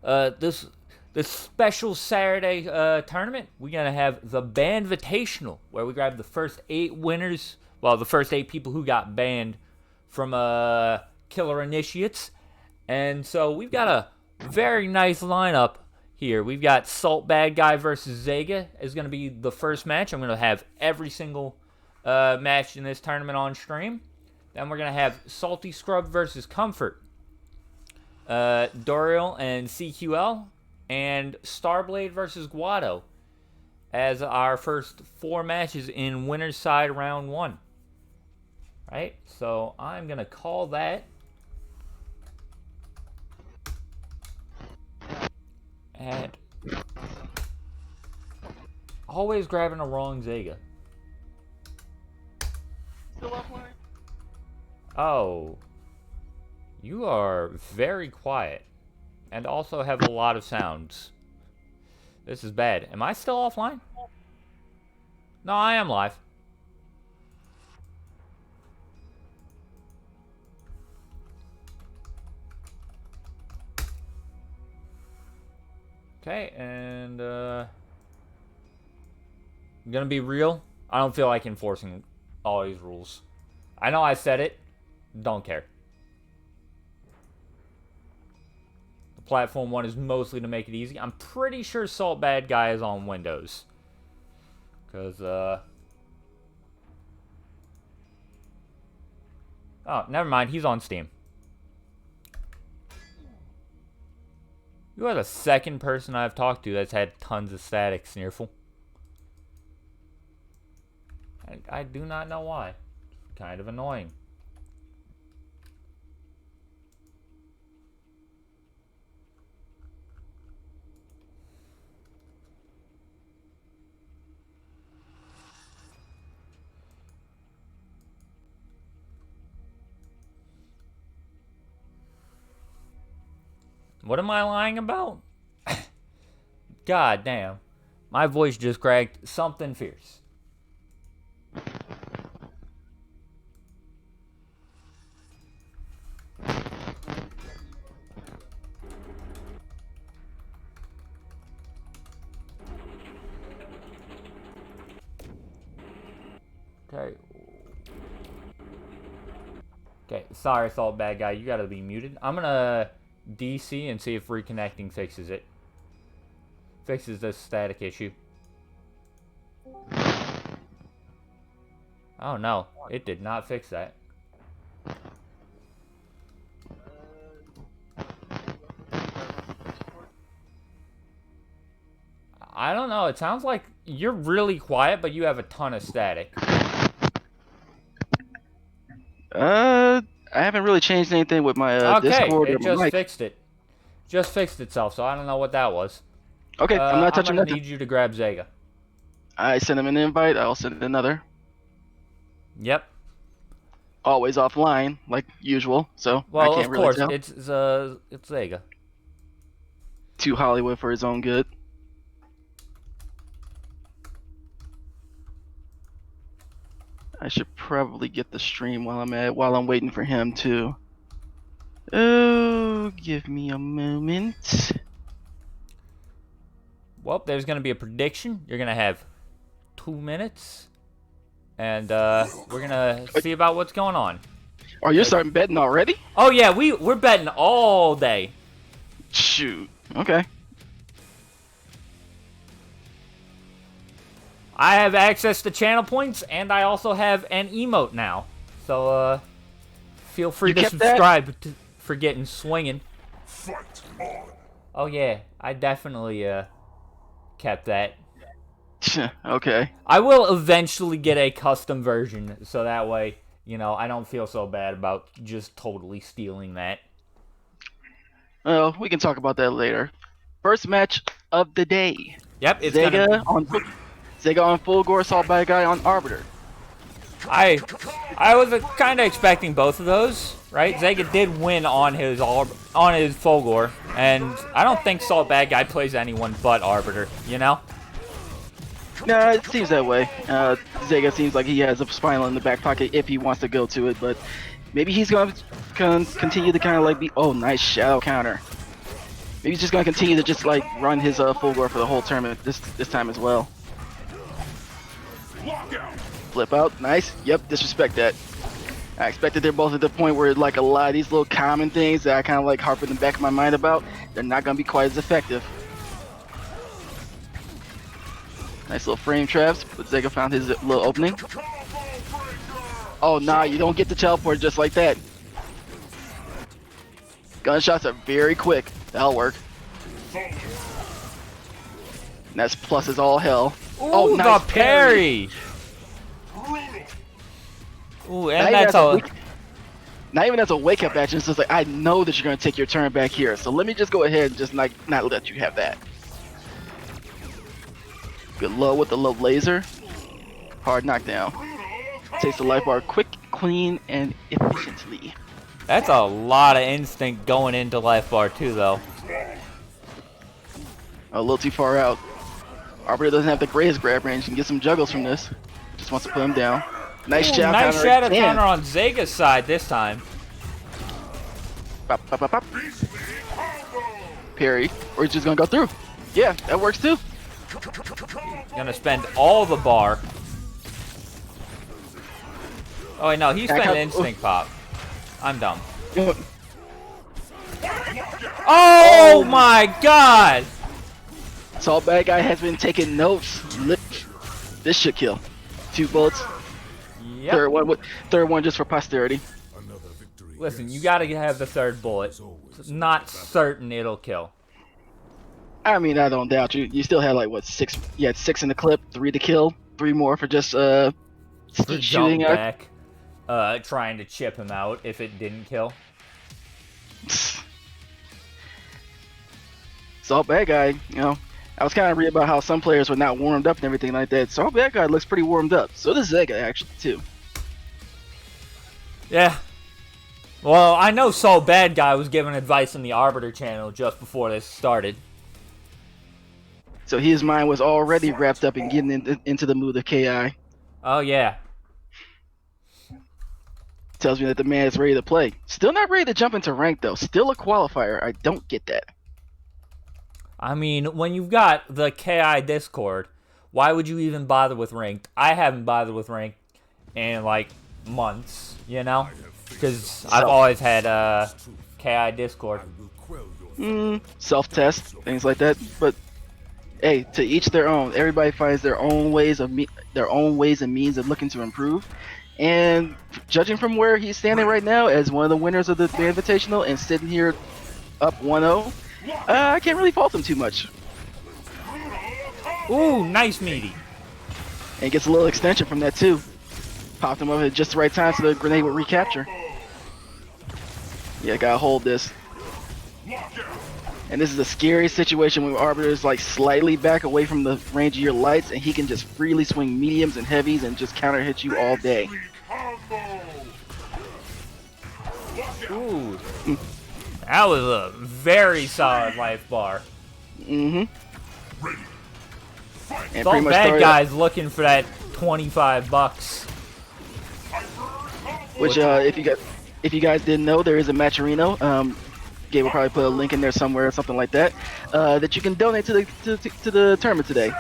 this special Saturday tournament, we're gonna have the Banvitational, where we grab the first 8 winners. Well, the first 8 people who got banned from Killer Initiates, and so we've got a very nice lineup here. We've got Salt Bad Guy versus Zega is gonna be the first match. I'm gonna have every single match in this tournament on stream. Then we're gonna have Salty Scrub versus Comfort, Doriel and CQL, and Starblade versus Guado as our first 4 matches in winner's side round 1. Right? So I'm going to call that at always grabbing a wrong Zega. Still offline? Oh. You are very quiet. And also have a lot of sounds. This is bad. Am I still offline? No, I am live. Okay, and I'm gonna be real. I don't feel like enforcing all these rules. I know I said it. Don't care. Platform 1 is mostly to make it easy. I'm pretty sure Salt Bad Guy is on Windows. Because, oh, never mind. He's on Steam. You are the second person I've talked to that's had tons of static, Sneerful. I do not know why. Kind of annoying. What am I lying about? God damn. My voice just cracked something fierce. Okay. Okay, sorry, Salt Bad Guy. You gotta be muted. I'm gonna DC and see if reconnecting fixes it. Fixes this static issue. Oh no, it did not fix that. I don't know, it sounds like you're really quiet, but you have a ton of static. I haven't really changed anything with my Discord or it my just mic. fixed it. Just fixed itself, so I don't know what that was. Okay, I'm not touching I'm that. gonna need you to grab Zega. I sent him an invite. I'll send another. Yep. Always offline, like usual. So Well, I can't of really course, tell. it's Zega. Too Hollywood for his own good. I should probably get the stream while I'm waiting for him to. Oh, give me a moment. Well, there's gonna be a prediction. You're gonna have 2 minutes, and we're gonna see about what's going on. Oh, you're starting betting already? Oh yeah, we're betting all day. Shoot. Okay. I have access to channel points, and I also have an emote now. So, feel free You to kept that? subscribe for getting swinging. Fight on. Oh yeah, I definitely kept that. Okay. I will eventually get a custom version, so that way, you know, I don't feel so bad about just totally stealing that. Well, we can talk about that later. First match of the day. Yep, it's Zega on Fulgore, Salt Bad Guy on Arbiter. I was kind of expecting both of those, right? Zega did win on his Fulgore, and I don't think Salt Bad Guy plays anyone but Arbiter, you know? Nah, it seems that way. Zega seems like he has a spinal in the back pocket if he wants to go to it, but maybe he's going to continue to kind of like be... Oh, nice shadow counter. Maybe he's just gonna continue to just like run his Fulgore for the whole tournament this time as well. Flip out, nice. Yep, disrespect that. I expected they're both at the point where like a lot of these little common things that I kind of like harp in the back of my mind about, they're not gonna be quite as effective. Nice little frame traps, but Zega found his little opening. Oh nah, you don't get the teleport just like that. Gunshots are very quick. That'll work. And that's plus as all hell. Ooh, oh, nice the parry! Ooh, and that's all. Not even as a wake-up action, it's just like, I know that you're going to take your turn back here, so let me just go ahead and just not let you have that. Good low with the low laser. Hard knockdown. Takes the life bar quick, clean, and efficiently. That's a lot of instinct going into life bar too, though. A little too far out. Arbiter doesn't have the greatest grab range. Can get some juggles from this. Just wants to put him down. Nice Ooh, shadow nice counter. shadow again. counter on Zega's side this time. Pop, pop, pop, pop. Parry. Or he's just gonna go through. Yeah, that works too. Gonna spend all the bar. Oh wait, no, he spent instinct pop. I'm dumb. Oh my god! Salt Bad Guy has been taking notes. This should kill. 2 bullets. Yep. Third one just for posterity. Listen, you gotta have the third bullet. It's not certain it'll kill. I mean, I don't doubt you. You still had like what 6? You had 6 in the clip, 3 to kill, 3 more for just For shooting jump back, trying to chip him out if it didn't kill. Salt Bad Guy, you know, I was kind of reading about how some players were not warmed up and everything like that. Salt Bad Guy looks pretty warmed up. So does Zega actually too. Yeah. Well, I know So Bad Guy was giving advice on the Arbiter channel just before this started. So his mind was already wrapped up in getting into the mood of KI. Oh yeah. Tells me that the man is ready to play. Still not ready to jump into rank though. Still a qualifier. I don't get that. I mean, when you've got the KI Discord, why would you even bother with ranked? I haven't bothered with ranked in like months, you know? Because I've always had KI Discord. Self-test, things like that. But hey, to each their own. Everybody finds their own ways and means of looking to improve. And judging from where he's standing right now as one of the winners of the Banvitational and sitting here up 1-0, I can't really fault him too much. Ooh, nice meaty. And gets a little extension from that too. Popped him up at just the right time so the grenade would recapture. Yeah, gotta hold this. And this is a scary situation when Arbiter is like slightly back away from the range of your lights and he can just freely swing mediums and heavies and just counter hit you all day. Ooh. That was a very solid life bar. And All bad guys looking for that $25. Which if you guys didn't know, there is a Matcherino. Gabe will probably put a link in there somewhere or something like that. That you can donate to the tournament today.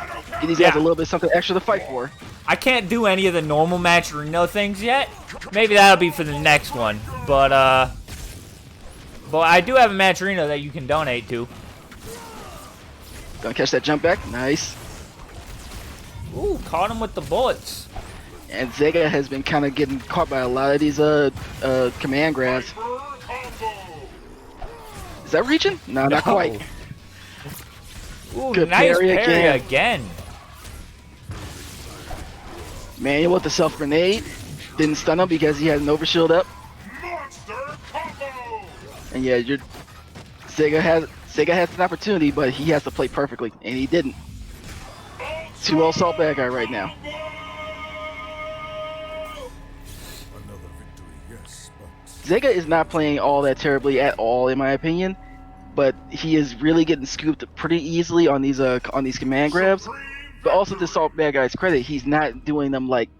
Give these guys a little bit something extra to fight for. I can't do any of the normal Matcherino things yet. Maybe that'll be for the next one. But I do have a Matcherino that you can donate to. Gonna catch that jump back. Nice. Ooh, caught him with the bullets. And Zega has been kind of getting caught by a lot of these command grabs. Is that reaching? No, not quite. Ooh, Good nice parry parry again. Manual with the self grenade. Didn't stun him because he had an overshield up. And yeah, Zega has an opportunity, but he has to play perfectly, and he didn't. 2-0 Salt Bad Guy right now. Zega is not playing all that terribly at all, in my opinion, but he is really getting scooped pretty easily on these command grabs. But also to Salt Bad Guy's credit, he's not doing them like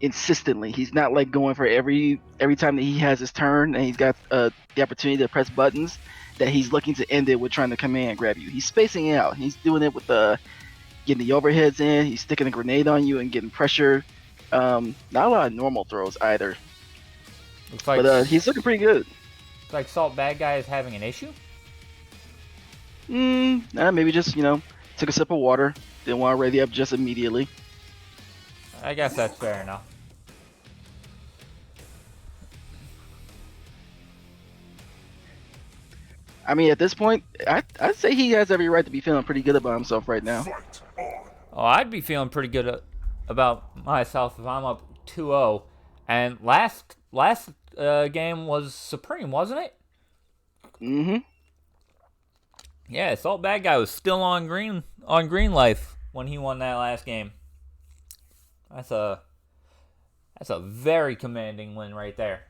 insistently. He's not like going for every time that he has his turn and he's got the opportunity to press buttons. that he's looking to end it with trying to command grab you. He's spacing it out. He's doing it with getting the overheads in. He's sticking a grenade on you and getting pressure. Not a lot of normal throws either. Looks like, but he's looking pretty good. Looks like Salt Bad Guy is having an issue. Maybe just took a sip of water. Didn't want to ready up just immediately. I guess that's fair enough. I mean, at this point, I'd say he has every right to be feeling pretty good about himself right now. Fight on. Oh, I'd be feeling pretty good about myself if I'm up 2-0. And last game was Supreme, wasn't it? Mm-hmm. Yeah, Salt Bad Guy was still on green life when he won that last game. That's a very commanding win right there.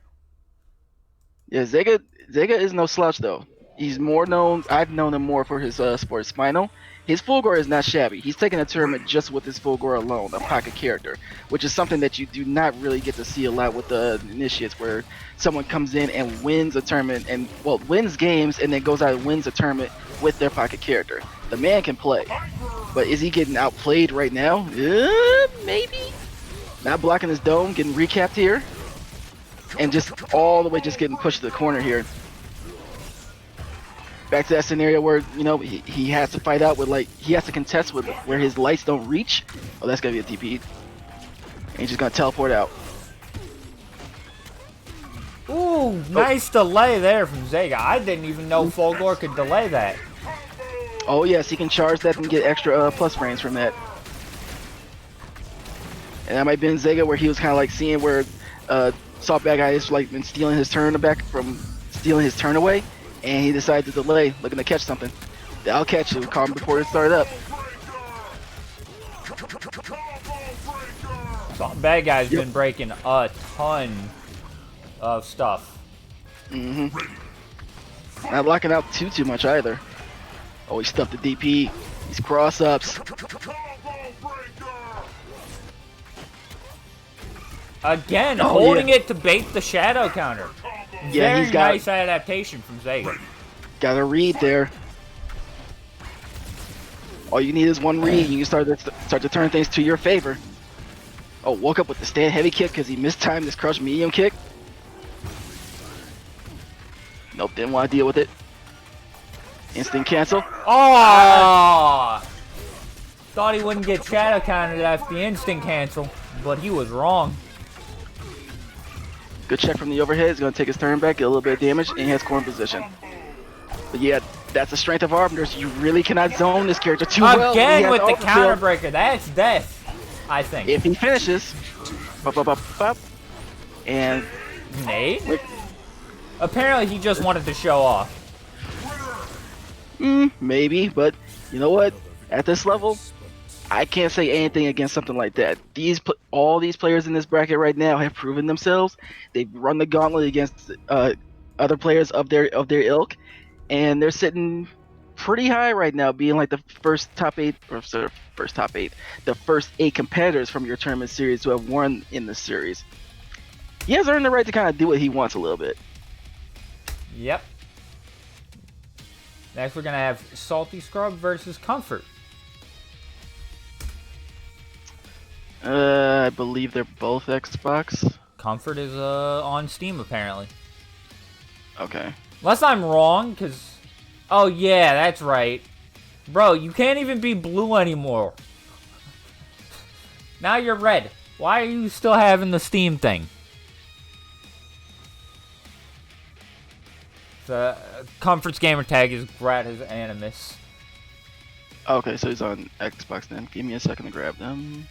Yeah, Zega is no slouch though. He's more known. I've known him more for his sports spinal. His Fulgore is not shabby. He's taken a tournament just with his Fulgore alone, a pocket character, which is something that you do not really get to see a lot with the initiates, where someone comes in and wins a tournament and wins games and then goes out and wins a tournament with their pocket character. The man can play, but is he getting outplayed right now? Maybe. Not blocking his dome, getting recapped here, and just all the way just getting pushed to the corner here. Back to that scenario where he has to fight out with he has to contest with where his lights don't reach. Oh, that's gonna be a TP. And he's just gonna teleport out. Ooh, nice delay there from Zega. I didn't even know Fulgore could delay that. Oh yes, he can charge that and get extra plus frames from that. And that might have been Zega where he was kind of like seeing where Salt Bad Guy is been stealing his turn away. And he decided to delay, looking to catch something. I'll catch you. Call him before it started up. Salt Bad Guy's been breaking a ton of stuff. Mm-hmm. Not blocking out too much either. Oh, he stuffed the DP. These cross-ups. Again, holding it to bait the shadow counter. Yeah, Very nice adaptation from Zega. Got a read there. All you need is one read, and you start to turn things to your favor. Oh, woke up with the stand heavy kick because he mistimed this crush medium kick. Nope, didn't want to deal with it. Instant cancel. Oh! Thought he wouldn't get shadow countered after the instant cancel, but he was wrong. Good check from the overhead. He's going to take his turn back, get a little bit of damage, and he has corn position. But yeah, that's the strength of Arbiters. You really cannot zone this character too well. Again with the counter breaker. That's death, I think. If he finishes, and Nade? Apparently he just wanted to show off. Maybe, but you know what? At this level, I can't say anything against something like that. All these players in this bracket right now have proven themselves. They've run the gauntlet against other players of their ilk, and they're sitting pretty high right now, being like the first eight competitors from your tournament series to have won in the series. He has earned the right to kind of do what he wants a little bit. Yep. Next we're gonna have Salty Scrub versus Comfort. I believe they're both Xbox. Comfort is on Steam apparently. Okay. Unless I'm wrong, because... Oh yeah, that's right. Bro, you can't even be blue anymore. Now you're red. Why are you still having the Steam thing? The Comfort's gamer tag is Grata's Animus. Okay, so he's on Xbox then. Give me a second to grab them.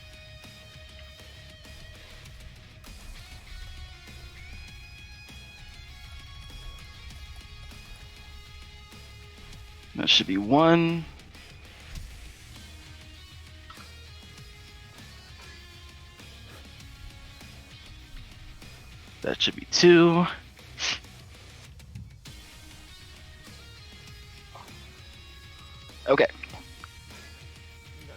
That should be one. That should be two. Okay.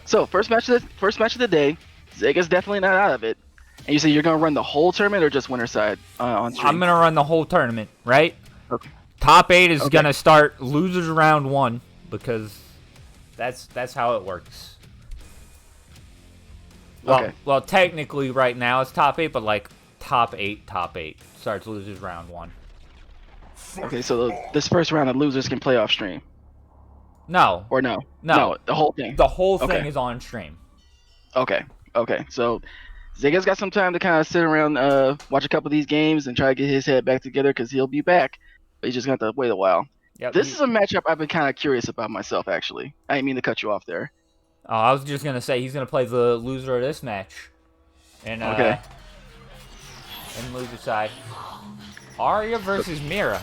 So first match of the day. Zega's definitely not out of it. And you say you're gonna run the whole tournament or just winner side on stream? I'm gonna run the whole tournament, right? Okay. Top 8 is Okay. gonna start losers round 1 because that's how it works. Well, Okay. well, technically right now it's top 8, but like top 8 starts losers round 1. Okay, so this first round of losers can play off stream. No, Or no? No. the whole thing. the whole thing Okay. is on stream. Okay. So Zega's got some time to kind of sit around, watch a couple of these games and try to get his head back together because he'll be back. But he's just going to have to wait a while. Yep. This is a matchup I've been kind of curious about myself, actually. I didn't mean to cut you off there. Oh, I was just gonna say he's gonna play the loser of this match, and Okay. and loser side. Arya versus Mira.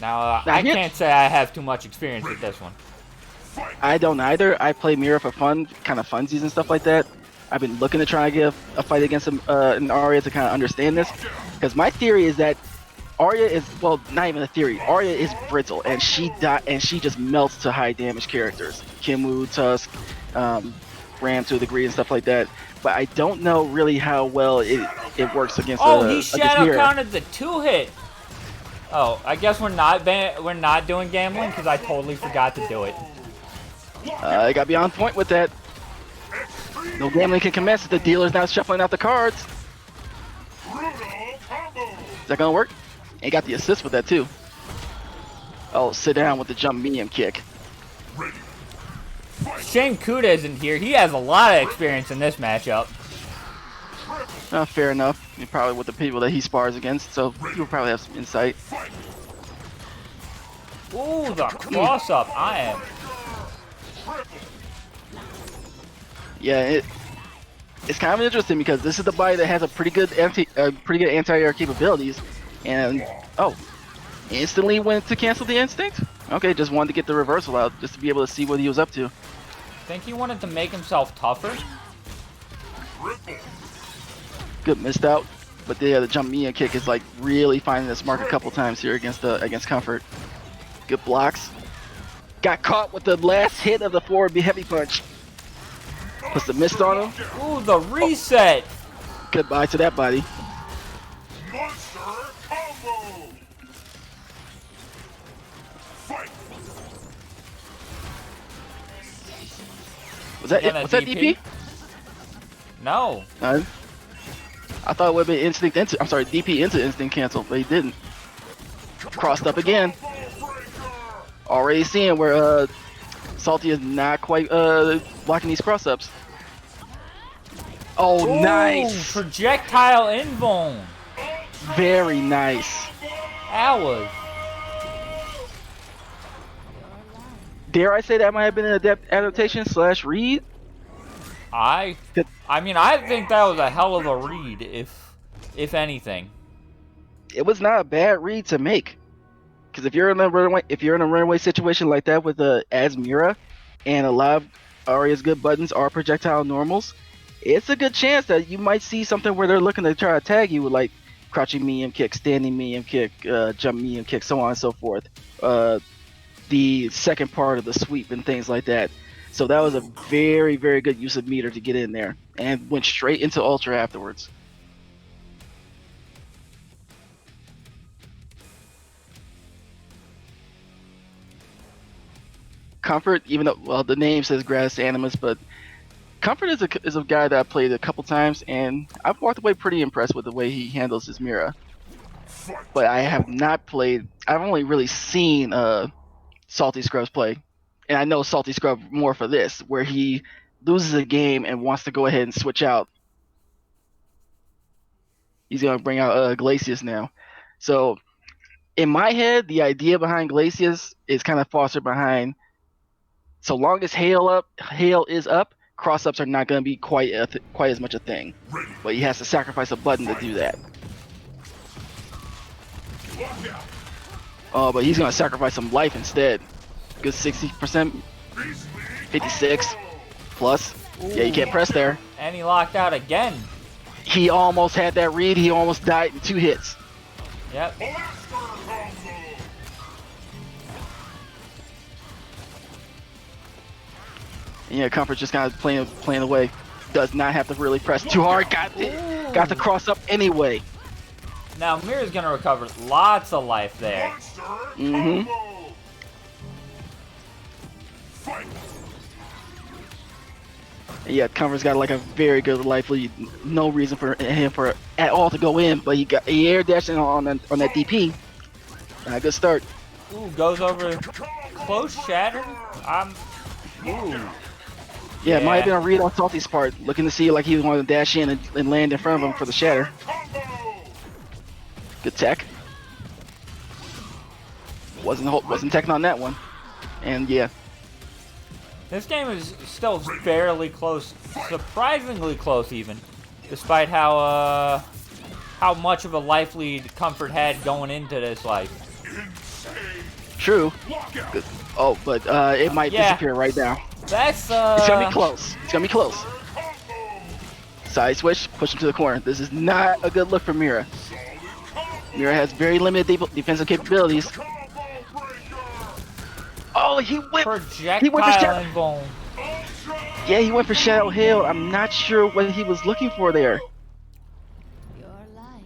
Now, Now, I here- can't say I have too much experience with this one. I don't either. I play Mira for fun, kind of funsies and stuff like that. I've been looking to try and get a fight against an Arya to kind of understand this. Because my theory is that Arya is, well, not even a theory. Arya is brittle, and she just melts to high damage characters. Kimwu, Tusk, Ram to a degree and stuff like that. But I don't know really how well it works against Oh, he against shadow Mira. counted the 2-hit. Oh, I guess we're not doing gambling because I totally forgot to do it. I gotta be on point with that. No gambling can commence if the dealer's not shuffling out the cards. Is that gonna work? And got the assist with that too. Oh, sit down with the jump medium kick. Shame Kuda isn't here. He has a lot of experience in this matchup. Fair enough. Probably with the people that he spars against, so he'll probably have some insight. Ooh, the cross-up. I am. Yeah, it's kind of interesting because this is the body that has a pretty good anti-air capabilities, and instantly went to cancel the instinct. Okay, just wanted to get the reversal out just to be able to see what he was up to. Think he wanted to make himself tougher? Good missed out, but the jump medium kick is like really finding this mark a couple times here against Comfort. Good blocks. Got caught with the last hit of the forward heavy punch. Puts the mist on him. Ooh, the reset. Goodbye to that body. Monster combo. Fight. Was that Yeah, it? Was that DP? No. I thought it would have been instinct into. I'm sorry, DP into instinct cancel, but he didn't. Crossed up again. Already seeing where Salty is not quite blocking these cross ups. Oh, Ooh, nice! projectile invuln. Very nice. That was. Dare I say that might have been an adaptation / read? I mean, I think that was a hell of a read, if anything. It was not a bad read to make. Because if you're in a runaway situation like that with as Mira, and a lot of Arya's good buttons are projectile normals, it's a good chance that you might see something where they're looking to try to tag you with like crouching medium kick, standing medium kick, jump medium kick, so on and so forth. The second part of the sweep and things like that. So that was a very, very good use of meter to get in there, and went straight into Ultra afterwards. Comfort, even though, well, the name says Grass Animus, but Comfort is a guy that I played a couple times, and I've walked away pretty impressed with the way he handles his Mira. But I have not played, I've only really seen Salty Scrubs play. And I know Salty Scrub more for this, where he loses a game and wants to go ahead and switch out. He's going to bring out Glacius now. So, in my head, the idea behind Glacius is kind of fostered behind, so long as hail is up, cross-ups are not going to be quite as much a thing. But he has to sacrifice a button to do that. Oh, but he's going to sacrifice some life instead. Good 60%, 56 plus. Ooh. Yeah, you can't press there. And he locked out again. He almost had that read. He almost died in 2 hits. Yep. And yeah, Comfort just kind of playing away. Does not have to really press too hard. Got the cross up anyway. Now Mira's gonna recover lots of life there. Monster Mm-hmm. Combo. Fight. Yeah, Converse got like a very good life lead. No reason for him for at all to go in, but he air dashing on that DP. A good start. Ooh, goes over close shatter. Ooh. Yeah, it might have been a read on Salty's part, looking to see like he wanted to dash in and land in front of him for the shatter. Combo. Good tech. Wasn't teching on that one, and yeah, This game is still fairly close, surprisingly close even, despite how much of a life lead Comfort had going into this life. Insane. true. Lockout. Good. Oh, but it might Yeah. disappear right now. That's It's gonna be close. It's gonna be close. Combo. Side switch, push him to the corner. This is not a good look for Mira. Solid combo. Mira has very limited defensive capabilities. Combo breaker. Oh, he went for projectile shadow. involved. Ultra. Yeah, he went for Shadow Hill. I'm not sure what he was looking for there. Your life.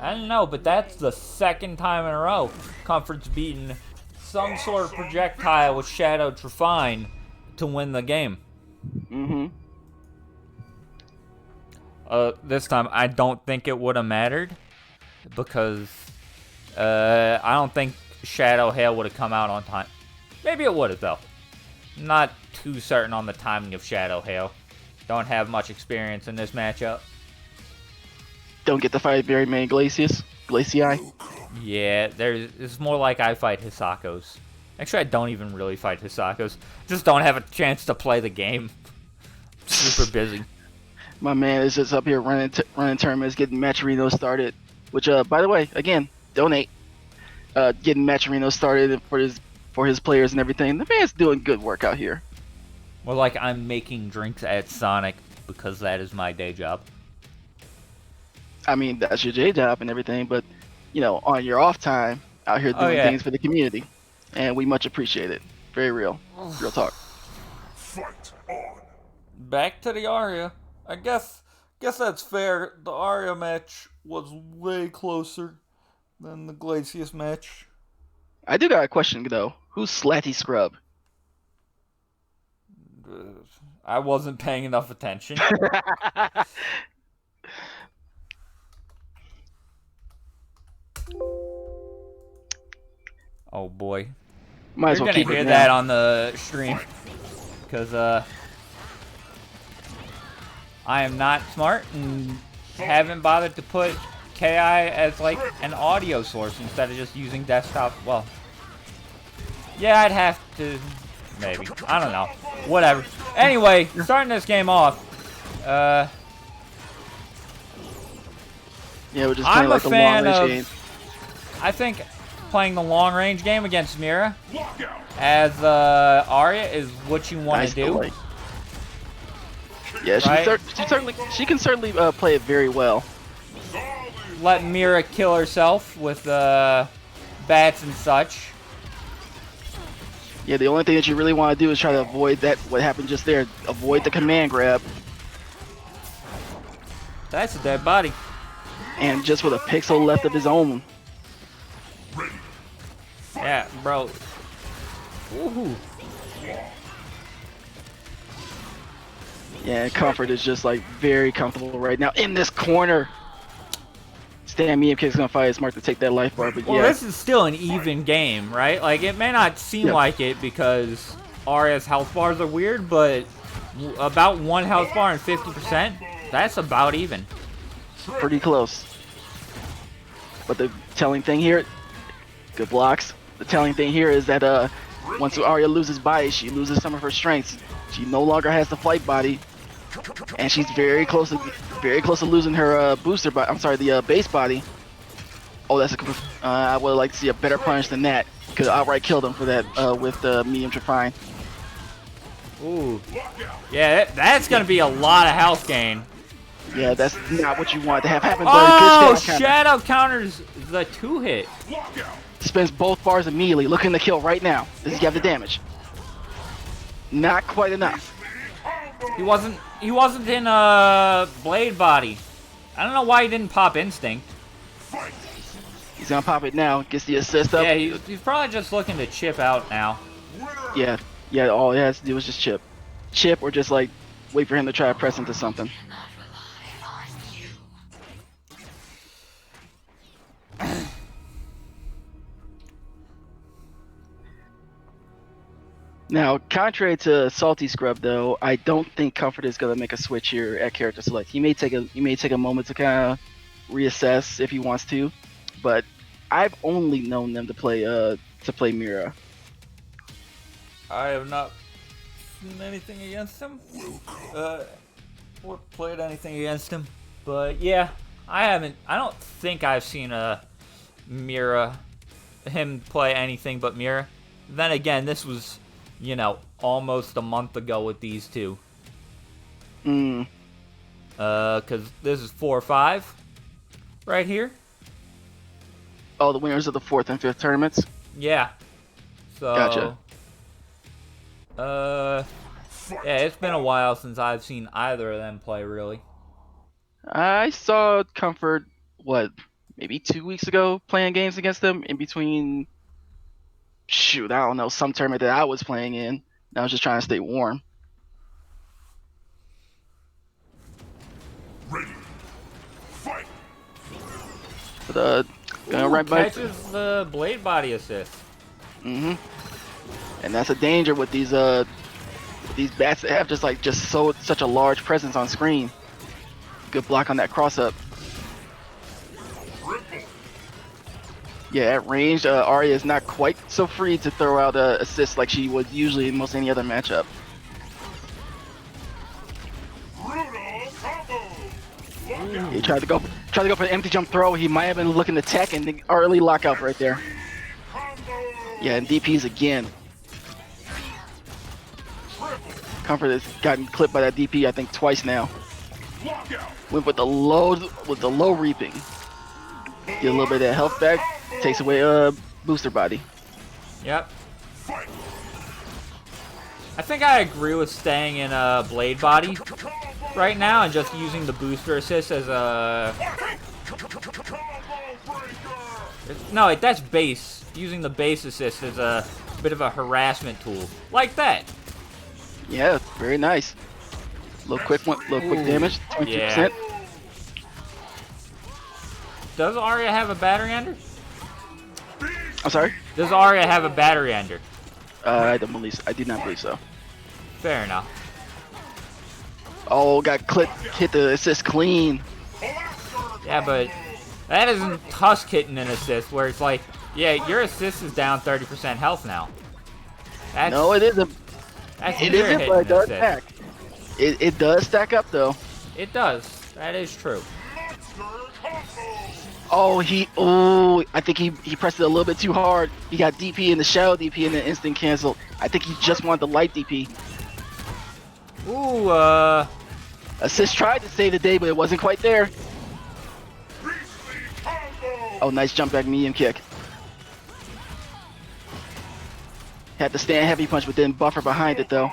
I don't know, but that's the second time in a row Comfort's beaten some sort of projectile with Shadow Trefine to win the game. Mm-hmm. This time I don't think it would have mattered because I don't think Shadow Hail would have come out on time. Maybe it would have though. Not too certain on the timing of Shadow Hail. Don't have much experience in this matchup. Don't get to fight very many Glacius. Glacii. Yeah, it's more like I fight Hisakos. Actually, I don't even really fight Hisakos. Just don't have a chance to play the game. Super busy. My man is just up here running tournaments, getting Matcherino started. Which, by the way, again, donate. Getting Matcherino started for his players and everything. The man's doing good work out here. More like I'm making drinks at Sonic because that is my day job. I mean, that's your day job and everything, but you know, on your off time, out here doing things for the community, and we much appreciate it. Very real talk. Fight on. Back to the Arya. I guess that's fair. The Arya match was way closer than the Glacius match. I do got a question though. Who's Slatty Scrub? I wasn't paying enough attention. Oh boy. Might as You're well gonna keep hear it that now. on the stream. Because I am not smart and haven't bothered to put KI as like an audio source instead of just using desktop. Well, yeah, I'd have to. Maybe. I don't know. Whatever. Anyway, starting this game off. Yeah, we're just I'm playing a like a fan long of. range game. I think playing the long range game against Mira Lockout. as Arya is what you want Nice to do. delay. Yeah, she can certainly play it very well. Solid. Let Mira kill herself with bats and such. Yeah, the only thing that you really want to do is try to avoid what happened just there. Avoid the command grab, That's a dead body. and just with a pixel left of his own. Ready. Yeah, bro. Woohoo. Yeah, Comfort is just like very comfortable right now in this corner. Stan me if K's gonna fight, it's smart to take that life bar, but Well, yeah. this is still an even game, right? Like, it may not seem Yeah. like it because Arya's health bars are weird, but about one health bar and 50%, that's about even. Pretty close. But the telling thing here, good blocks. The telling thing here is that once Arya loses body, she loses some of her strengths. She no longer has the flight body, and she's very close to losing her booster body. I'm sorry, the base body. Oh, that's I would like to see a better punish than that. Could outright kill them for that with the medium Trefine. Ooh. Yeah, that's going to be a lot of health gain. Yeah, that's not what you want to have happen. But Oh, good counter. Shadow counters the 2-hit. Lockout. Spends both bars immediately, looking to kill right now. Does he have the damage? Not quite enough. He wasn't in blade body. I don't know why he didn't pop instinct. Fight. He's gonna pop it now. Gets the assist up. Yeah, he's probably just looking to chip out now. Yeah. Yeah. All he has to do is just chip, or just like wait for him to try to press into something. Now, contrary to Salty Scrub, though, I don't think Comfort is gonna make a switch here at character select. He may take a moment to kind of reassess if he wants to, but I've only known them to play Mira. I have not seen anything against him. Or played anything against him. But yeah, I don't think I've seen him play anything but Mira. Then again, this was, almost a month ago with these two. Because this is 4 or 5 right here. Oh, the winners of the 4th and 5th tournaments? Yeah. So, gotcha. Yeah, it's been a while since I've seen either of them play, really. I saw Comfort, maybe 2 weeks ago playing games against them in between, I don't know, some tournament that I was playing in. And I was just trying to stay warm. Ready. Fight. But, gonna right by. Catches the blade body assist. And that's a danger with these bats that have such a large presence on screen. Good block on that cross up. Yeah, at range, Arya is not quite so free to throw out assists like she would usually in most any other matchup. He tried to go for the empty jump throw. He might have been looking to tech and the early lockout right there. Yeah, and DPs again. Comfort has gotten clipped by that DP, I think, twice now. Went with the low reaping. Get a little bit of that health back. Takes away booster body. Yep. I think I agree with staying in blade body right now and just using the booster assist as a. No, that's base. Using the base assist as a bit of a harassment tool, like that. Yeah, very nice. Little quick damage, 22%. Yeah. Does Arya have a battery ender? I'm sorry? Does Arya have a battery ender? I don't believe so. I do not believe so. Fair enough. Oh, got clipped, hit the assist clean. Yeah, but that isn't Tusk hitting an assist where it's like, yeah, your assist is down 30% health now. No, it isn't. It isn't, but it does stack. It does stack up, though. It does. That is true. Oh, I think he pressed it a little bit too hard. He got DP in the shadow DP and then instant cancel. I think he just wanted the light DP. Ooh, Assist tried to save the day, but it wasn't quite there. Oh, nice jump back medium kick. Had to stand heavy punch, but then buffer behind it, though.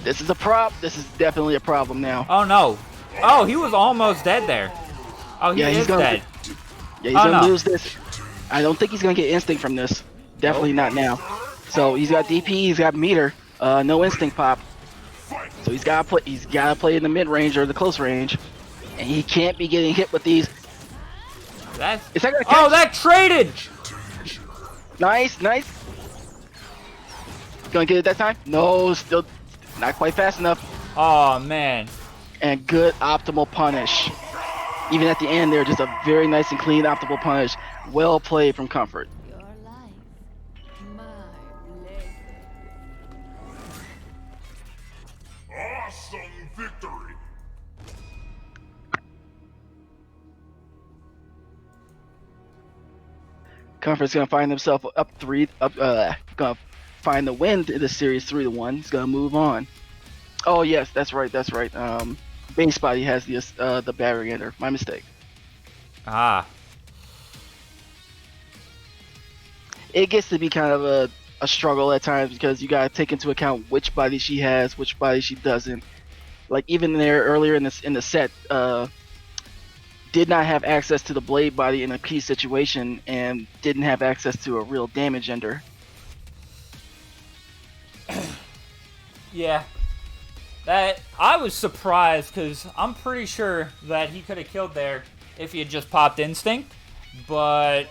This is a prop. This is definitely a problem now. Oh, no. Oh, he was almost dead there. Oh, he is dead. Yeah, he's gonna lose this. I don't think he's gonna get instinct from this. Definitely not now. So he's got DP, he's got meter, no instinct pop. So he's gotta play in the mid range or the close range, and he can't be getting hit with these. That traded. Nice. Gonna get it that time? No, still not quite fast enough. Oh man. And good optimal punish. Even at the end there, just a very nice and clean optimal punish. Well played from Comfort. Your life, my blade. Awesome victory. Comfort's gonna find himself gonna find the win in the series 3-1. He's gonna move on. Oh yes, that's right. Base body has the battery ender. My mistake. Ah. It gets to be kind of a struggle at times because you gotta take into account which body she has, which body she doesn't. Like even there earlier in the set, did not have access to the blade body in a peace situation and didn't have access to a real damage ender. Yeah. That I was surprised because I'm pretty sure that he could have killed there if he had just popped instinct, but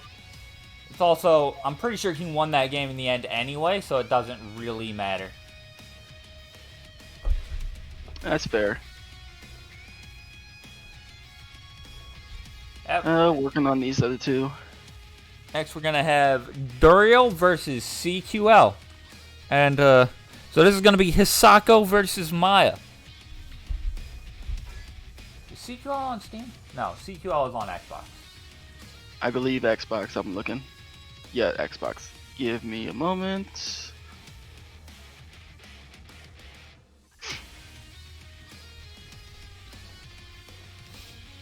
it's also I'm pretty sure he won that game in the end anyway, so it doesn't really matter. That's fair. Yep. Working on these other two. Next, we're gonna have Duriel versus CQL, and so this is gonna be Hisako versus Maya. Is CQL on Steam? No, CQL is on Xbox. I believe Xbox. I'm looking. Yeah, Xbox. Give me a moment.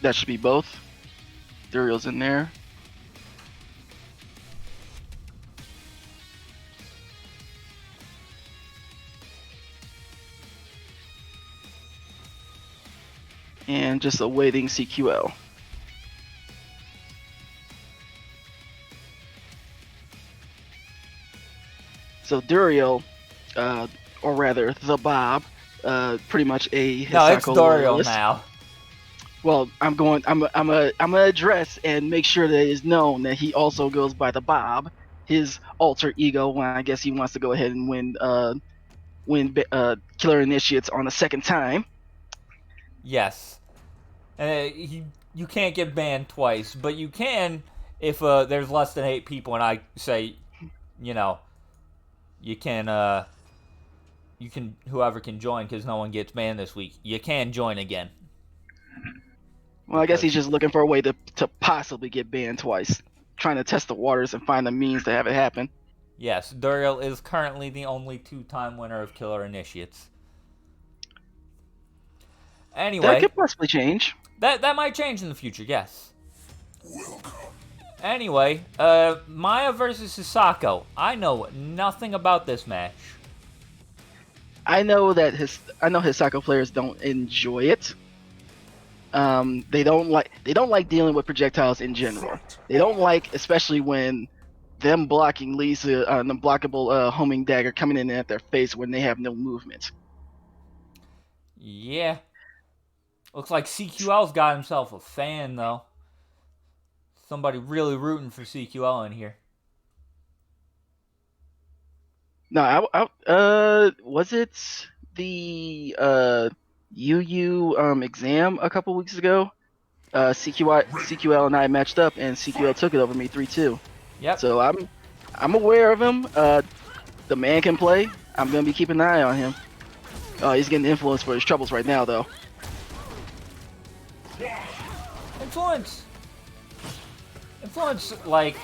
That should be both. Duriel's in there. And just awaiting CQL. So Duriel, or rather the Bob, pretty much a Hisako No, it's Duriel loyalist. now. Well, I'm gonna address and make sure that it is known that he also goes by the Bob, his alter ego. When I guess he wants to go ahead and win Killer Initiates on a second time. Yes. You can't get banned twice, but you can if there's less than 8 people and I say, you know, you can whoever can join because no one gets banned this week. You can join again. Well, I guess he's just looking for a way to possibly get banned twice, trying to test the waters and find the means to have it happen. Yes, Duriel is currently the only 2-time winner of Killer Initiates. Anyway, That could possibly change. That might change in the future, yes. Anyway, Maya versus Hisako. I know nothing about this match. I know Hisako players don't enjoy it. They don't like dealing with projectiles in general. They don't like, especially when them blocking Lisa, the blockable homing dagger coming in at their face when they have no movement. Yeah. Looks like CQL's got himself a fan, though. Somebody really rooting for CQL in here. No, was it the UU exam a couple weeks ago? CQL and I matched up, and CQL took it over me 3-2. Yep. So I'm aware of him. The man can play. I'm gonna be keeping an eye on him. He's getting influence for his troubles right now, though. Influence, like,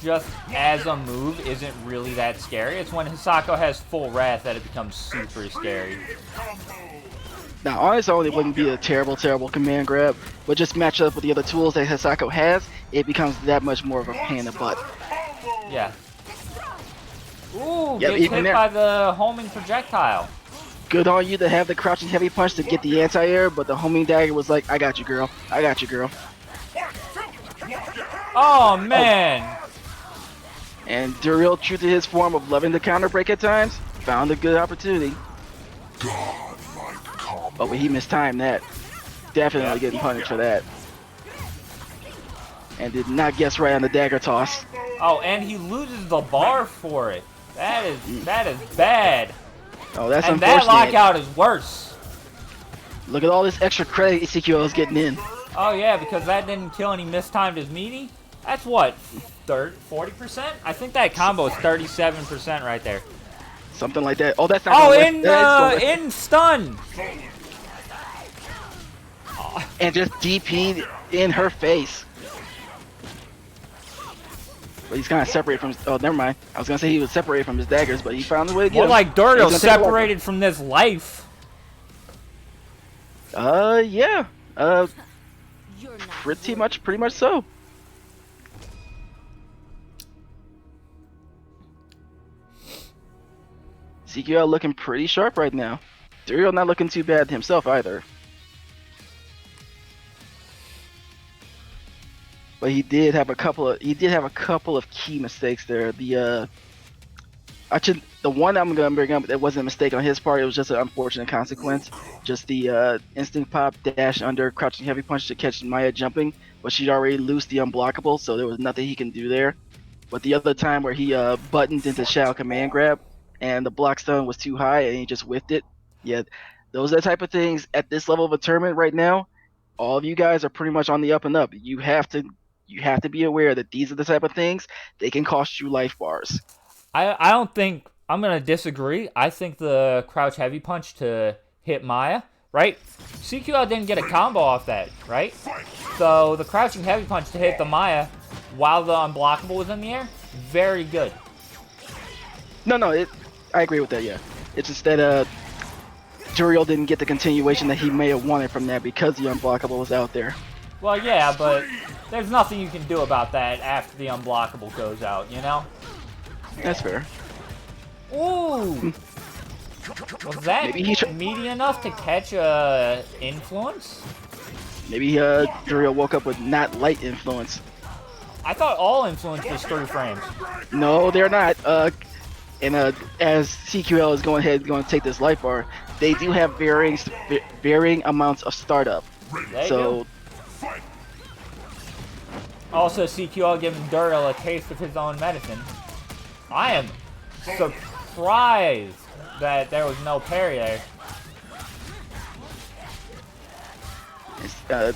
just as a move isn't really that scary. It's when Hisako has full wrath that it becomes super scary. Now, on its own, it wouldn't be a terrible command grab, but just match up with the other tools that Hisako has, it becomes that much more of a pain in the butt. Yeah. Ooh, Yep, gets even hit there. by the homing projectile. Good on you to have the crouching heavy punch to get the anti-air, but the homing dagger was like, I got you, girl. I got you, girl. Oh, man. And Duriel, true to his form of loving to counter break at times, found a good opportunity. Oh, but he mistimed that. Definitely getting punished for that. And did not guess right on the dagger toss. Oh, and he loses the bar for it. That is bad. Oh, that's And unfortunate. that lockout is worse. Look at all this extra credit ECQL is getting in. Oh, yeah, because that didn't kill and he mistimed his meaty. That's what, 40%? I think that combo is 37% right there. Something like that. Oh, that's not Oh, gonna work. in stun. And just DP'd in her face. But he's kind of separated from his, oh, never mind. I was going to say he was separated from his daggers, but he found a way to get More him. like He's Duriel gonna take a look. separated from this life. Yeah. You're not Pretty much so. CQL looking pretty sharp right now. Duriel not looking too bad himself either. but he did have a couple of key mistakes there. The one I'm gonna bring up that wasn't a mistake on his part. It was just an unfortunate consequence. Just the instinct pop dash under crouching heavy punch to catch Maya jumping, but she'd already loosed the unblockable, so there was nothing he can do there. But the other time where he buttoned into Shadow Command Grab and the block stun was too high and he just whiffed it. Yeah, those are the type of things at this level of a tournament right now. All of you guys are pretty much on the up and up. You have to be aware that these are the type of things they can cost you life bars. I don't think I'm gonna disagree. I think the crouch heavy punch to hit Maya, right? CQL didn't get a combo off that, right? So the crouching heavy punch to hit the Maya while the unblockable was in the air, very good. No, I agree with that. Yeah, it's just that Duriel didn't get the continuation that he may have wanted from that because the unblockable was out there. Well, yeah, but there's nothing you can do about that after the unblockable goes out, you know? That's fair. Ooh! Was that meaty enough to catch influence? Maybe Duriel woke up with not light influence. I thought all influence was 3 frames. No, they're not. And as CQL is going to take this life bar, they do have varying amounts of startup. So also, CQL giving Duriel a taste of his own medicine. I am surprised that there was no parry there.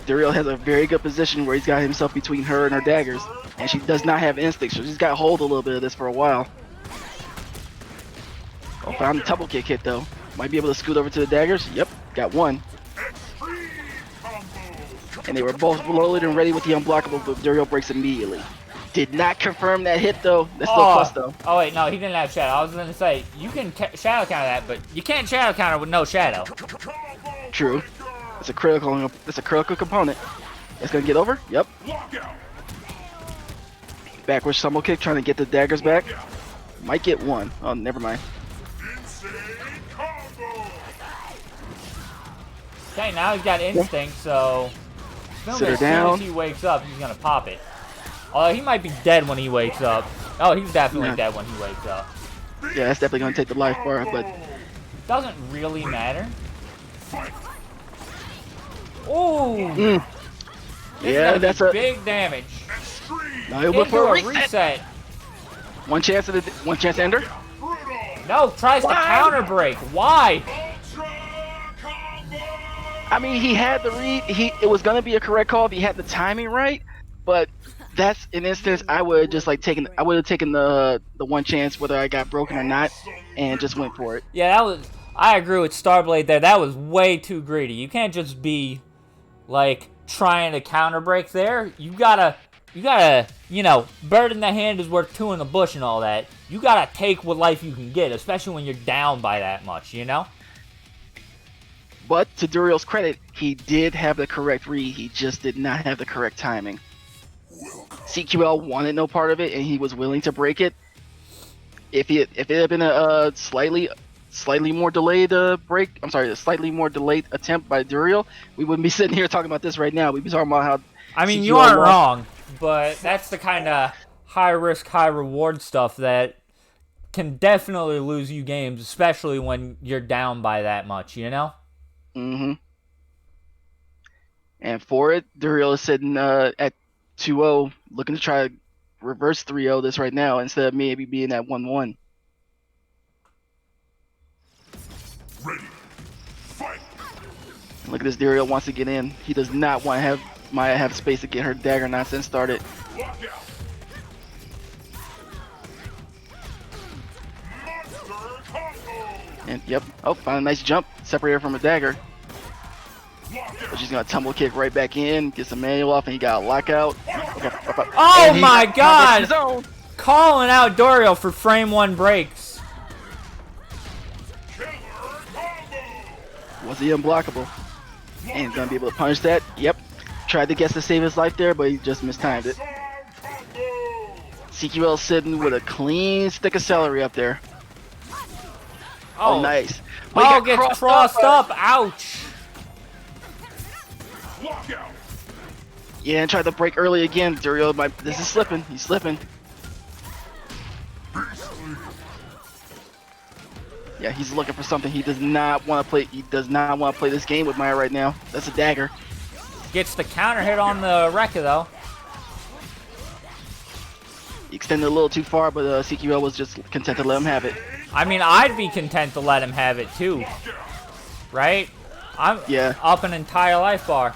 Duriel has a very good position where he's got himself between her and her daggers, and she does not have instinct, so she's got to hold a little bit of this for a while. Oh, found the double kick hit though. Might be able to scoot over to the daggers. Yep, got one. And they were both loaded and ready with the unblockable, but Duriel breaks immediately. Did not confirm that hit though. That's still plus though. Oh wait, no, he didn't have shadow. I was gonna say you can shadow counter that, but you can't shadow counter with no shadow. True. It's a critical component. It's gonna get over. Yep. Backwards stumble kick, trying to get the daggers back. Might get one. Oh, never mind. Okay, now he's got instinct, so as soon as he wakes up, he's gonna pop it. Although he might be dead when he wakes up. Oh, he's definitely dead when he wakes up. Yeah, that's definitely gonna take the life bar, but doesn't really matter. Ooh. Yeah, that's a big damage. Now he'll look for a reset. One chance to ender. No, tries to counter break. Why? I mean, he had the read. It was gonna be a correct call if he had the timing right, but that's an instance I would have just taken. I would have taken the one chance whether I got broken or not, and just went for it. Yeah, that was. I agree with Starblade there. That was way too greedy. You can't just be like trying to counter break there. You gotta, you know, bird in the hand is worth 2 in the bush and all that. You gotta take what life you can get, especially when you're down by that much, you know? But to Duriel's credit, he did have the correct read. He just did not have the correct timing. CQL wanted no part of it, and he was willing to break it. If it had been a slightly more delayed a slightly more delayed attempt by Duriel, we wouldn't be sitting here talking about this right now. We'd be talking about how. I mean, you aren't wrong, but that's the kind of high risk, high reward stuff that can definitely lose you games, especially when you're down by that much, you know? Mm-hmm. And for it, Duriel is sitting at 2-0, looking to try to reverse 3-0 this right now instead of maybe being at 1-1. Ready. Fight. Look at this, Duriel wants to get in. He does not want to have Maya have space to get her dagger nonsense started. And yep, oh, found a nice jump, separate her from a dagger. But she's gonna tumble kick right back in, get some manual off, and he got a lockout. Oh my god! Calling out Duriel for frame 1 breaks. Was he unblockable? And he's gonna be able to punish that. Yep. Tried to guess to save his life there, but he just mistimed it. CQL sitting with a clean stick of celery up there. Oh, nice. But gets crossed up. Ouch. Yeah, and tried to break early again. Duriel, this is slipping. He's slipping. Yeah, he's looking for something. He does not want to play. He does not want to play this game with Maya right now. That's a dagger. Gets the counter hit on the Rekka though. He extended a little too far, but CQL was just content to let him have it. I mean, I'd be content to let him have it too. Right? I'm up an entire life bar.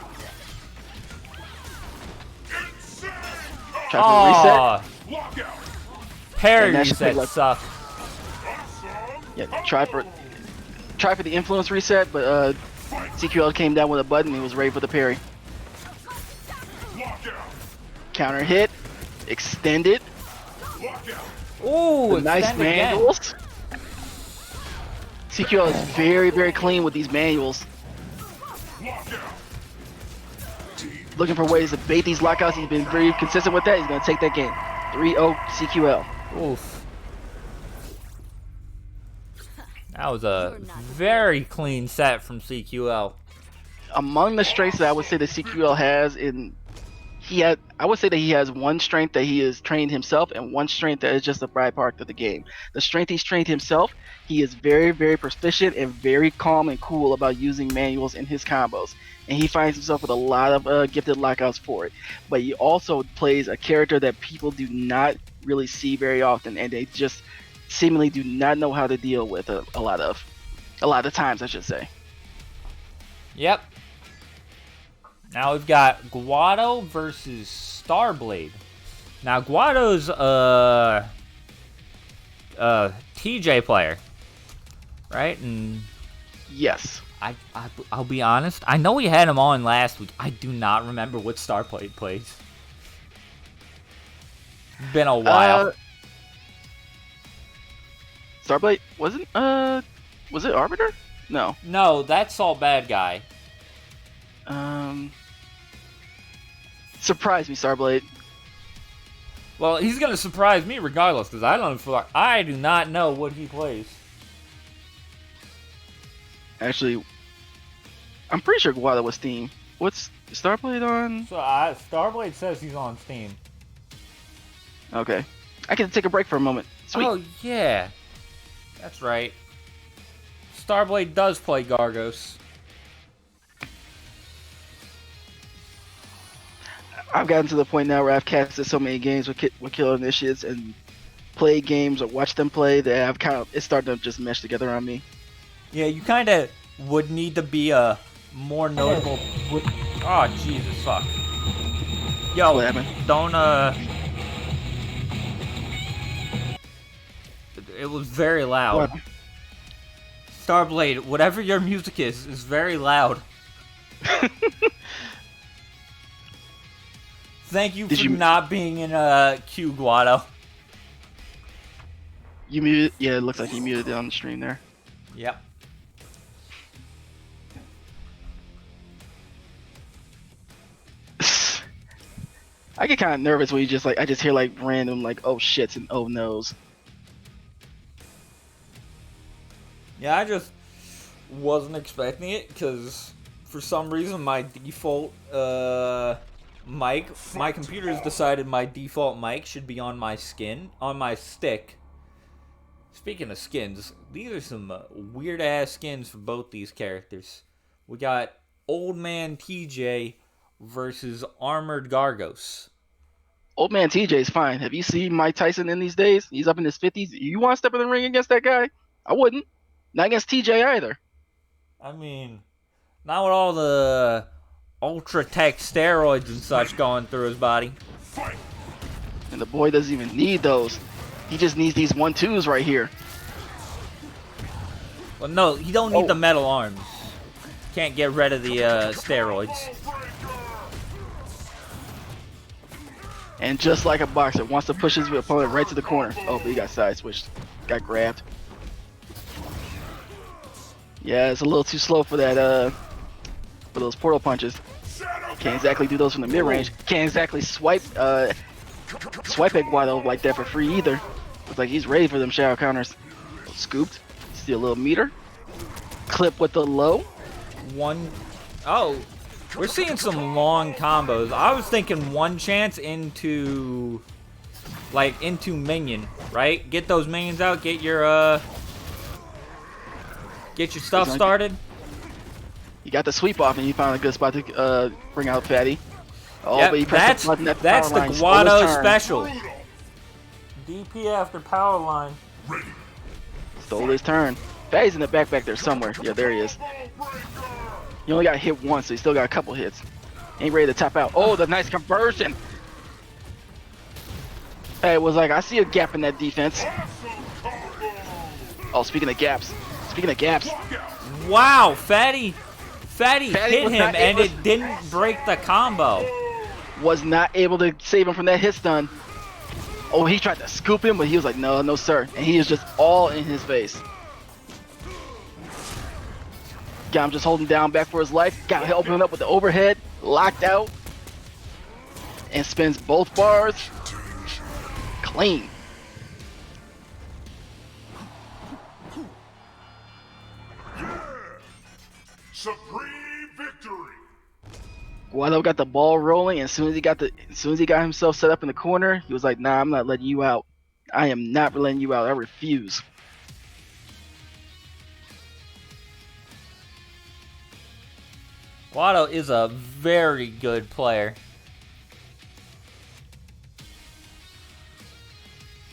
Try for the reset. Parry resets suck. Yeah, try for the influence reset, but CQL came down with a button. He was ready for the parry. Counter hit, extended. Ooh, nice manuals. CQL is very, very clean with these manuals. Looking for ways to bait these lockouts. He's been very consistent with that. He's going to take that game. 3-0 CQL. Oof. That was a very clean set from CQL. Among the strengths that I would say that CQL has I would say that he has one strength that he has trained himself and one strength that is just a byproduct of the game. The strength he's trained himself, he is very, very proficient and very calm and cool about using manuals in his combos. And he finds himself with a lot of gifted lockouts for it. But he also plays a character that people do not really see very often, and they just seemingly do not know how to deal with a lot of times, I should say. Yep. Now we've got Guado versus Starblade. Now Guado's TJ player, right? And yes, I'll be honest. I know we had him on last week. I do not remember what Starblade plays. Been a while. Starblade wasn't was it Arbiter? No. No, that's all bad guy. Surprise me, Starblade. Well, he's gonna surprise me regardless, because I do not know what he plays. Actually, I'm pretty sure Guado was Steam. What's Starblade on? So Starblade says he's on Steam. Okay, I can take a break for a moment. Sweet. Oh yeah, that's right. Starblade does play Gargos. I've gotten to the point now where I've casted so many games with Killer Initiates and played games or watched them play that it's starting to just mesh together on me. Yeah, you kind of would need to be a more notable. Oh Jesus fuck! Yo, what happened? Don't It was very loud. What? Starblade, whatever your music is very loud. Thank you for not being in queue, Guado. You muted? Yeah, it looks like you muted it on the stream there. Yep. I get kind of nervous when you just I just hear random oh shits and oh no's. Yeah, I just wasn't expecting it because for some reason my default mic, my computer's decided my default mic should be on my stick. Speaking of skins, these are some weird ass skins for both these characters. We got Old Man TJ versus Armored Gargos. Old Man TJ's fine. Have you seen Mike Tyson in these days? He's up in his 50s. You want to step in the ring against that guy? I wouldn't. Not against TJ either. I mean, not with all the Ultratech steroids and such going through his body. And the boy doesn't even need those. He just needs these 1-2s right here. Well, no, he don't need the metal arms. Can't get rid of the steroids. And just like a boxer, wants to push his opponent right to the corner. Oh, but he got side switched. Got grabbed. Yeah, it's a little too slow for that, for those portal punches. Can't exactly do those from the mid-range. Can't exactly swipe at Guado like that for free either. Looks like he's ready for them shadow counters. Scooped. Steal a little meter. Clip with the low. Oh, We're seeing some long combos. I was thinking one chance into, like, into minion, right? Get those minions out, get your stuff started. You got the sweep off, and you found a good spot to bring out Fatty. Oh, Yep, but he pressed the button at the that's the power line. Stole his Guado turn. special. DP after power line. Stole his turn. Fatty's in the back there somewhere. Yeah, there he is. He only got hit once, so he still got a couple hits. Ain't ready to tap out. Oh, the nice conversion. Hey, it was like, I see a gap in that defense. Oh, speaking of gaps. Wow, Fatty hit was him not and able- it didn't break the combo. Was not able to save him from that hit stun. Oh, he tried to scoop him, but he was like, no, no, sir. And he is just all in his face. Got him just holding down back for his life. Got him opening up with the overhead. Locked out. And spins both bars. Clean. Supreme victory. Guado got the ball rolling, and as soon as he got himself set up in the corner, he was like, nah, I'm not letting you out. I am not letting you out. I refuse. Guado is a very good player.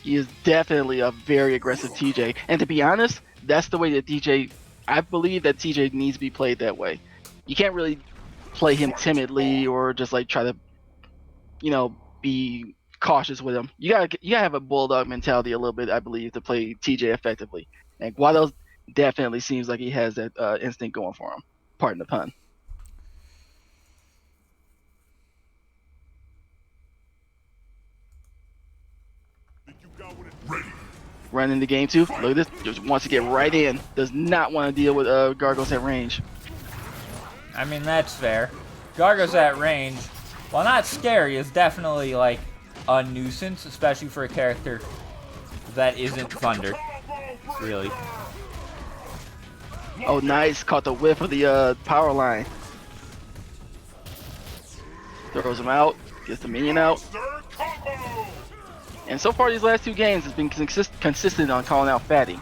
He is definitely a very aggressive TJ. And to be honest, that's the way that TJ, I believe that TJ needs to be played that way. You can't really play him timidly or just like try to, be cautious with him. You gotta have a bulldog mentality a little bit, I believe, to play TJ effectively. And Guado definitely seems like he has that instinct going for him. Pardon the pun. Ready. Running the game too. Look at this. Just wants to get right in. Does not want to deal with Gargos at range. I mean, that's fair. Gargo's at range, while not scary, is definitely like a nuisance, especially for a character that isn't Thunder. Really. Oh, nice. Caught the whiff of the power line. Throws him out. Gets the minion out. Third combo. And so far, these last two games has been consistent on calling out Fatty.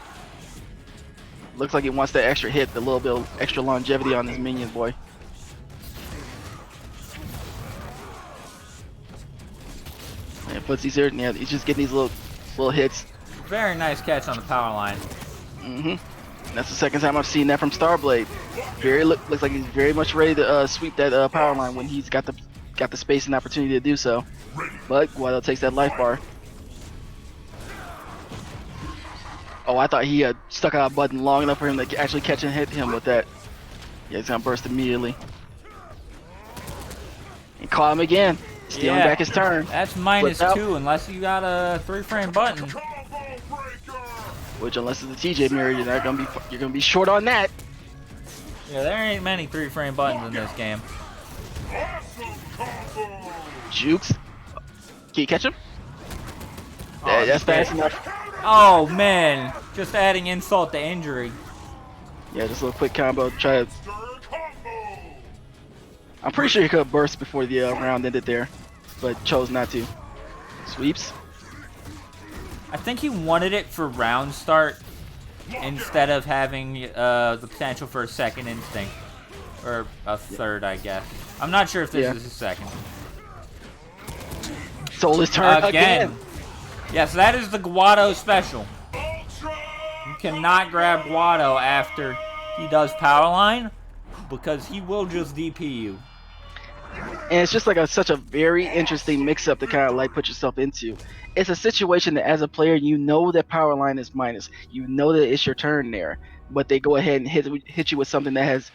Looks like he wants that extra hit, the little bit of extra longevity on his minion boy. And Footsie's here. Yeah, he's just getting these little hits. Very nice catch on the power line. That's the second time I've seen that from Starblade. Looks like he's very much ready to sweep that power line when he's got the space and opportunity to do so. But Guado takes that life bar. Oh, I thought he had stuck out a button long enough for him to actually catch and hit him with that. Yeah, he's gonna burst immediately. And caught him again, stealing back his turn. That's -2 unless you got a 3-frame button. Which, unless it's the TJ mirror, you're gonna be short on that. Yeah, there ain't many 3-frame buttons in this game. Jukes. Can you catch him? Oh, That's fast enough. Oh man, just adding insult to injury. Yeah, just a little quick combo. Try to. Third combo. I'm pretty sure he could have burst before the round ended there, but chose not to. Sweeps. I think he wanted it for round start instead of having the potential for a second instinct. Or a third, I guess. I'm not sure if this is his second. Stole his turn again. Yes, that is the Guado special. You cannot grab Guado after he does power line because he will just DP you. And it's just like such a very interesting mix-up to kind of like put yourself into. It's a situation that as a player, you know that power line is minus. You know that it's your turn there, but they go ahead and hit you with something that has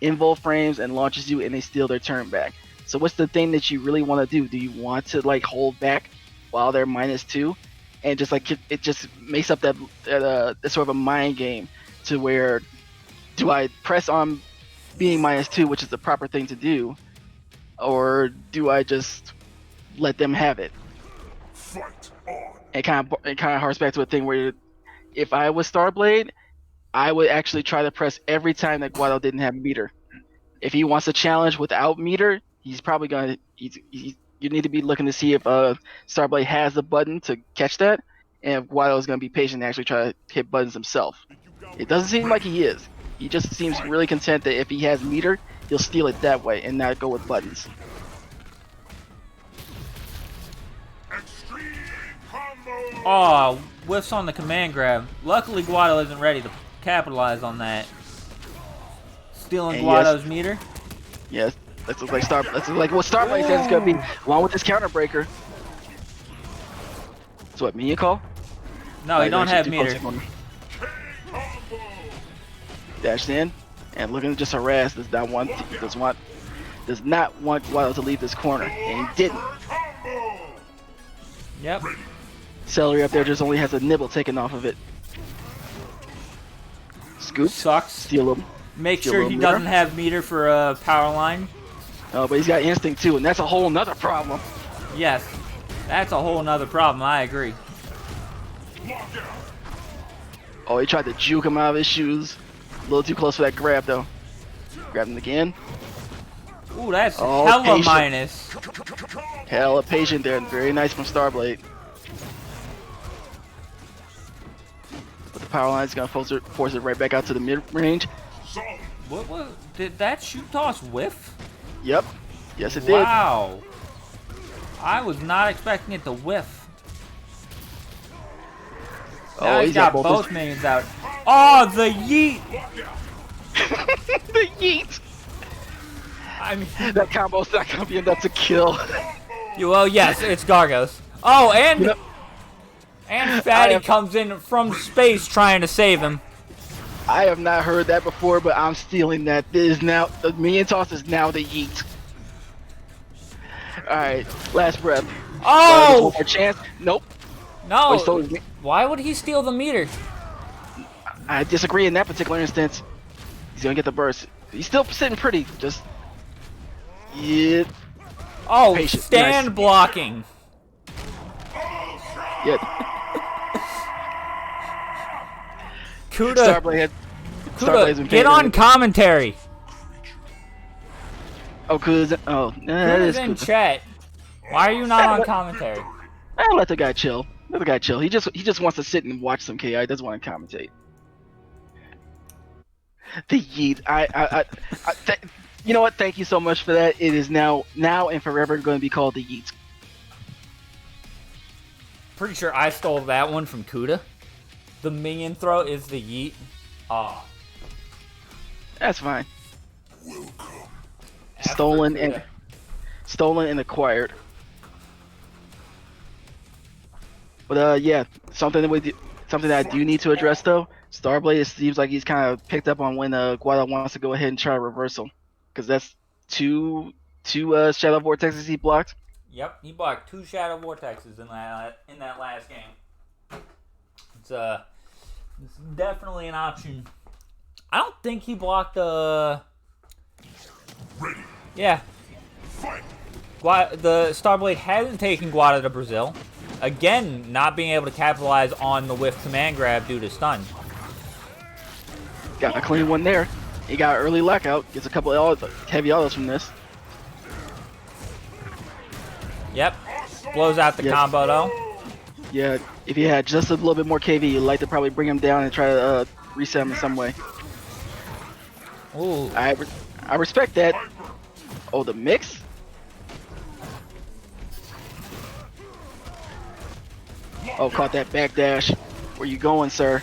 invul frames and launches you, and they steal their turn back. So what's the thing that you really want to do? Do you want to like hold back while they're -2, and just like it just makes up that sort of a mind game to where do I press on being -2, which is the proper thing to do, or do I just let them have it? Fight on. It kind of harks back to a thing where if I was Starblade, I would actually try to press every time that Guado didn't have meter. if he wants to challenge without meter, he's probably gonna. You need to be looking to see if Starblade has the button to catch that, and if Guado is gonna be patient and actually try to hit buttons himself. It doesn't seem like he is. He just seems really content that if he has meter, he'll steal it that way and not go with buttons. Extreme combo. Oh, whiffs on the command grab. Luckily, Guado isn't ready to capitalize on that. Stealing And Guado's meter. Yes, that looks like what Starblade says it's gonna be, along with this counter breaker. So what, Minion call? No, he don't have Too meter. close. Dashed in and looking to just harass. Does not want Guado to leave this corner, and he didn't. Yep. Celery up there just only has a nibble taken off of it. Scoop. Sucks. Steal him. Make Steal sure a he little doesn't have meter for a power line. Oh, but he's got instinct too, and that's a whole nother problem. Yes. That's a whole nother problem. I agree. Oh, he tried to juke him out of his shoes. A little too close for that grab though. Grabbed him again. Ooh, that's Oh, hella patient. minus. Hella patient there. Very nice from Starblade. But the power line is gonna force it right back out to the mid range. What did that shoot toss whiff? Yep. Yes, it did. Wow. I was not expecting it to whiff. Now Oh, he's got both minions out. Oh, the yeet! The yeet. I mean, That combo's not gonna be enough to kill. well, yes, it's Gargos. Oh, and You know, and Fatty I have- comes in from space trying to save him. I have not heard that before, but I'm stealing that. This is now the minion toss is now the yeet. All right, last breath. Oh One more chance. Nope. no! Oh, he stole his- Why would he steal the meter? I disagree in that particular instance. He's gonna get the burst. He's still sitting pretty. Just yeah, Oh, Patient. stand Nice. blocking. yeah. Kuda, Starblade's been Kuda, get paying on him. commentary. Oh, Kuda's. Oh, that Kuda's is in Kuda. chat. Why are you not on commentary? I let the guy chill. Let the guy chill. He just wants to sit and watch some KI. He doesn't want to commentate. The yeet. You know what? Thank you so much for that. It is now and forever going to be called the yeet. Pretty sure I stole that one from Kuda. The minion throw is the yeet. Ah. That's fine. After Stolen Kuda. and acquired. But yeah, something that I do need to address though. Starblade, it seems like he's kind of picked up on when Guado wants to go ahead and try a reversal, because that's two Shadow Vortexes he blocked. Yep, he blocked 2 Shadow Vortexes in that last game. It's definitely an option. I don't think he blocked the. Yeah. The Starblade hasn't taken Guado to Brazil. Again, not being able to capitalize on the whiff command grab due to stun. Got a clean one there. He got early lockout. Gets a couple of heavy autos from this. Yep. Blows out the Yes. combo though. Yeah, if he had just a little bit more KV, you'd like to probably bring him down and try to reset him in some way. Ooh. I respect that. Oh, the mix? Oh, caught that backdash. Where you going, sir?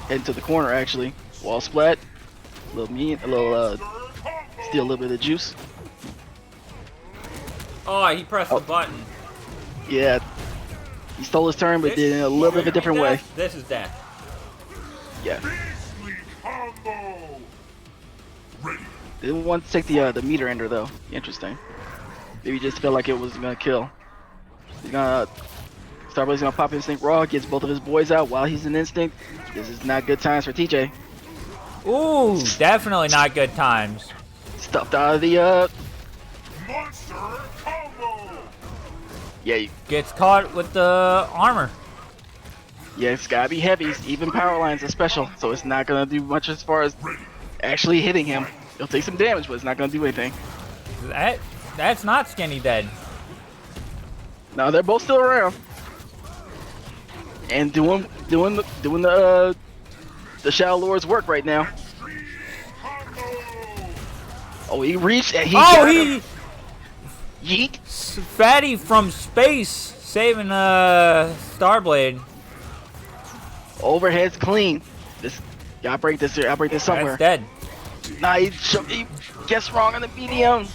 Heading to the corner, actually. Wall splat. A little steal a little bit of the juice. Oh, he pressed the button. Yeah. He stole his turn, but did it in a little bit of a different way. This is death. Yeah. Beastly combo. Ready. Didn't want to take the meter ender though. Interesting. Maybe just felt like it was gonna kill. He's gonna Starblade's gonna pop Instinct Raw, gets both of his boys out while he's in Instinct. This is not good times for TJ. Ooh, definitely not good times. Stuffed out of the Monster combo. yeah, Gets caught with the armor. yeah, it's gotta be heavies. Even power lines are special, so it's not gonna do much as far as actually hitting him. It'll take some damage, but it's not gonna do anything. That's not skinny dead. No, they're both still around. And doing the Shadow Lord's work right now. Oh, he reached and he got him. Yeet. Fatty from space saving Starblade. Overhead's clean. This gotta break this here. I'll break this somewhere. That's dead. Nah, he guessed wrong on the medium.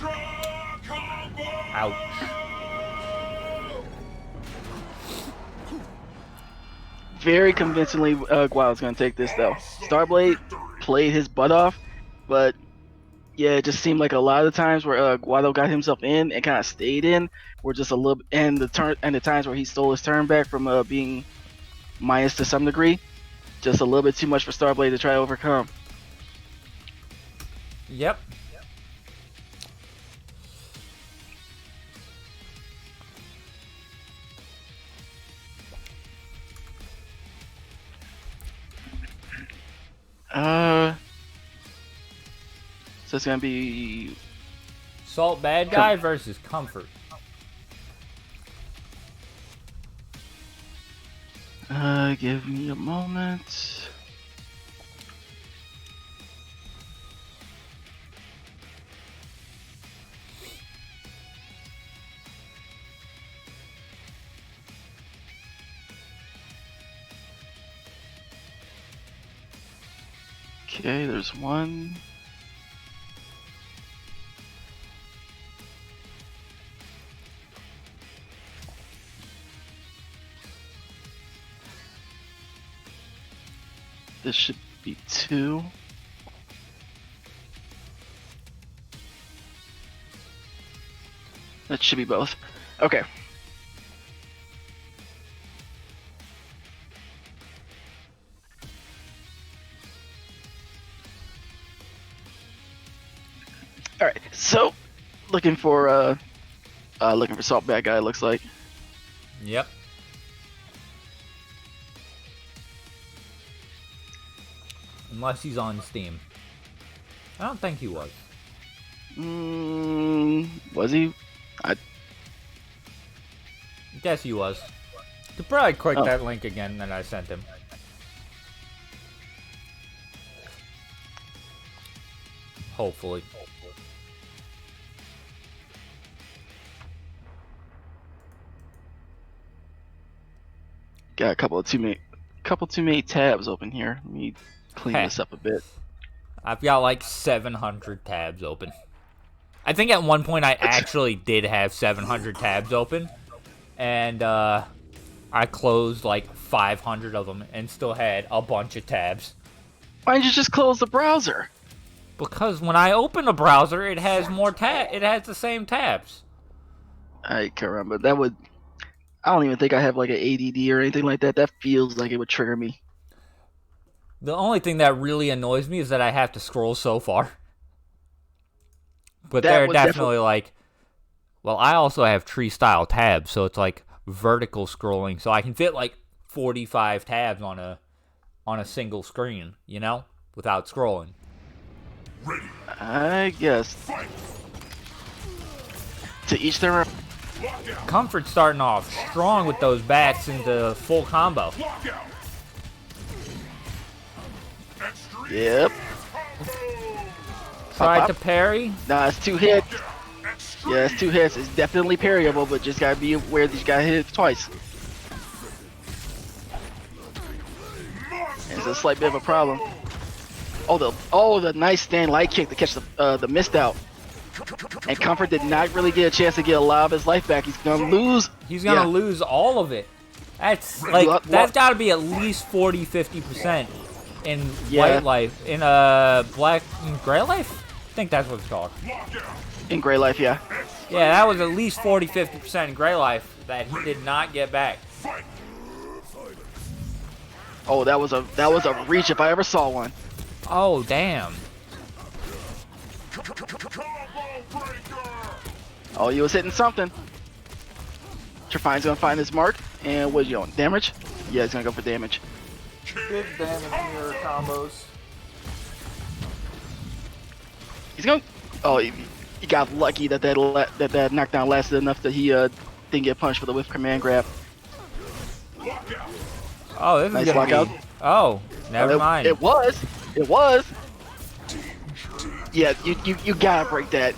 Ouch. Very convincingly, Guado's gonna take this though. Starblade played his butt off, but yeah, it just seemed like a lot of the times where Guado got himself in and kind of stayed in were just a little, and the times where he stole his turn back from being minus to some degree, just a little bit too much for Starblade to try to overcome. Yep. So it's gonna be Salt bad guy versus Comfort. give me a moment. Okay, there's one. This should be two. That should be both. Okay. All right. So, looking for Salt Bad Guy. Looks like. Yep. Unless he's on Steam. I don't think he was. Was he? I guess he was. Could probably click that link again that I sent him. Hopefully. Got a couple too many tabs open here. Let me clean this up a bit. I've got like 700 tabs open. I think at one point I actually did have 700 tabs open, and I closed like 500 of them and still had a bunch of tabs. Why didn't you just close the browser? Because when I open a browser, it has more it has the same tabs. I can't remember. That would. I don't even think I have like an ADD or anything like that. That feels like it would trigger me. The only thing that really annoys me is that I have to scroll so far. But they're definitely like, well, I also have tree-style tabs, so it's like vertical scrolling, so I can fit like 45 tabs on a single screen, you know, without scrolling. Ready. I guess. Fight. To each their own. Comfort's starting off strong with those bats into full combo. Lockout. Extreme Yep. combo. Tried to parry. Nah, it's 2 hits. Extreme. Yeah, it's 2 hits. It's definitely parryable, but just gotta be aware that you got hit twice. It's a slight bit of a problem. Oh, the nice stand light kick to catch the mist out. And Comfort did not really get a chance to get a lot of his life back. He's gonna lose. He's gonna lose all of it. That's like that's got to be at least 40-50% in white life. In gray life. I think that's what it's called. In gray life, yeah. Yeah, that was at least 40-50% in gray life that he did not get back. Oh, that was a reach if I ever saw one. Oh damn. Oh, you was hitting something. Trefine's gonna find his mark, and what you doing? Damage? Yeah, he's gonna go for damage. Big damage mirror combos. He's going. Oh, he got lucky that that knockdown lasted enough that he didn't get punished for the whiff command grab. Oh, this Nice is gonna lockout. be. Oh, never mind. It was. It was. Yeah, you gotta break that.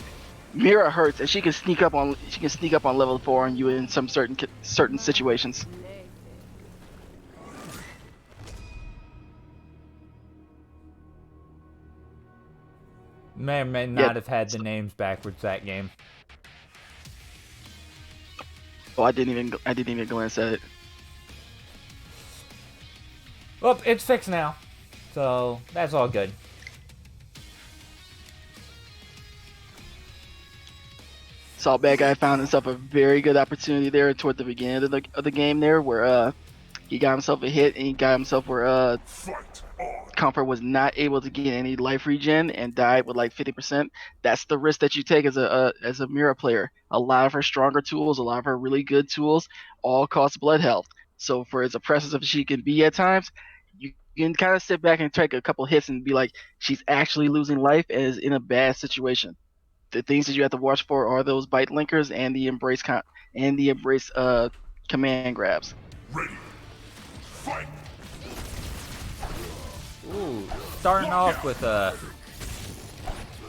Mira hurts, and she can sneak up on level 4 on you in some certain situations. May or may not have had the names backwards that game. Oh, I didn't even glance at it. Well, it's fixed now, so that's all good. Saw Bad Guy found himself a very good opportunity there toward the beginning of the game there, where he got himself a hit and he got himself where Fight on. Comfort was not able to get any life regen and died with like 50%. That's the risk that you take as a Mira player. A lot of her stronger tools, a lot of her really good tools, all cost blood health. So for as oppressive as she can be at times, you can kind of sit back and take a couple hits and be like, she's actually losing life and is in a bad situation. The things that you have to watch for are those bite linkers and the embrace command grabs. Ready. Fight. Ooh, starting off with a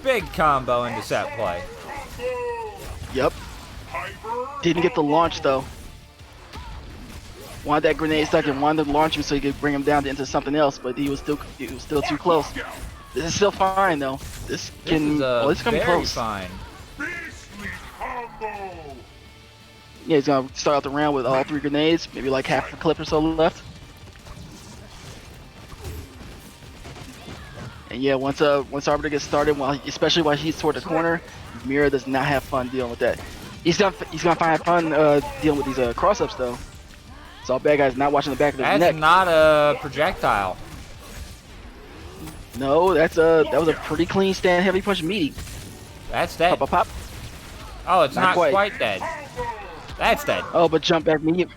big combo into set play. Yep. Hyper. Didn't get the launch though. Wanted that grenade stuck and wanted to launch him so he could bring him down into something else, but he was still too close. This is still fine though. This can This is gonna be very close. fine. Beastly combo. Yeah, he's gonna start out the round with all 3 grenades, maybe like half a clip or so left. And yeah, once Arbiter gets started, especially while he's toward the corner, Mira does not have fun dealing with that. He's gonna find fun dealing with these cross-ups though. So Bad Guy's not watching the back of his That's neck. not a projectile. No, that was a pretty clean stand heavy punch meaty. That's dead. Pop, pop, pop. Oh, it's Not not quite. quite dead. That's dead. Oh, but jump at medium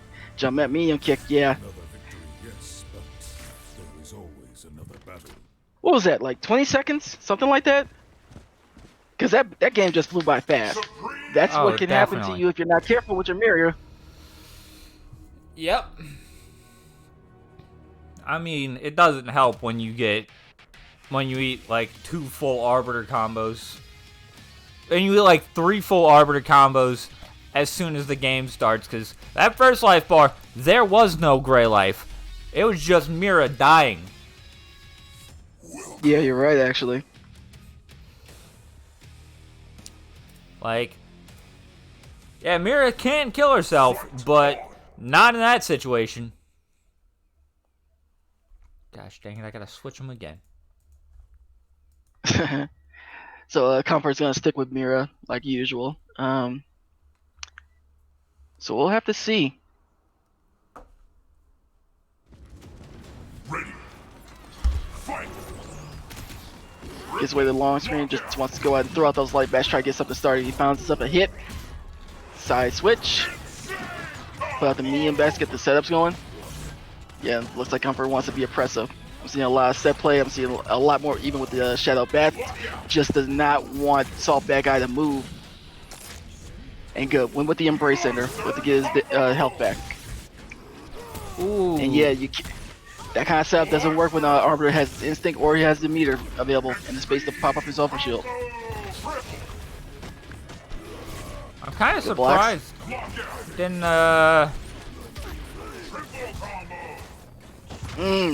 kick, yeah. Another victory, yes, but there is always another battle. What was that, like 20 seconds? Something like that? Because that game just flew by fast. That's Oh, what can happen to definitely. you if you're not careful with your Mira. Yep. I mean, it doesn't help when you eat like 2 full Arbiter combos. And you eat like 3 full Arbiter combos as soon as the game starts, because that first life bar, there was no gray life. It was just Mira dying. Yeah, you're right, actually. Like, yeah, Mira can kill herself, but not in that situation. Gosh dang it, I gotta switch them again. So Comfort's gonna stick with Mira like usual. So we'll have to see. Ready. Fight. Gets away the long screen, just wants to go out and throw out those light bats, try to get something started. He bounces up a hit. Side switch. Put out the medium bats, get the setups going. Yeah, looks like Comfort wants to be oppressive. I'm seeing a lot of set play. I'm seeing a lot more even with the Shadow Bat. Just does not want Salt Bad Guy to move. And good. Went with the Embrace Center to get his health back. Ooh. And yeah, that kind of setup doesn't work when Arbiter has Instinct or he has the meter available and the space to pop up his Alpha Shield. I'm kind of Good blocks. surprised. Didn't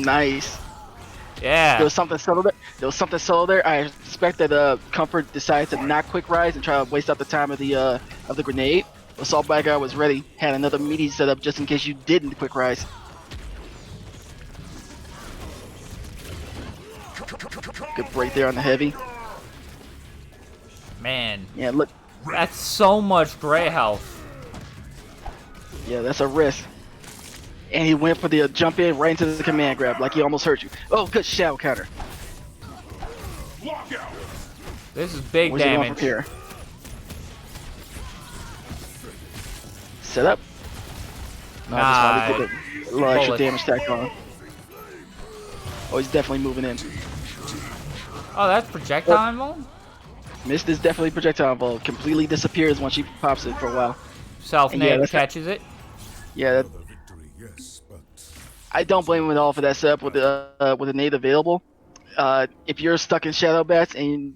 Nice. yeah. There was something subtle there. I expect that Comfort decided to not quick rise and try to waste out the time of the grenade. Assault Bad Guy was ready, had another meaty set up just in case you didn't quick rise. Good break there on the heavy. Man, Yeah, look. that's so much gray health. Yeah, that's a risk. And he went for the jump in right into the command grab, like he almost hurt you. Oh, good shadow counter. Lockout. This is big Where's he going damage. from here? Set up. No, I just wanted to get a little extra Bullet. damage stack on. Oh, he's definitely moving in. Oh, that's projectile mode? Mist is definitely projectile volley. Completely disappears once she pops it for a while. Self And yeah, nade that's- catches it. Yeah, that, Another victory, yes, but I don't blame him at all for that setup with the nade available. If you're stuck in Shadow Bats and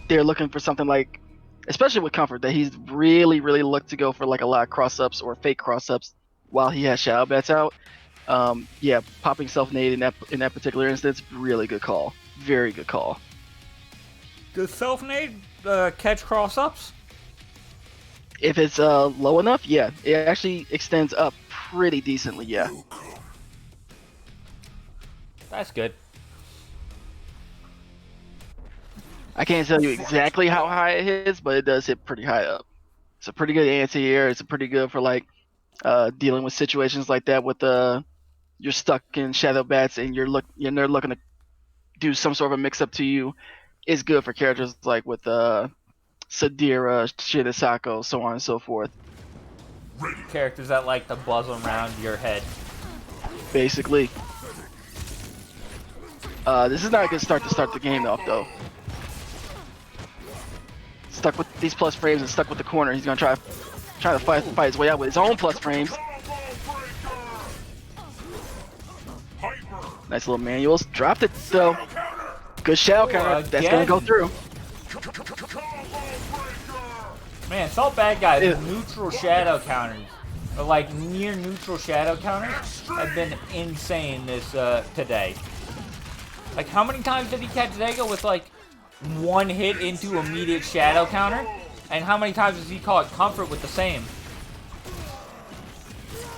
they're looking for something like, especially with Comfort, that he's really looked to go for like a lot of cross ups or fake cross ups while he has Shadow Bats out. Yeah, popping self nade in that particular instance, really good call. Very good call. Does self nade catch cross ups? If it's low enough, yeah, it actually extends up pretty decently. Yeah. That's good. I can't tell you exactly how high it hits, but it does hit pretty high up. It's a pretty good anti-air. It's pretty good for like dealing with situations like that with you're stuck in Shadow Bats and they're looking to do some sort of a mix-up to you. It's good for characters like with Sadira, Shinesako, so on and so forth. Characters that like to buzz around your head. Basically. This is not a good start to start the game off though. Stuck with these plus frames and stuck with the corner. He's gonna try to fight his way out with his own plus frames. Nice little manuals. Dropped it though. Good shadow counter. That's gonna go through. Man, Salt Bad Guys neutral shadow counters, or like near neutral shadow counters, have been insane this today. Like, how many times did he catch Zega with like one hit into immediate shadow counter? And how many times does he caught Comfort with the same?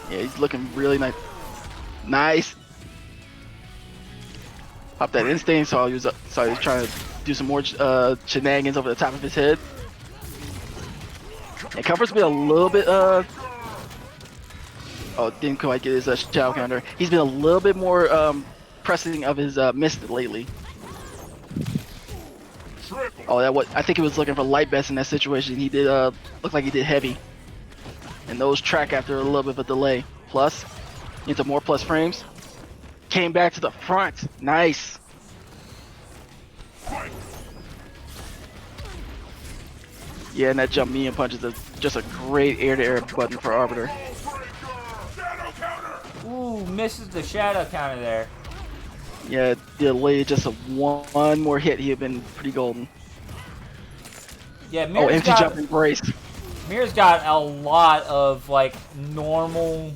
Yeah, he's looking really nice. Nice. Pop that instinct, so he was trying to do some more shenanigans over the top of his head. And Comfort's been a little bit oh, didn't quite get his shadow counter. He's been a little bit more pressing of his mist lately. Oh, I think he was looking for light best in that situation. He did look like he did heavy, and those track after a little bit of a delay. Plus, into more plus frames. Came back to the front. Nice. Yeah, and that jump me and punch is just a great air-to-air button for Arbiter. Ooh, misses the shadow counter there. Yeah, delay just one more hit. He'd been pretty golden. Yeah, Oh, empty jump embrace. Mira's got a lot of like normal,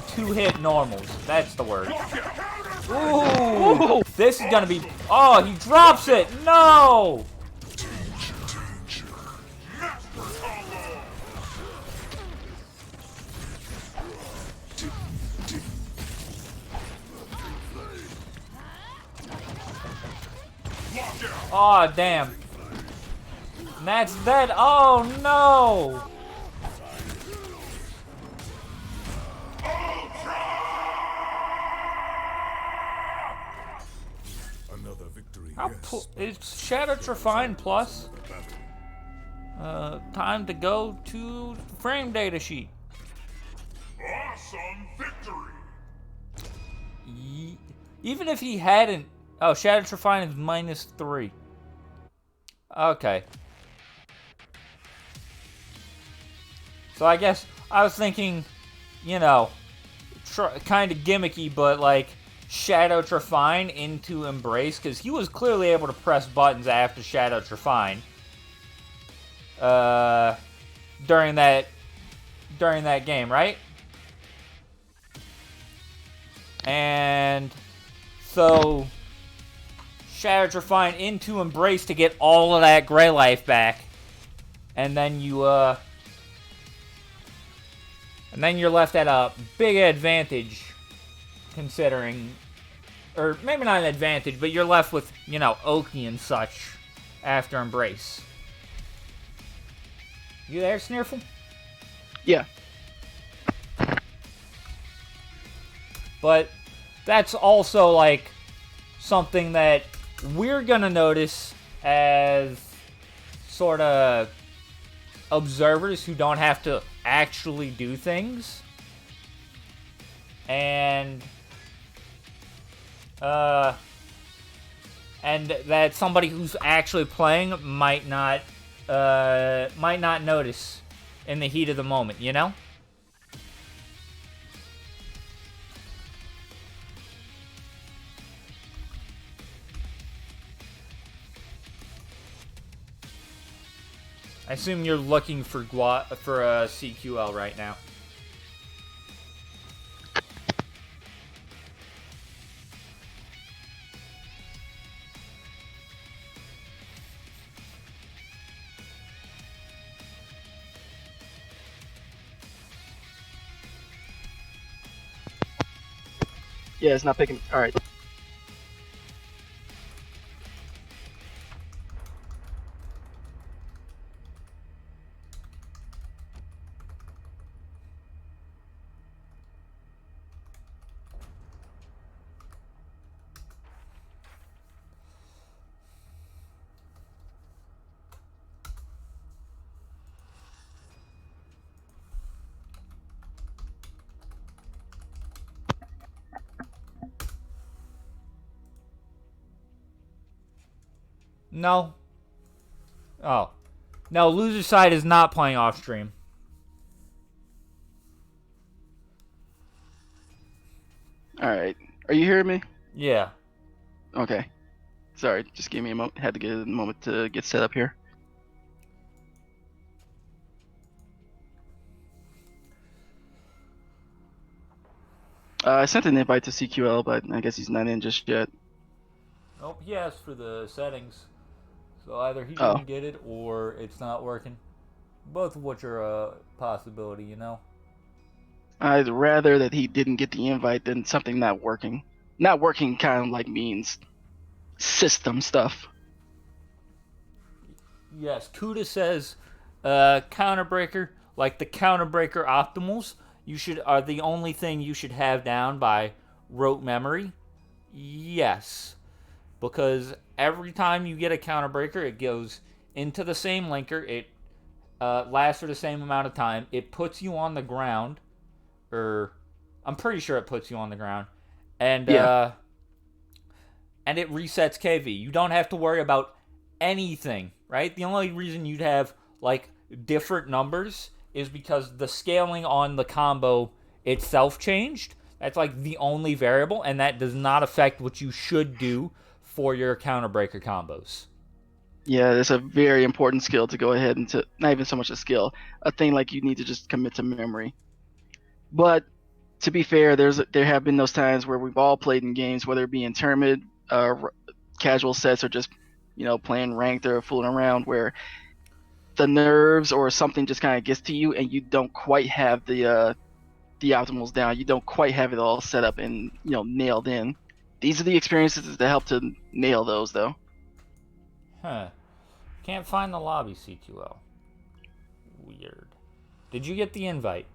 two-hit normals. That's the word. Ooh, this is gonna be. Oh, he drops it. No. Oh, damn. And that's that. Oh, no. another victory, How yes. is Shadow Trefine plus? Time to go to frame data sheet. Awesome victory! Even if he hadn't... Oh, Shadow Trefine is -3. Okay. So I guess I was thinking, you know, kind of gimmicky, but like Shadow Trefine into Embrace, because he was clearly able to press buttons after Shadow Trefine. During that game, right? And so Shadow Trefine into Embrace to get all of that gray life back, and then you're left at a big advantage, considering, or maybe not an advantage, but you're left with, you know, Oki and such after Embrace. You there, Sneerful? Yeah. But that's also like something that we're gonna notice as sort of observers who don't have to actually do things. And and that somebody who's actually playing might not notice in the heat of the moment, you know? I assume you're looking for CQL right now. Yeah, it's not picking. All right. No. Oh. No, loser side is not playing off stream. All right. Are you hearing me? Yeah. Okay. Sorry, just give me a moment. Had to get a moment to get set up here. I sent an invite to CQL, but I guess he's not in just yet. Nope, he asked for the settings. So either he Oh. didn't get it or it's not working. Both of which are a possibility, you know? I'd rather that he didn't get the invite than something not working. Not working kind of like means system stuff. Yes, Kuda says counterbreaker, like the counterbreaker optimals, are the only thing you should have down by rote memory. Yes. Because every time you get a counterbreaker, it goes into the same linker. It lasts for the same amount of time. It puts you on the ground. I'm pretty sure it puts you on the ground. And Yeah. And it resets KV. You don't have to worry about anything, right? The only reason you'd have like different numbers is because the scaling on the combo itself changed. That's like the only variable, and that does not affect what you should do for your counterbreaker combos. Yeah, it's a very important skill to go ahead and to not even so much a skill, a thing like you need to just commit to memory. But to be fair, there have been those times where we've all played in games, whether it be in tournament, casual sets, or just playing ranked or fooling around, where the nerves or something just kind of gets to you, and you don't quite have the optimals down. You don't quite have it all set up and nailed in. These are the experiences that help to nail those, though. Huh. Can't find the lobby CQL. Weird. Did you get the invite?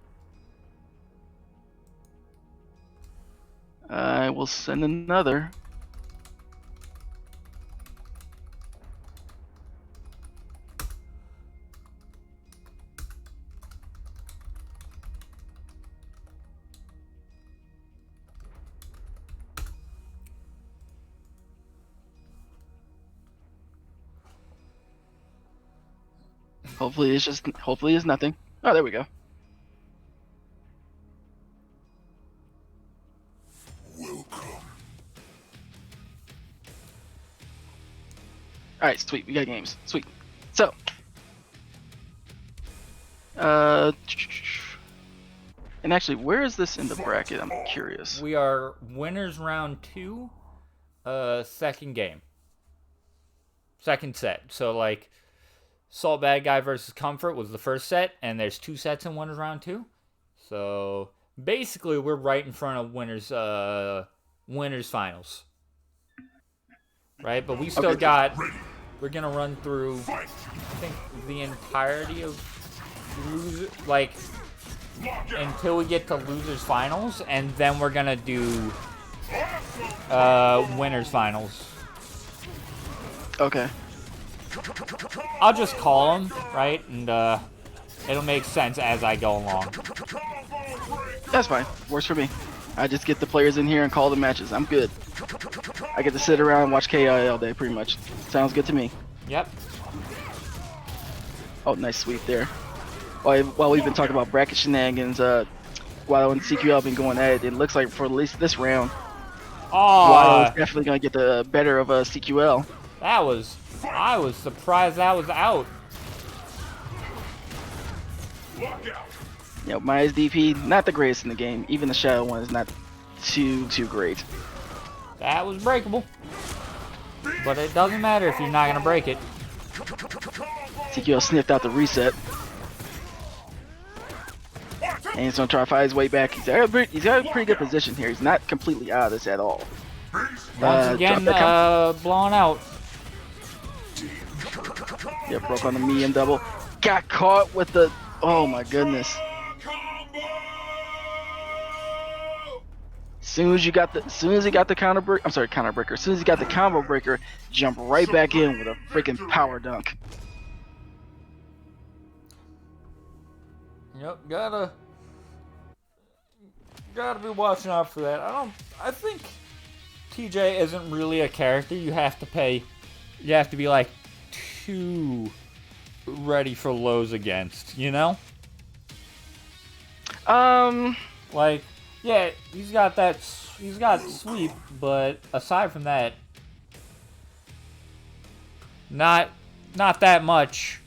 I will send another. Hopefully it's nothing. Oh, there we go. All right, sweet. We got games. Sweet. So, and actually, where is this in the bracket? I'm curious. We are winners round 2, second game. Second set. So, like, Salt Bad Guy versus Comfort was the first set, and there's 2 sets in winners round 2. So, basically, we're right in front of winners finals. Right? But we still got... We're going to run through, I think, the entirety of until we get to losers finals, and then we're going to do winners finals. Okay. I'll just call them, right? And it'll make sense as I go along. That's fine. Works for me. I just get the players in here and call the matches. I'm good. I get to sit around and watch KI all day, pretty much. Sounds good to me. Yep. Oh, nice sweep there. While we've been talking about bracket shenanigans, Guado and CQL have been going at it. It looks like for at least this round, Guado is definitely going to get the better of CQL. I was surprised that was out. You know, Maya's DP, not the greatest in the game. Even the Shadow one is not too great. That was breakable. But it doesn't matter if you're not going to break it. CQL sniffed out the reset. And he's going to try to fight his way back. He's got a pretty good position here. He's not completely out of this at all. Once again, blown out. Yeah, broke on the medium double. Got caught with the... Oh my goodness. As soon as he got the counter break, I'm sorry, counter breaker. As soon as he got the combo breaker, jump right back in with a freaking power dunk. Yep, gotta be watching out for that. I think TJ isn't really a character you have to be like too ready for lows against, you know? Like, yeah, he's got sweep, but aside from that, not that much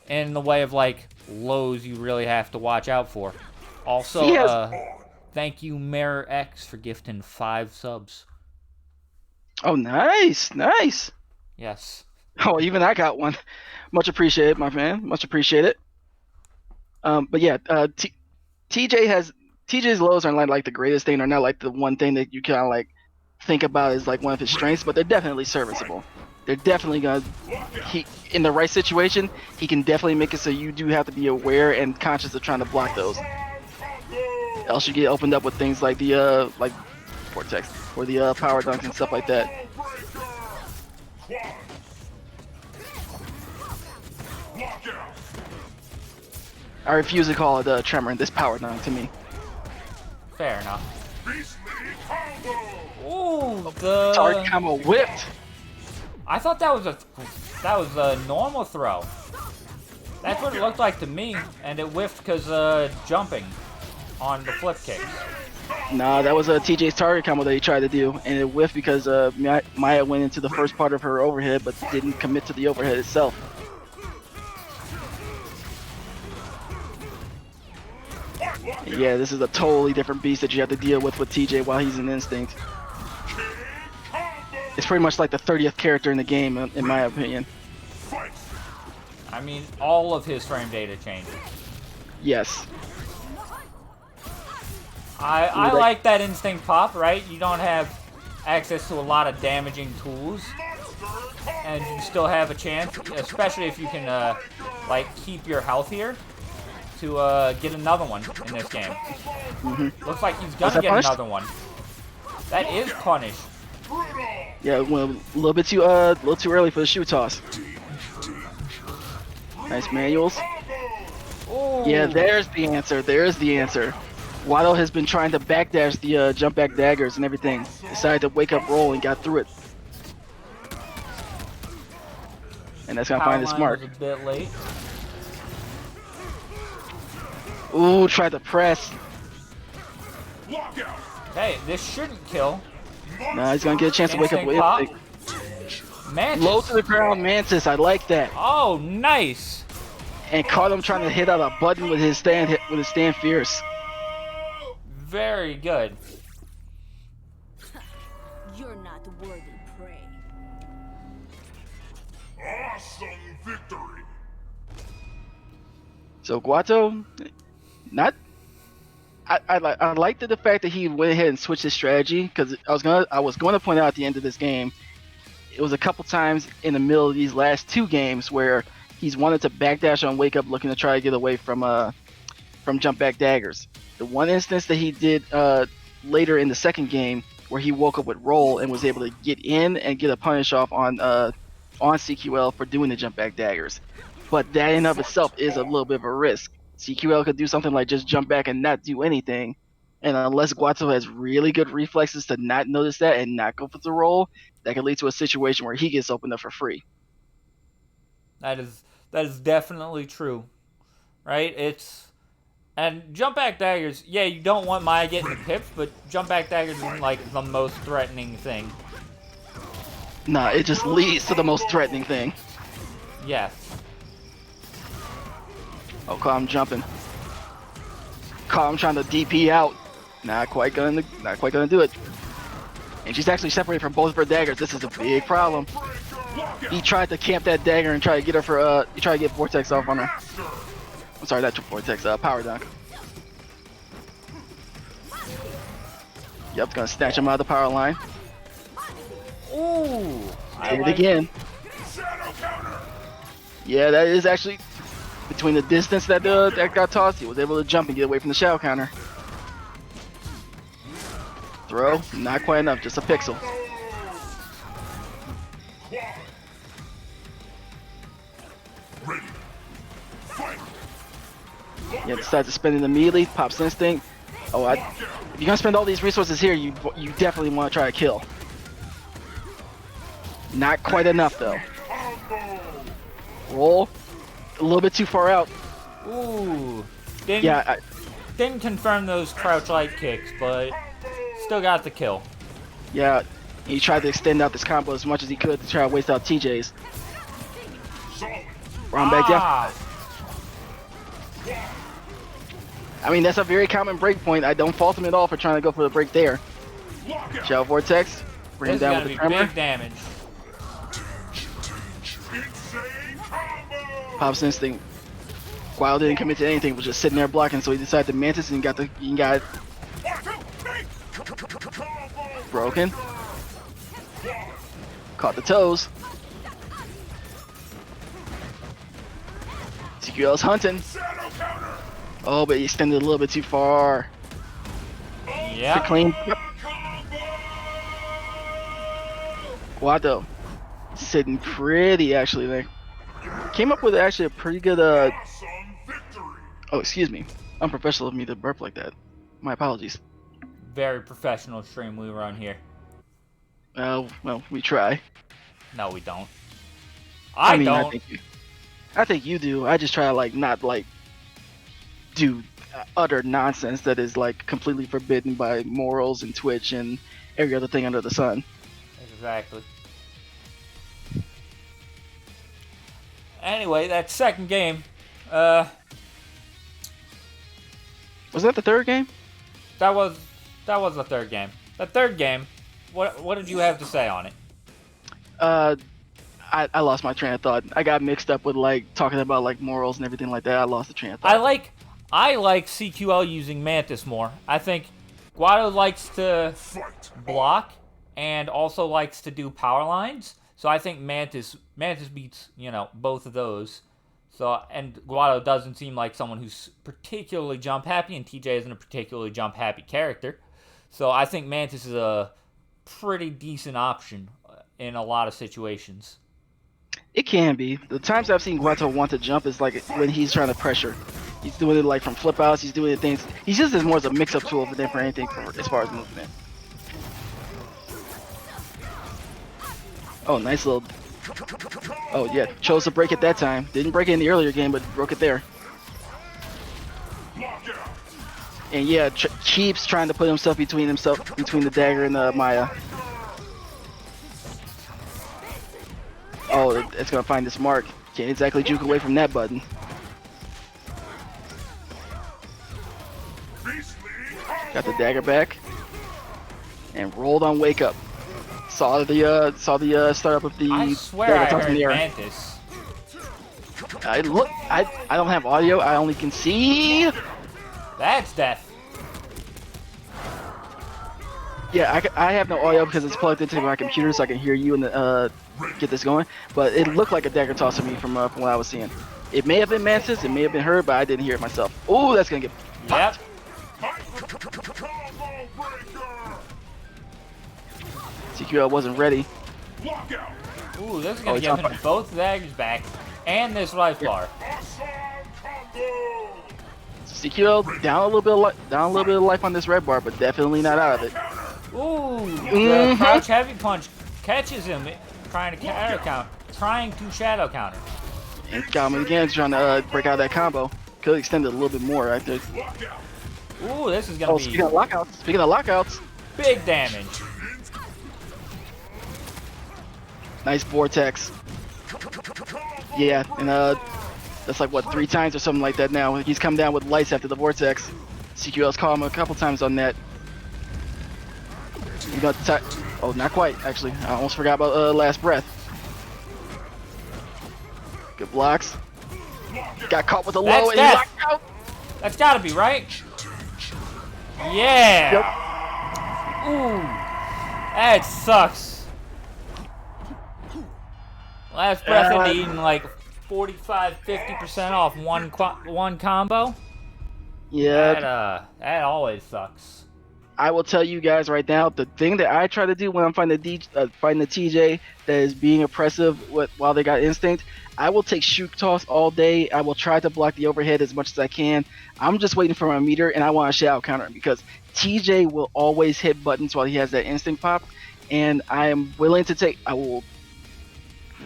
in the way of like lows you really have to watch out for. Also, thank you Mira X for gifting 5 subs. Oh, nice. Yes. Oh, even I got one. Much appreciated, my man. Much appreciated. But yeah, TJ's lows aren't like the greatest thing, or not like the one thing that you kind of like think about as like one of his strengths, but they're definitely serviceable. They're definitely gonna, in the right situation, he can definitely make it so you do have to be aware and conscious of trying to block those. Else you get opened up with things like the like Vortex or the power dunks and stuff like that. I refuse to call it a tremor in this power dunk to me. Fair enough. Ooh, the Target combo whipped. I thought that was a normal throw. That's what it looked like to me, and it whiffed because jumping on the flip kicks. Nah, that was TJ's target combo that he tried to do, and it whiffed because Maya went into the first part of her overhead, but didn't commit to the overhead itself. Yeah, this is a totally different beast that you have to deal with TJ while he's in Instinct. It's pretty much like the 30th character in the game, in my opinion. I mean, all of his frame data changes. Yes. I like that Instinct pop, right? You don't have access to a lot of damaging tools, and you still have a chance, especially if you can like keep your health here, to get another one in this game. Looks like he's gonna get another one. That is punished. Yeah, well, a little too early for the shoe toss. Nice manuals. Ooh. Yeah, there's the answer. There's the answer. Guado has been trying to backdash the jump back daggers and everything. Decided to wake up roll and got through it. And that's gonna find his mark. Was a bit late. Ooh, tried to press. Hey, this shouldn't kill. Nah, he's gonna get a chance to wake up with Instinct Mantis. low to the ground Mantis. I like that. Oh, nice. And caught him trying to hit out a button with his stand fierce. Very good. You're not worthy prey. Awesome victory. So Guado, not. I liked the fact that he went ahead and switched his strategy, because I was going to point out at the end of this game, it was a couple times in the middle of these last 2 games where he's wanted to backdash on wake up, looking to try to get away from jump back daggers. The one instance that he did later in the second game, where he woke up with roll and was able to get in and get a punish off on CQL for doing the jump back daggers. But that in of itself is a little bit of a risk. CQL could do something like just jump back and not do anything, And unless Guado has really good reflexes to not notice that and not go for the roll, that can lead to a situation where he gets opened up for free. That is definitely true, right? And jump back daggers. Yeah, you don't want Maya getting the pips, but jump back daggers isn't like the most threatening thing. Nah, it just leads to the most threatening thing. Yes. Oh, Calm jumping. Calm trying to DP out. Not quite gonna do it. And she's actually separated from both of her daggers. This is a big problem. He tried to camp that dagger and try to get her for he tried to get Vortex off on her. I'm sorry, not Vortex, Power Dunk. Yep, gonna snatch him out of the power line. Ooh. Hit it again. Yeah, that is actually between the distance that that got tossed. He was able to jump and get away from the shadow counter. Throw, not quite enough, just a pixel. Yeah, decides to spend it immediately. Pops instinct. Oh, if you're gonna spend all these resources here, you definitely want to try to kill. Not quite enough though. Roll. A little bit too far out. Ooh. Didn't confirm those crouch light kicks, but still got the kill. Yeah, he tried to extend out this combo as much as he could to try to waste out TJ's. Round back down. I mean, that's a very common break point. I don't fault him at all for trying to go for the break there. Shadow Vortex. Bring him down with the tremor. Big damage. Pops instinct. Guado didn't commit to anything, was just sitting there blocking, so he decided to Mantis and he got broken. Caught the toes. TQL's hunting. Oh, but he extended a little bit too far. Yeah. Clean. Yep. Guado sitting pretty actually there. Came up with actually a pretty good oh, excuse me. Unprofessional of me to burp like that. My apologies. Very professional stream we run here. Well, we try. No, we don't. I mean, don't. I think you do. I just try to like not like do utter nonsense that is like completely forbidden by morals and Twitch and every other thing under the sun. Exactly. Anyway, that second game, was that the third game? That was the third game. The third game, what did you have to say on it? I lost my train of thought. I got mixed up with like talking about like morals and everything like that. I lost the train of thought. I like CQL using Mantis more. I think Guado likes to block and also likes to do power lines. So I think Mantis beats, both of those. So, and Guado doesn't seem like someone who's particularly jump happy, and TJ isn't a particularly jump happy character. So I think Mantis is a pretty decent option in a lot of situations. It can be. The times I've seen Guado want to jump is like when he's trying to pressure. He's doing it like from flip outs. He's doing things. He's just as more as a mix-up tool than for anything as far as movement. Oh, nice little. Oh yeah, chose to break it that time. Didn't break it in the earlier game, but broke it there. And yeah, keeps trying to put himself between the dagger and the Maya. Oh, it's gonna find this mark. Can't exactly juke away from that button. Got the dagger back and rolled on wake up. Saw the startup of the. I swear I heard the Mantis. I don't have audio. I only can see. That's death. Yeah, I have no audio because it's plugged into my computer, so I can hear you and get this going. But it looked like a dagger toss to me from what I was seeing. It may have been Mantis, it may have been her, but I didn't hear it myself. Oh, that's gonna get popped. Yep. TQL wasn't ready. Ooh, this is gonna give him both daggers back and this life bar. CQL down a little bit of life on this red bar, but definitely not out of it. Ooh, the crouch heavy punch catches him, trying to shadow counter. And got him again, trying to break out that combo. Could extend it a little bit more right there. Ooh, this is gonna be Speaking of lockouts, big damage. nice vortex. Yeah, and that's like what 3 times or something like that now. He's come down with lights after the vortex. CQL's caught him a couple times on that. You got the oh, not quite actually. I almost forgot about last breath. Good blocks. Got caught with a low and he death. locked out. That's gotta be right. Yeah. Yep. Ooh, that sucks. Last breath into eating like 45-50% off one combo. Yeah. That always sucks. I will tell you guys right now, the thing that I try to do when I'm fighting the TJ that is being oppressive while they got instinct, I will take shoot toss all day. I will try to block the overhead as much as I can. I'm just waiting for my meter, and I want to shadow counter him because TJ will always hit buttons while he has that instinct pop, and I am willing to take. I will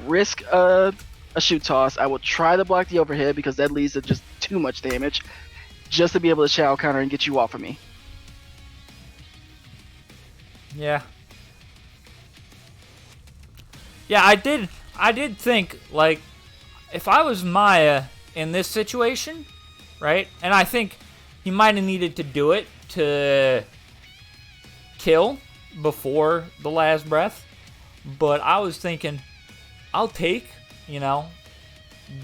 risk a shoot toss. I will try to block the overhead because that leads to just too much damage, just to be able to shadow counter and get you off of me. Yeah. Yeah, I did think, like, if I was Maya in this situation, right? And I think he might have needed to do it to kill before the last breath. But I was thinking, I'll take,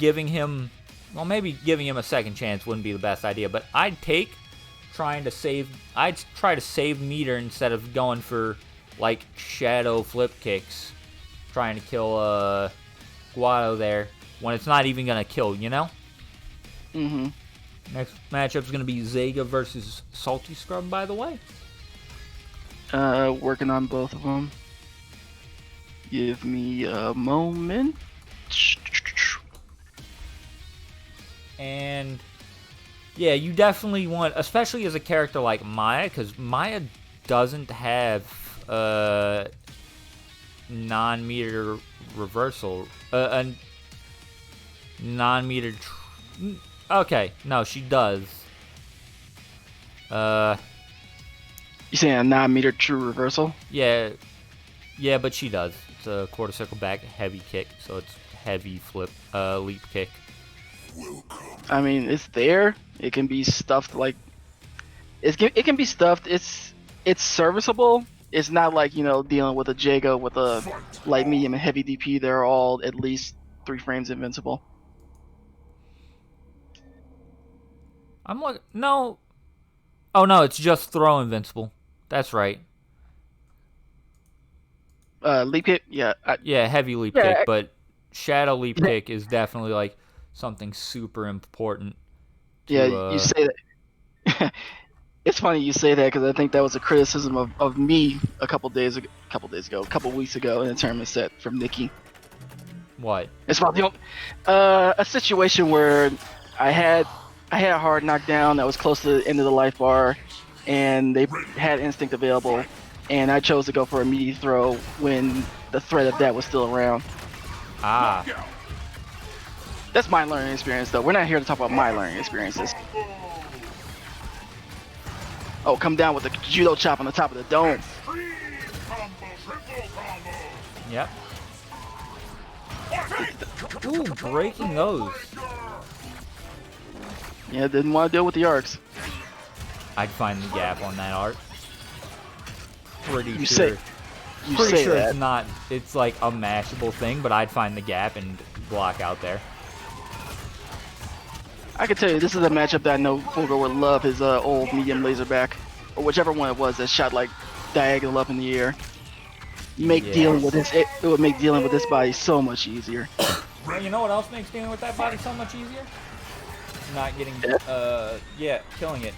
giving him, well, maybe giving him a second chance wouldn't be the best idea, but I'd take I'd try to save meter instead of going for like shadow flip kicks, trying to kill Guado there when it's not even gonna kill, Mm-hmm. Next matchup's gonna be Zega versus Salty Scrub, by the way. Working on both of them. Give me a moment. And yeah, you definitely want, especially as a character like Maya, because Maya doesn't have non-meter reversal. A non-meter. Okay, no, she does. You saying a non-meter true reversal? Yeah, but she does. It's a quarter circle back heavy kick, so it's heavy flip leap kick. I mean, it's there. It can be stuffed like it can be stuffed. It's serviceable. It's not like dealing with a Zega with a light, medium, and heavy DP. They're all at least 3 frames invincible. I'm like, no. Oh no, it's just throw invincible. That's right. Leap kick, yeah. Yeah, heavy leap kick, but shadow leap kick is definitely like something super important. You say that. It's funny you say that because I think that was a criticism of me a couple weeks ago in a tournament set from Nikki. What? It's about a situation where I had a hard knockdown that was close to the end of the life bar, and they had instinct available, and I chose to go for a meaty throw when the threat of that was still around. Ah. That's my learning experience, though. We're not here to talk about my learning experiences. Oh, come down with the judo chop on the top of the dome. Yep. Ooh, breaking those. Yeah, didn't want to deal with the arcs. I'd find the gap on that arc. Pretty You sure. say that. It's not. It's like a mashable thing, but I'd find the gap and block out there. I can tell you, this is a matchup that I know Fulgore would love his old medium laser back, or whichever one it was that shot like diagonal up in the air. Dealing with this, it would make dealing with this body so much easier. You know what else makes dealing with that body so much easier? Not getting, killing it.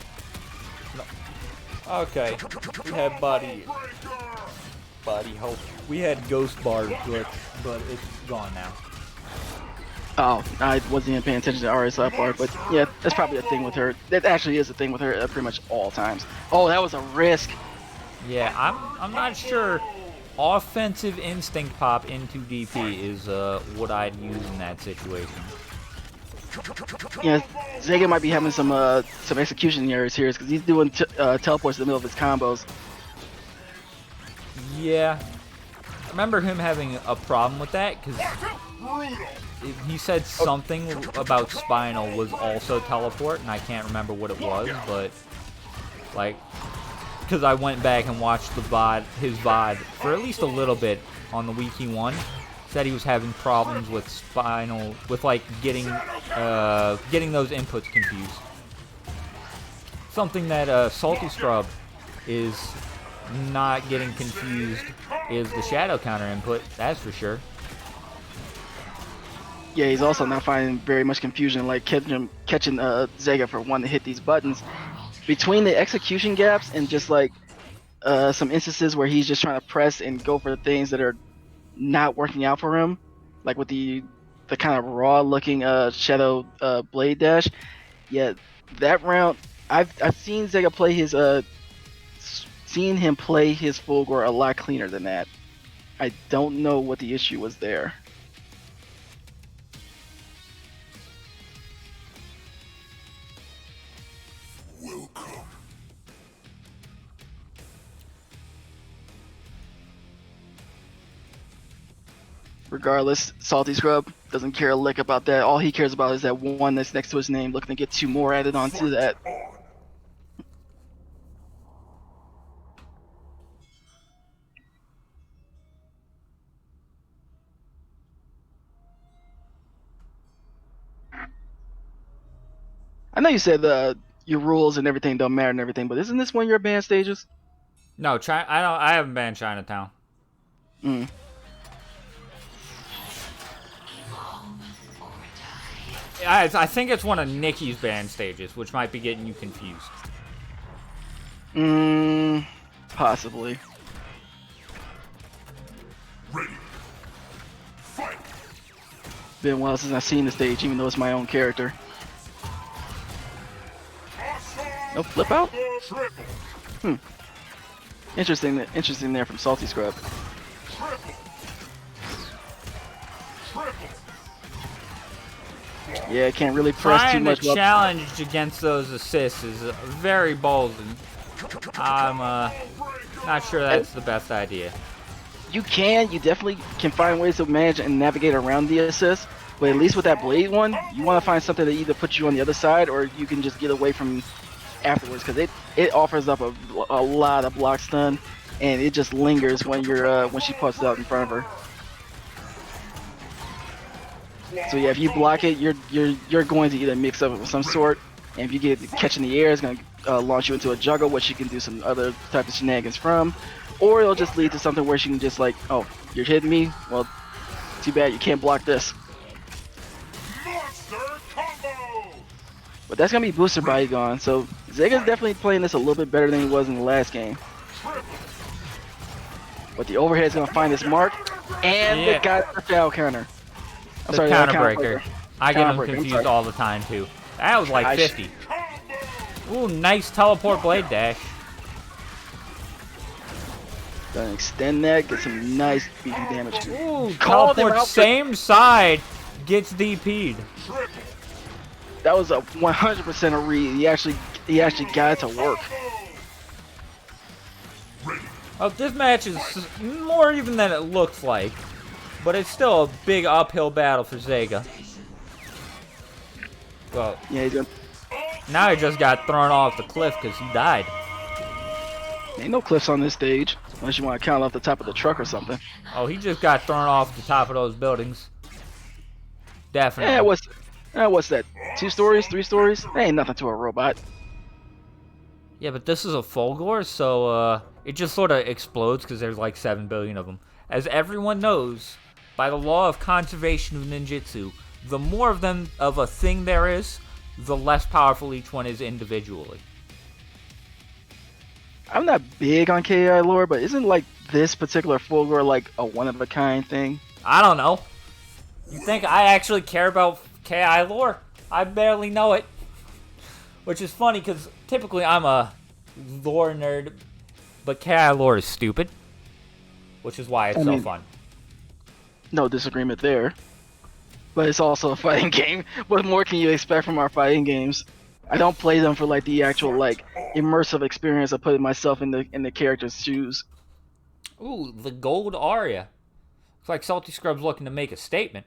No. Okay, we had body help. We had ghost bar glitch, but it's gone now. Oh, I wasn't even paying attention to Arya's that part, but yeah, that's probably a thing with her. That actually is a thing with her at pretty much all times. Oh, that was a risk. Yeah, I'm not sure. Offensive instinct pop into DP is what I'd use in that situation. Yeah, Zega might be having some execution errors here because he's doing teleports in the middle of his combos. Yeah, I remember him having a problem with that because he said something about Spinal was also teleport, and I can't remember what it was, but like, because I went back and watched his VOD for at least a little bit on the week he won. Said he was having problems with Spinal, with like getting those inputs confused. Something that Salty Scrub is not getting confused is the shadow counter input, that's for sure. Yeah, he's also not finding very much confusion, like catching Zega for wanting to hit these buttons. Between the execution gaps and just like some instances where he's just trying to press and go for the things that are not working out for him, like with the kind of raw looking shadow blade dash. Yeah, that round I've seen Zega play his seen him play his Fulgore a lot cleaner than that. I don't know what the issue was there. Welcome. Regardless, Salty Scrub doesn't care a lick about that. All he cares about is that one that's next to his name, looking to get 2 more added onto that. I know you said your rules and everything don't matter and everything, but isn't this one of your banned stages? No, I haven't banned Chinatown. Mm. I think it's one of Nikki's banned stages, which might be getting you confused. Possibly. Ready. Fight. Been a while since I've seen the stage, even though it's my own character. No flip out? Triple. Interesting there from Salty Scrub. Triple. Triple. Yeah, can't really press too Trying much. to challenge against those assists is very bold. I'm not sure that's the best idea. You definitely can find ways to manage and navigate around the assist, but at least with that blade one, you want to find something that either puts you on the other side or you can just get away from afterwards, because it offers up a lot of block stun, and it just lingers when when she puts it out in front of her. So yeah, if you block it, you're going to either mix up of some sort, and if you get catch in the air, it's going to launch you into a juggle, which you can do some other type of shenanigans from, or it'll just lead to something where she can just like, oh, you're hitting me? Well, too bad you can't block this. Monster combo. But that's going to be Booster Body gone, so Zega's definitely playing this a little bit better than he was in the last game. But the overhead's going to find his mark, and Yeah. they got the foul counter. I'm The sorry, counter counter breaker. I get them Counter breaker, I'm confused sorry. all the time too. That was like I 50. Ooh, nice teleport blade dash. Gonna extend that, get some nice beefy damage. Ooh, Called him teleport out for- same side gets DP'd. That was a 100% a read. He actually got it to work. Oh, this match is more even than it looks like, but it's still a big uphill battle for Zega. Well, Yeah, he's gonna, now he just got thrown off the cliff because he died. ain't no cliffs on this stage, unless you want to count off the top of the truck or something. Oh, he just got thrown off the top of those buildings. Definitely. Yeah, what's that? 2 stories, 3 stories? That ain't nothing to a robot. Yeah, but this is a Fulgore, so it just sort of explodes because there's like 7 billion of them. As everyone knows, by the law of conservation of ninjutsu, the more of them of a thing there is, the less powerful each one is individually. I'm not big on KI lore, but isn't like this particular Fulgore like a one-of-a-kind thing? I don't know. You think I actually care about KI lore? I barely know it. Which is funny, because typically I'm a lore nerd, but KI lore is stupid. Which is why it's so fun. No disagreement there. But it's also a fighting game. What more can you expect from our fighting games? I don't play them for like the actual like immersive experience of putting myself in the character's shoes. Ooh, the gold Arya. Looks like Salty Scrub's looking to make a statement.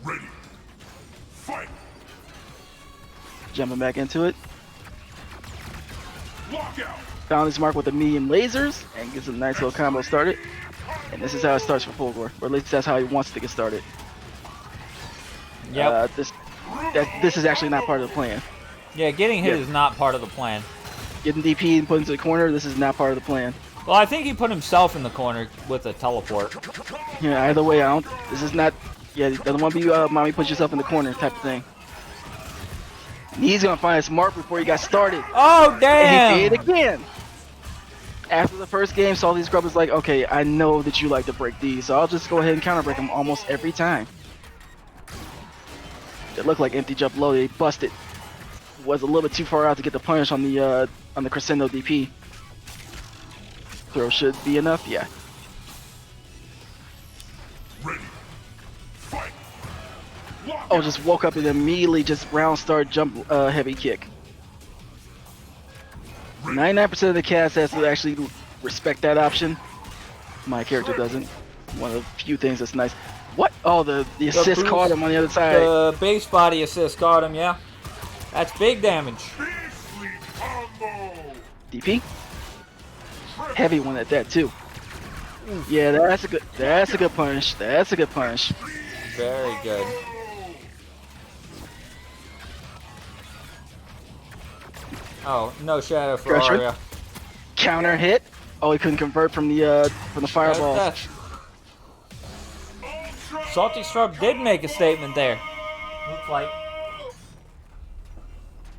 Ready. Fight. Jumping back into it. Lockout. Found his mark with the medium lasers and gets a nice little combo started. And this is how it starts for Fulgore, or at least that's how he wants to get started. Yep. This is actually not part of the plan. Yeah, getting hit is not part of the plan. Getting DP and put into the corner, this is not part of the plan. Well, I think he put himself in the corner with a teleport. Yeah, either way, I don't. This is not. Yeah, doesn't want to be mommy put yourself in the corner type of thing. And he's gonna find his mark before he got started. Oh, damn! And he did it again. After the first game, Salty Scrub was like, okay, I know that you like to break these, so I'll just go ahead and counter break them almost every time. It looked like empty jump low. They busted. Was a little bit too far out to get the punish on the crescendo DP. Throw should be enough, yeah. Ready. Fight. Lockout. Oh, just woke up and immediately just round start jump heavy kick. 99% of the cast has to actually respect that option. My character doesn't. One of the few things that's nice. What? Oh, the assist caught him on the other side. The base body assist caught him, yeah. That's big damage. Beastly combo. DP? Heavy one at that too. Yeah, that's a good punish. That's a good punish. Very good. Oh, no shadow for Pressure. Arya. Counter hit. Oh, he couldn't convert from the fireball. That's- Salty Scrub did make a statement there. Looks like.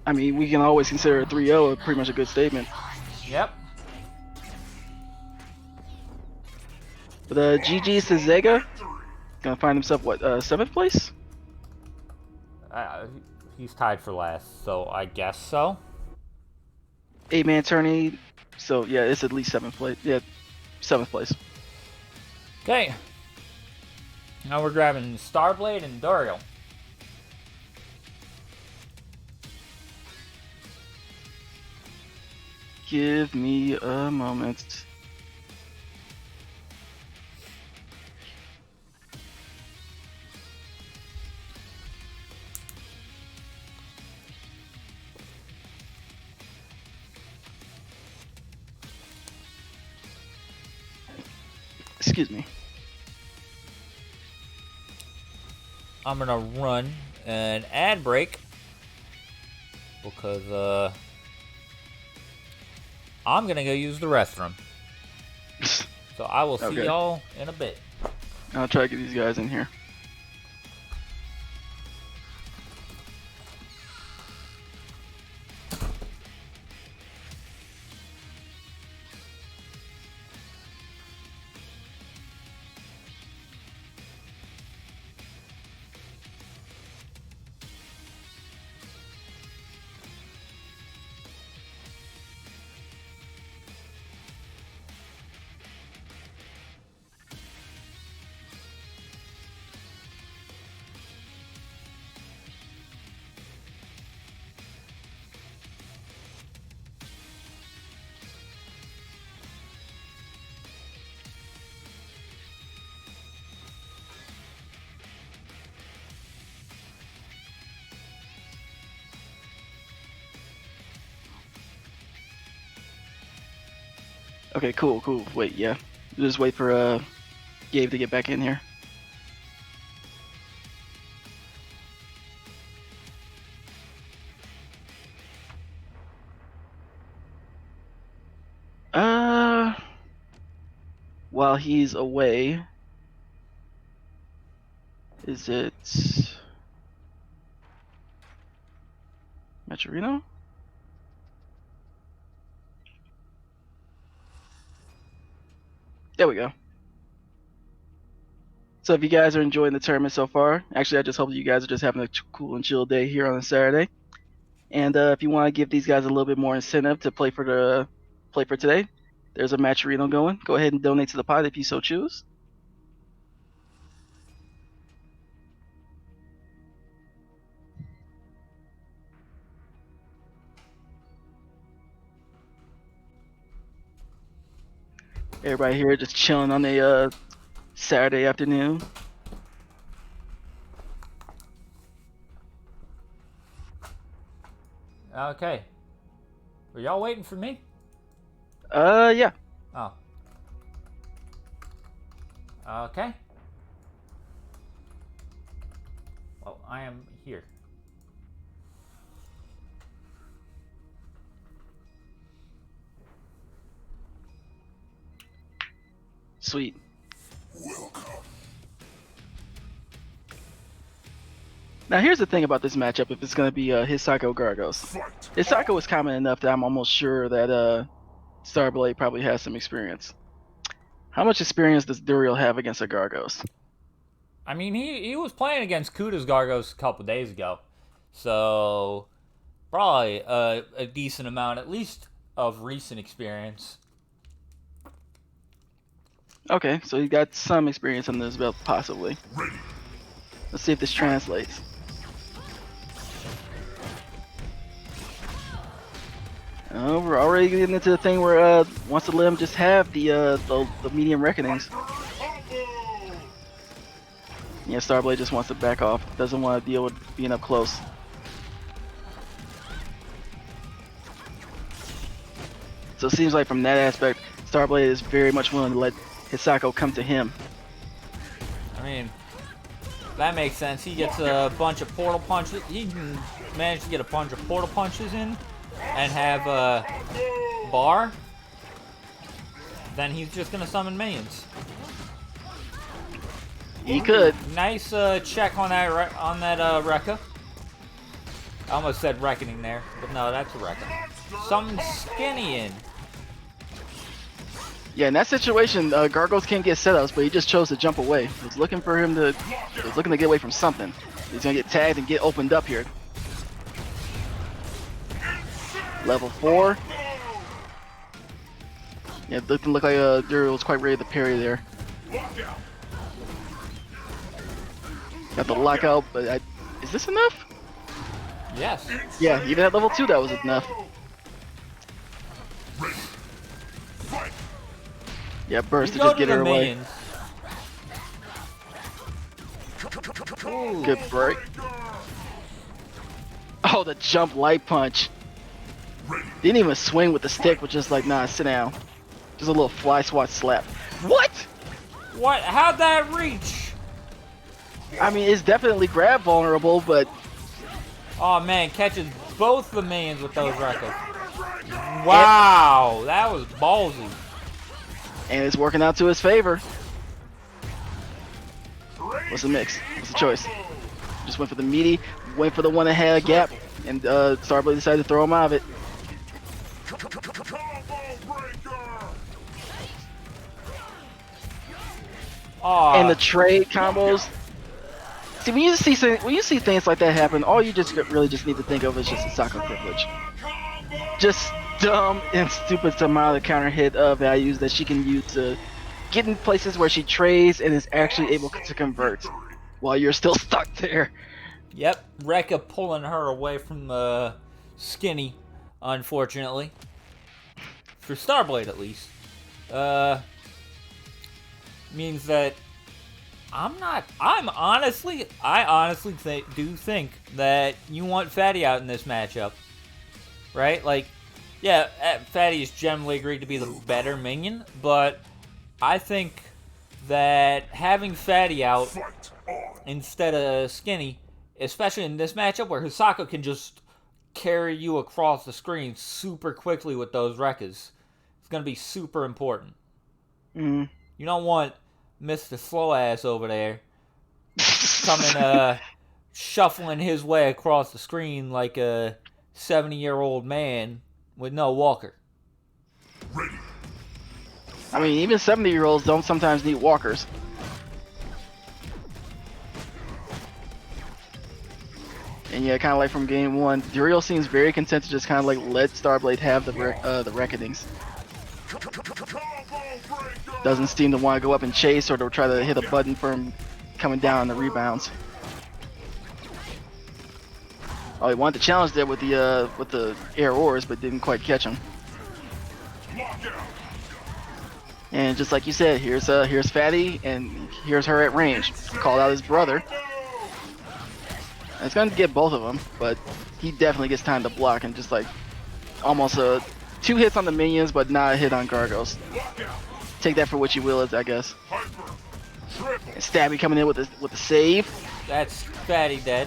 I mean, we can always consider a 3-0 pretty much a good statement. Yep. But GG's to Zega. Gonna find himself what 7th place? He's tied for last, so I guess so. 8-man tourney. So yeah, it's at least 7th place. Yeah, 7th place. Okay. Now we're grabbing Starblade and Duriel. Give me a moment. Excuse me. I'm gonna run an ad break because I'm gonna go use the restroom. So I will see Okay. y'all in a bit. I'll try to get these guys in here. Okay, cool. Wait, yeah. Just wait for Gabe to get back in here. While he's away, is it Metrino? There we go. So if you guys are enjoying the tournament so far, actually I just hope you guys are just having a cool and chill day here on a Saturday. And if you want to give these guys a little bit more incentive to play for today, there's a match arena going. Go ahead and donate to the pod if you so choose. Everybody here just chilling on a Saturday afternoon. Okay. Were y'all waiting for me? Yeah. Oh. Okay. Well, I am here. Sweet. Welcome. Now here's the thing about this matchup, if it's going to be Hisako Gargos. Fight. Hisako is common enough that I'm almost sure that Starblade probably has some experience. How much experience does Duriel have against a Gargos? I mean, he was playing against Kuda's Gargos a couple days ago. So, probably a decent amount, at least, of recent experience. Okay, so you got some experience on this belt, possibly. Ready. Let's see if this translates. We're already getting into the thing where wants to let him just have the medium reckonings. Combo. Yeah, Starblade just wants to back off. Doesn't want to deal with being up close. So it seems like from that aspect, Starblade is very much willing to let Hisako come to him. I mean, that makes sense. He gets a bunch of portal punches. He can manage to get a bunch of portal punches in and have a bar. Then he's just gonna summon minions. He could. Nice check on that Rekka. I almost said reckoning there, but no, that's a Rekka. Summon Skinny in. Yeah, in that situation, Gargos can't get setups, but he just chose to jump away. He was looking for him to. He was looking to get away from something. He's gonna get tagged and get opened up here. Level 4. Yeah, it didn't look like Duriel was quite ready to parry there. Lockout. Got the lockout, but is this enough? Yes. Yeah, even at level 2, that was enough. Ready. Fight. Yeah, burst to Go just to get the her away. minions. Ooh. Good break. Oh, the jump light punch. Ready. Didn't even swing with the stick, was just like, nah, sit down. Just a little fly swat slap. What? What? How'd that reach? I mean, it's definitely grab vulnerable, but Oh man, catches both the minions with those Rekkas. Wow, that was ballsy. and it's working out to his favor. What's the mix? What's the choice? Just went for the meaty, went for the one that had a gap, and Starblade decided to throw him out of it. Combo breaker. Aw, And the trade combos. See, when you see things like that happen, all you just really just need to think of is just a soccer privilege. Just dumb and stupid amount of counter hit values that she can use to get in places where she trades and is actually able to convert while you're still stuck there. yep, Rekka pulling her away from Skinny, unfortunately. For Starblade, at least. Means that I honestly do think that you want Fatty out in this matchup. Right? Like, yeah, Fatty is generally agreed to be the better minion, but I think that having Fatty out Fight on. instead of Skinny, especially in this matchup where Hisako can just carry you across the screen super quickly with those Rekkas, it's going to be super important. Mm. You don't want Mr. Slow Ass over there coming, shuffling his way across the screen like a 70-year-old man with no walker. Ready. I mean, even 70-year-olds don't sometimes need walkers. And yeah, kind of like from game one, Duriel seems very content to just kind of like let Starblade have the reckonings. Doesn't seem to want to go up and chase or to try to hit a button for him coming down on the rebounds. Oh, he wanted to challenge there with the air ores, but didn't quite catch him. And just like you said, here's Fatty, and here's her at range. Called out his brother. And it's gonna get both of them, but he definitely gets time to block and just like almost 2 hits on the minions, but not a hit on Gargos. Take that for what you will, I guess. And Stabby coming in with the save. That's Fatty dead.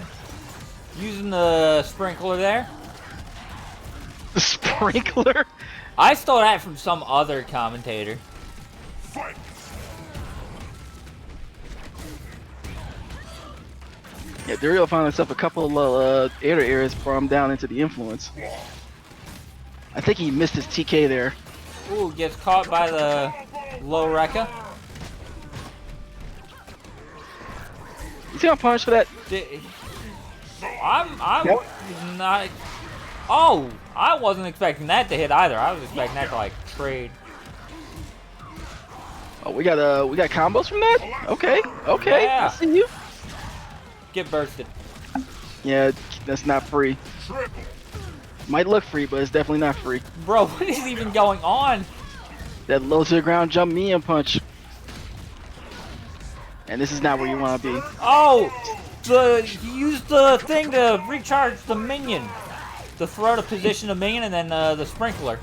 Using the sprinkler there. The sprinkler? I stole that from some other commentator. Yeah, Duriel found himself a couple of air areas brought him down into the influence. I think he missed his TK there. Ooh, gets caught by the low Rekka. You see how punished for that? I'm not. Oh, I wasn't expecting that to hit either. I was expecting that to like trade. Oh, we got combos from that? Okay. Yeah. I see you. Get bursted. Yeah, that's not free. Might look free, but it's definitely not free. Bro, what is even going on? That low to the ground jump minion punch. And this is not where you want to be. Oh, use the thing to recharge the minion. To throw to position the minion and then the sprinkler.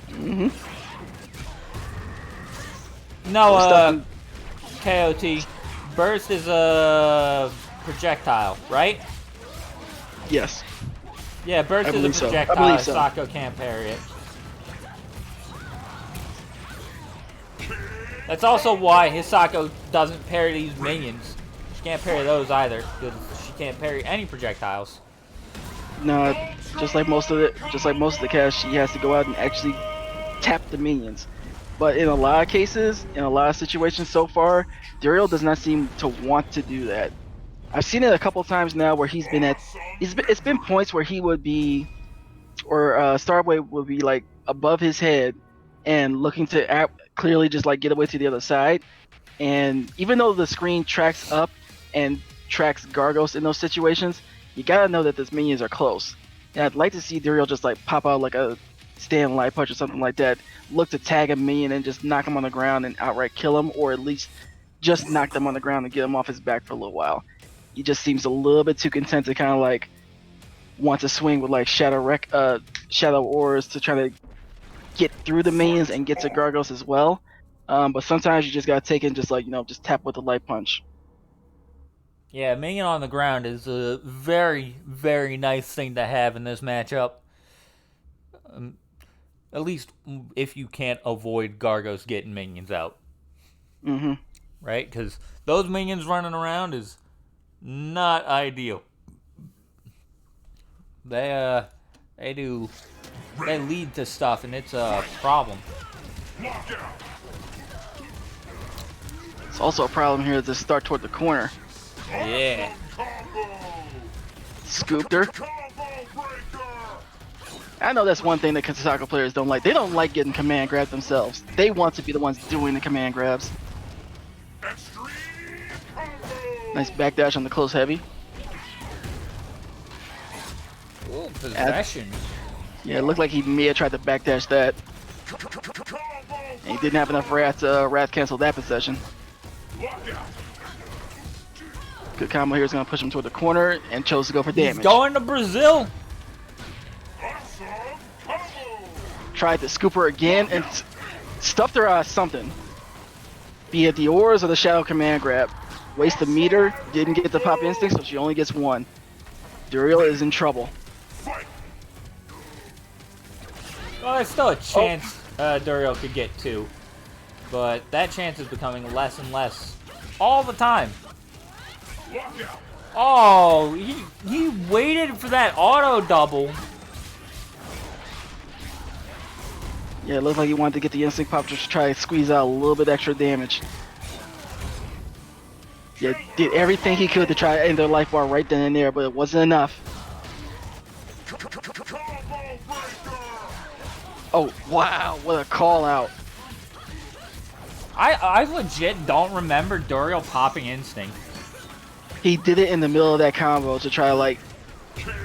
Mm-hmm. No, KOT. Burst is a projectile, right? Yes. Yeah, burst I is a believe so. I projectile. believe so. Sako can't parry it. That's also why Hisako doesn't parry these minions. She can't parry those either, because she can't parry any projectiles. No, just like most of the cast, she has to go out and actually tap the minions. But in a lot of cases, in a lot of situations so far, Duriel does not seem to want to do that. I've seen it a couple times now where it's been points where he would be, or Starblade would be like above his head and looking to clearly just like get away to the other side. And even though the screen tracks up and tracks Gargos in those situations, you gotta know that those minions are close. And I'd like to see Duriel just like pop out like a stand light punch or something like that, look to tag a minion and just knock him on the ground and outright kill him, or at least just knock them on the ground and get him off his back for a little while. He just seems a little bit too content to kind of like want to swing with like shadow ores to try to get through the minions and get to Gargos as well. But sometimes you just gotta take it and just like, just tap with the light punch. Yeah, minion on the ground is a very, very nice thing to have in this matchup. At least if you can't avoid Gargos getting minions out. Mm-hmm. Right? Because those minions running around is not ideal. They lead to stuff, and it's a problem. It's also a problem here to start toward the corner. Yeah. Scooped her. I know that's one thing that Soccer players don't like. They don't like getting command grabs themselves. They want to be the ones doing the command grabs. Nice backdash on the close heavy. Ooh, possession. Yeah, it looked like he may have tried to backdash that. And he didn't have enough wrath to cancel that possession. Good combo here is going to push him toward the corner and chose to go for damage. He's going to Brazil. Tried to scoop her again and stuffed her out of something. Be it the ores or the shadow command grab. Waste the meter, didn't get the pop instinct, so she only gets one. Duriel is in trouble. Well, there's still a chance Duriel could get two. But that chance is becoming less and less all the time. Oh, he waited for that auto double. Yeah, it looked like he wanted to get the instinct pop just to try to squeeze out a little bit extra damage. Yeah, did everything he could to try to end their life bar right then and there, but it wasn't enough. Oh, wow, what a call out. I legit don't remember Doriel popping instinct. He did it in the middle of that combo to try to, like,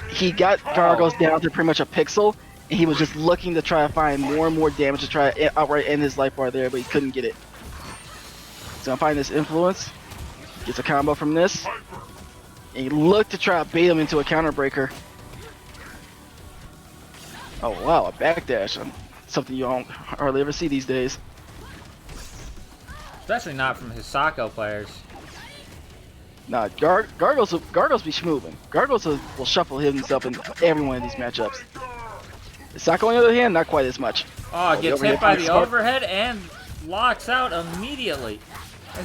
he got Gargoyles down to pretty much a pixel, and he was just looking to try to find more and more damage to try to outright end his life bar there, but he couldn't get it. So I'm finding this influence, gets a combo from this, and he looked to try to bait him into a counter breaker. Oh wow, a backdash, something you don't hardly ever see these days. Especially not from Hisako players. Nah, Gargoyles be schmoovin'. Gargoyles will shuffle himself in every one of these matchups. Hisako, on the other hand, not quite as much. Oh, gets hit by the overhead and locks out immediately.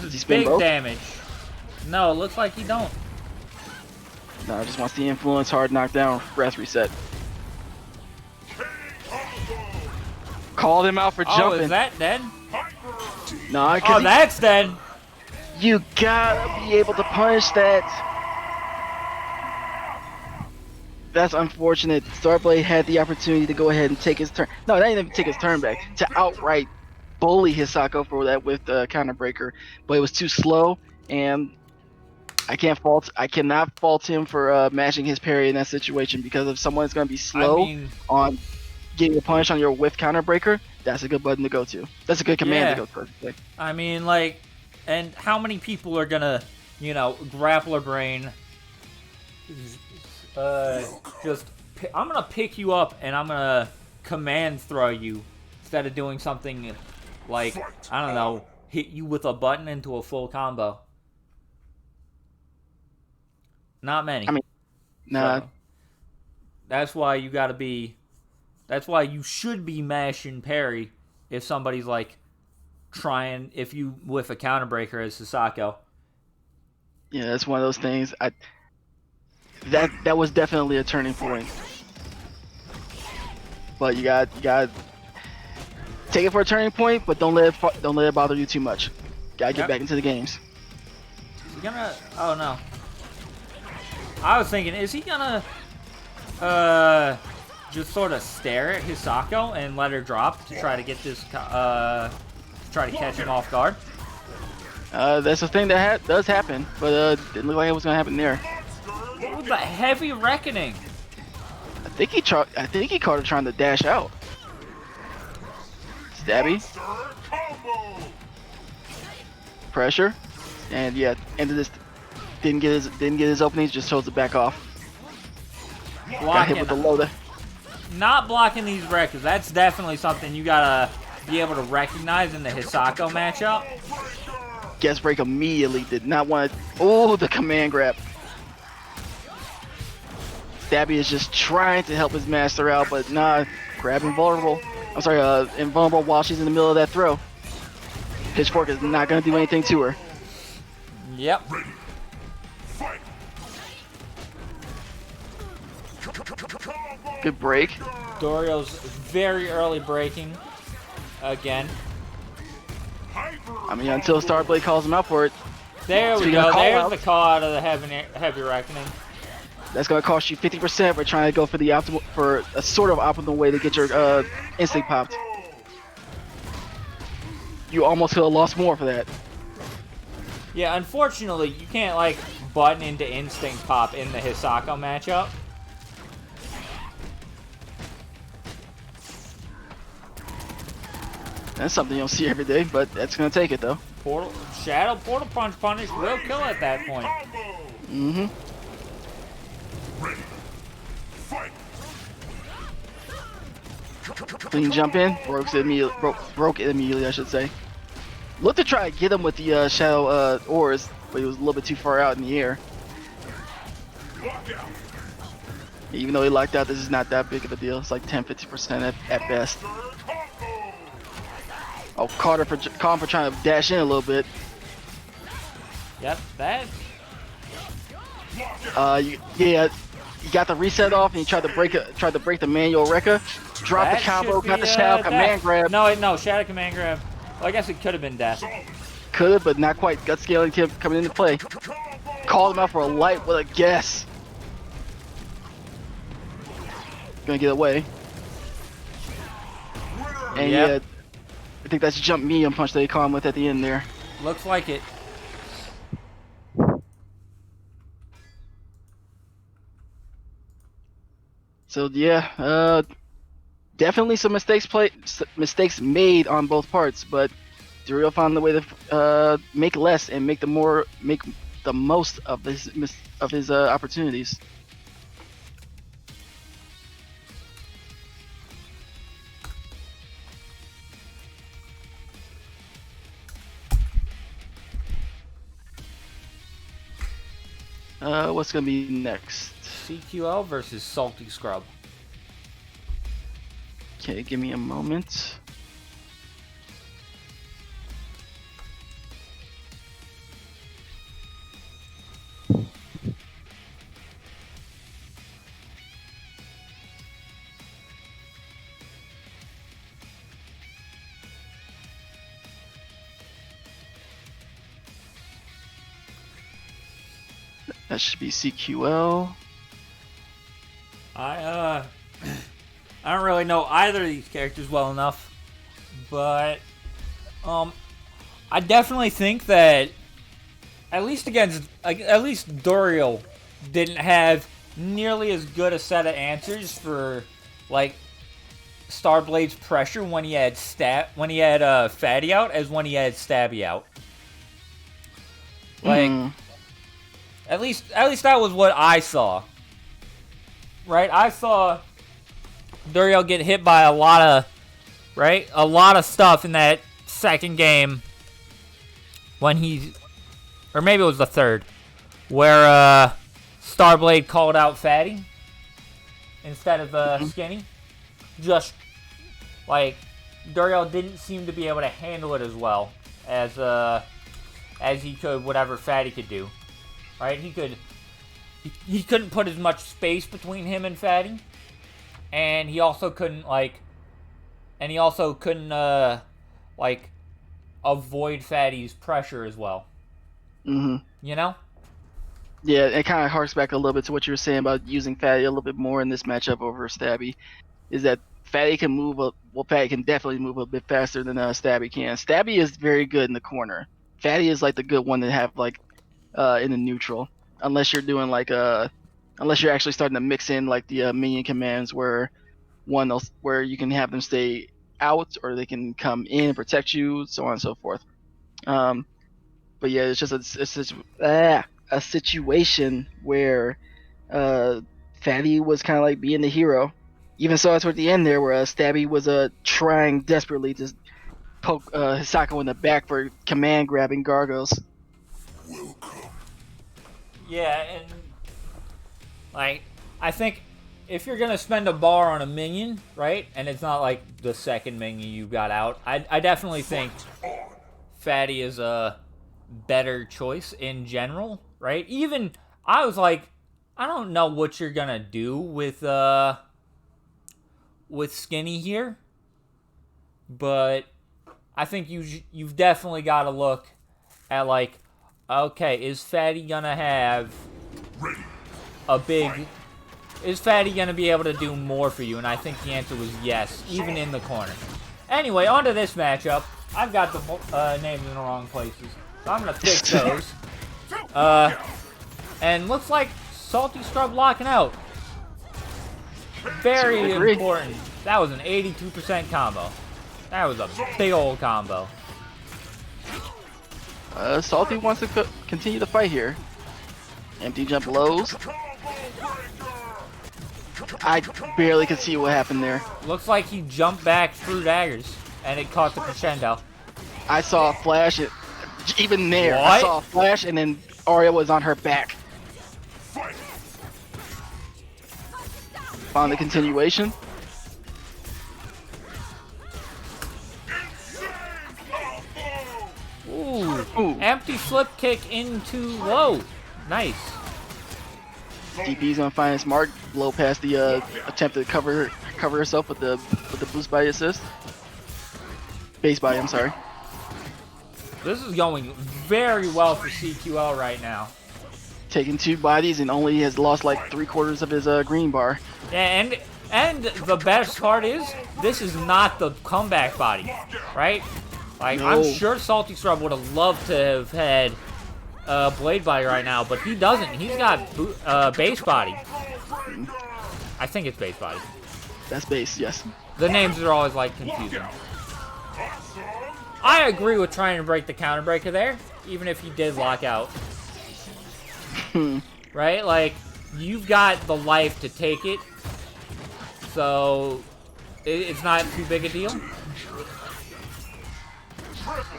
This is big damage. No, it looks like he don't. No, just wants the influence, hard knockdown, breath reset. Called him out for jumping. Oh, is that dead? Nah, Oh, that's dead. You gotta be able to punish that. That's unfortunate. Starblade had the opportunity to go ahead and take his turn. No, not even take his turn back. To outright bully Hisako for that with the counter breaker, but it was too slow, and I cannot fault him for matching his parry in that situation, because if someone's gonna be slow on getting a punish on your with counter breaker, that's a good button to go to. That's a good command to go to. I mean, like, and how many people are gonna, you know, grappler brain? I'm gonna pick you up and I'm gonna command throw you instead of doing something like, I don't know, hit you with a button into a full combo. Not many. I mean, nah. So, that's why you gotta be. That's why you should be mashing parry if somebody's like trying, if you whiff a counter breaker as Hisako. Yeah, that's one of those things. That was definitely a turning point. But you got take it for a turning point, but don't let it bother you too much. Gotta get back into the games. Is he gonna? Oh no. I was thinking, is he gonna just sort of stare at Hisako and let her drop to try to get this try to catch him off guard? That's a thing that does happen, but didn't look like it was gonna happen there. What was the heavy reckoning? I think he caught her trying to dash out. Stabby. Pressure. And yeah, ended this. Didn't get his openings, just chose to back off. Got hit with the loader. Not blocking these records. That's definitely something you gotta be able to recognize in the Hisako matchup. Guest break immediately. Did not want to. Oh, the command grab. Stabby is just trying to help his master out, but nah, grab invulnerable. I'm sorry, invulnerable while she's in the middle of that throw. Pitchfork is not gonna do anything to her. Yep. Good break. Dorio's very early breaking again. I mean, until Starblade calls him out for it. There we go. There's the call out of the heavy reckoning. That's gonna cost you 50% for trying to go for the optimal, for a sort of optimal way to get your instinct popped. You almost could have lost more for that. Yeah, unfortunately, you can't like button into instinct pop in the Hisako matchup. That's something you don't see every day, but that's gonna take it though. Shadow Portal Punch punish will kill at that point. Mm-hmm. Clean jump in, broke it immediately, I should say. Looked to try to get him with the shadow ores, but he was a little bit too far out in the air. Even though he locked out, this is not that big of a deal. It's like 10-50% at best. Oh, caught him for trying to dash in a little bit. Yep, that. Yeah, He got the reset off and he tried to break the manual Rekka. Dropped the combo, should got be, the shadow command death. grab. No, shadow command grab. Well, I guess it could have been death. Could, but not quite. Gut scaling coming into play. Called him out for a light with a guess. Gonna get away. And Yep. yeah, I think that's jump medium punch that he caught him with at the end there. Looks like it. So yeah, definitely some mistakes made on both parts, but Duriel found the way to make less and make the most of his opportunities. What's gonna be next? CQL versus Salty Scrub. Okay, give me a moment. That should be CQL. I don't really know either of these characters well enough, but I definitely think that at least Duriel didn't have nearly as good a set of answers for like Starblade's pressure when he had Fatty out as when he had Stabby out. Like at least that was what I saw. Right? I saw Duriel get hit by a lot of stuff in that second game when or maybe it was the third, where Starblade called out Fatty instead of Skinny. Just like Duriel didn't seem to be able to handle it as well as he could whatever Fatty could do. Right? He couldn't put as much space between him and Fatty, and he also couldn't avoid Fatty's pressure as well. Mm-hmm. You know? Yeah, it kind of harks back a little bit to what you were saying about using Fatty a little bit more in this matchup over Stabby. Is that Fatty can Fatty can definitely move a bit faster than Stabby can. Stabby is very good in the corner. Fatty is like the good one to have like in the neutral. Unless you're doing unless you're actually starting to mix in like the minion commands where you can have them stay out or they can come in and protect you, so on and so forth. But yeah, it's just a situation where Fatty was kind of like being the hero. Even saw it toward the end there where Stabby was trying desperately to poke Hisako in the back for command grabbing Gargos. Yeah, and like I think if you're gonna spend a bar on a minion, right, and it's not like the second minion you got out, I definitely think Fatty is a better choice in general, right? Even I was like, I don't know what you're gonna do with Skinny here, but I think you've definitely got to look at like, okay, is Fatty gonna have is Fatty gonna be able to do more for you? And I think the answer was yes, even in the corner. Anyway, on to this matchup. I've got the names in the wrong places, so I'm gonna fix those. And looks like Salty Scrub locking out. Very important. That was an 82% combo. That was a big old combo. Salty wants to continue the fight here. Empty jump lows. I barely could see what happened there. Looks like he jumped back through daggers, and it caught the crescendo. I saw a flash. Even there, What? I saw a flash, and then Arya was on her back. Found the continuation. Ooh. Empty flip kick into low. Nice. DP's gonna find his mark, blow past the attempt to cover herself with the boost body assist. Base body, I'm sorry. This is going very well for CQL right now. Taking 2 bodies and only has lost like 3/4 of his green bar. Yeah, and the best part is, this is not the comeback body, right? Like, No. I'm sure Salty Scrub would have loved to have had Blade Body right now, but he doesn't. He's got Base Body. I think it's Base Body. That's base, yes. The names are always, like, confusing. I agree with trying to break the counter breaker there, even if he did lock out. Right? Like, you've got the life to take it, so it's not too big a deal.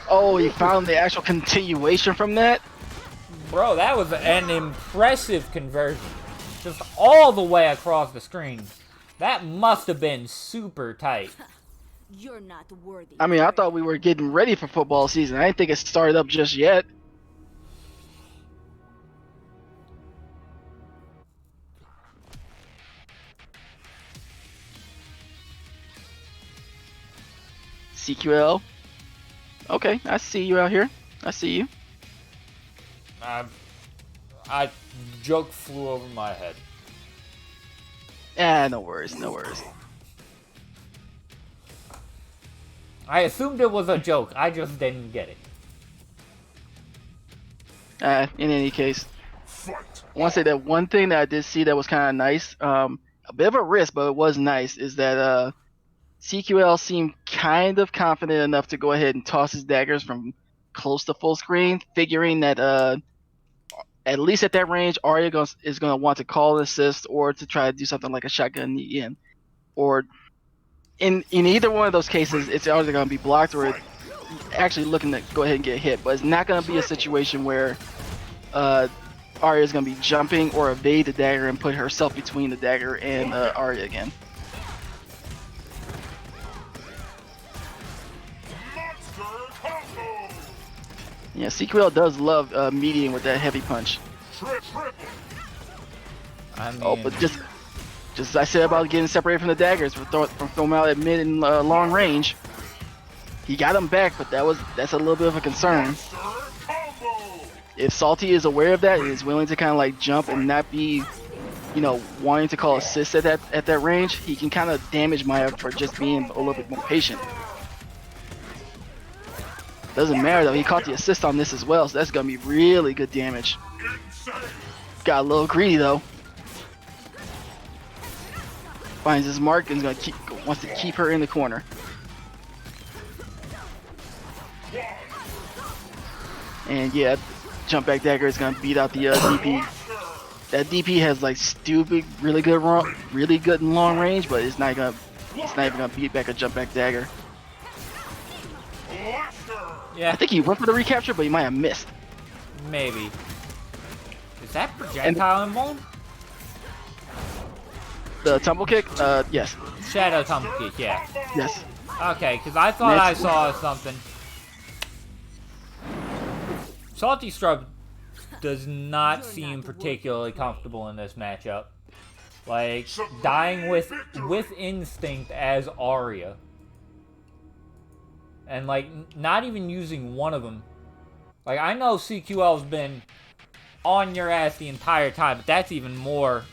Oh, he found the actual continuation from that? Bro, that was an impressive conversion. Just all the way across the screen. That must have been super tight. You're not worthy. I mean, I prey. thought we were getting ready for football season. I didn't think it started up just yet. CQL. Okay, I see you out here. I see you. I joke flew over my head. No worries, no worries. I assumed it was a joke. I just didn't get it. In any case, I want to say that one thing that I did see that was kind of nice, a bit of a risk, but it was nice, is that CQL seemed kind of confident enough to go ahead and toss his daggers from close to full screen, figuring that at least at that range, Arya is going to want to call an assist or to try to do something like a shotgun in. Or in either one of those cases, it's either going to be blocked or actually looking to go ahead and get hit. But it's not going to be a situation where Arya is going to be jumping or evade the dagger and put herself between the dagger and Arya again. Yeah, CQL does love mediating with that heavy punch. I mean, Oh, but just as I said about getting separated from the daggers, from throwing out at mid and long range, he got him back, but that's a little bit of a concern. If Salty is aware of that and is willing to kind of like jump and not be, wanting to call assists at that range, he can kind of damage Maya for just being a little bit more patient. Doesn't matter though, he caught the assist on this as well, so that's gonna be really good damage. Got a little greedy though. Finds his mark and wants to keep her in the corner. And yeah, jump back dagger is gonna beat out the DP. That DP has like stupid, really good in long range, but it's not even gonna beat back a jump back dagger. yeah, I think he went for the recapture, but he might have missed. maybe. Is that projectile involved? The tumble kick? Yes. Shadow tumble kick, yeah. Yes. Okay, because I thought I Next. saw something. Salty Scrub does not seem particularly comfortable in this matchup. Like, dying with instinct as Arya. And, like, not even using one of them. Like, I know CQL's been on your ass the entire time, but that's even more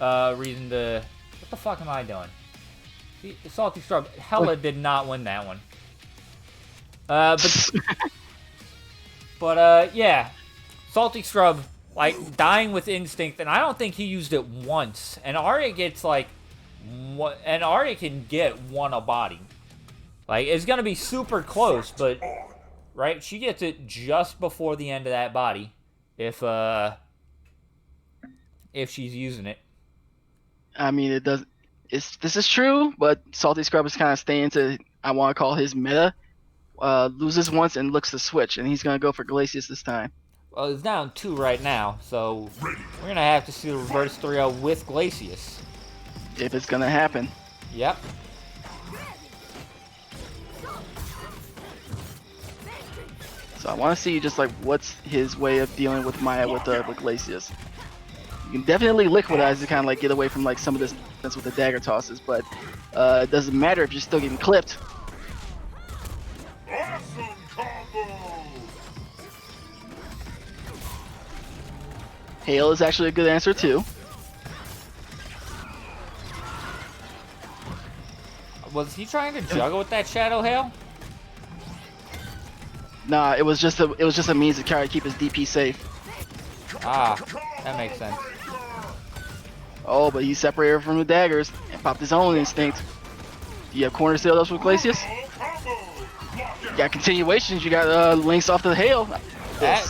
reason to... What the fuck am I doing? Salty Scrub hella did not win that one. But yeah. Salty Scrub, like, dying with instinct, and I don't think he used it once. And Arya gets, like... And Arya can get one a body. Like, it's gonna be super close, but... Right? She gets it just before the end of that body. If she's using it. I mean, it does. This is true, but Salty Scrub is kind of staying to, I want to call his meta. Loses once and looks to switch, and he's gonna go for Glacius this time. Well, it's down 2 right now, so we're gonna have to see the reverse 3-0 with Glacius. If it's gonna happen. Yep. So I want to see just like what's his way of dealing with Maya with Glacius. You can definitely liquidize to kind of like get away from like some of this with the dagger tosses, but it doesn't matter if you're still getting clipped. Awesome combo! Hail is actually a good answer too. Was he trying to juggle with that Shadow Hail? Nah, it was just a means to try to keep his DP safe. Ah, that makes sense. Oh, but he separated from the daggers and popped his own instinct. Do you have corner seal ups with Glacius? You got continuations. You got links off the hail. That,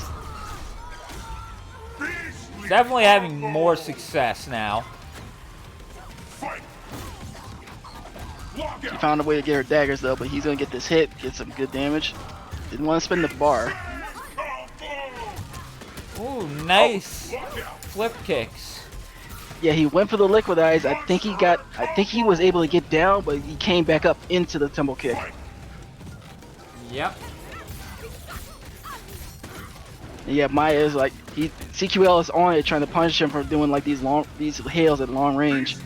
definitely having more success now. She found a way to get her daggers though, but he's gonna get this hit, get some good damage. Didn't want to spend the bar. Ooh, nice flip kicks. Yeah, he went for the liquidize. I think he was able to get down, but he came back up into the tumble kick. Yep. And yeah, Maya is like CQL is on it, trying to punish him for doing like these hails at long range.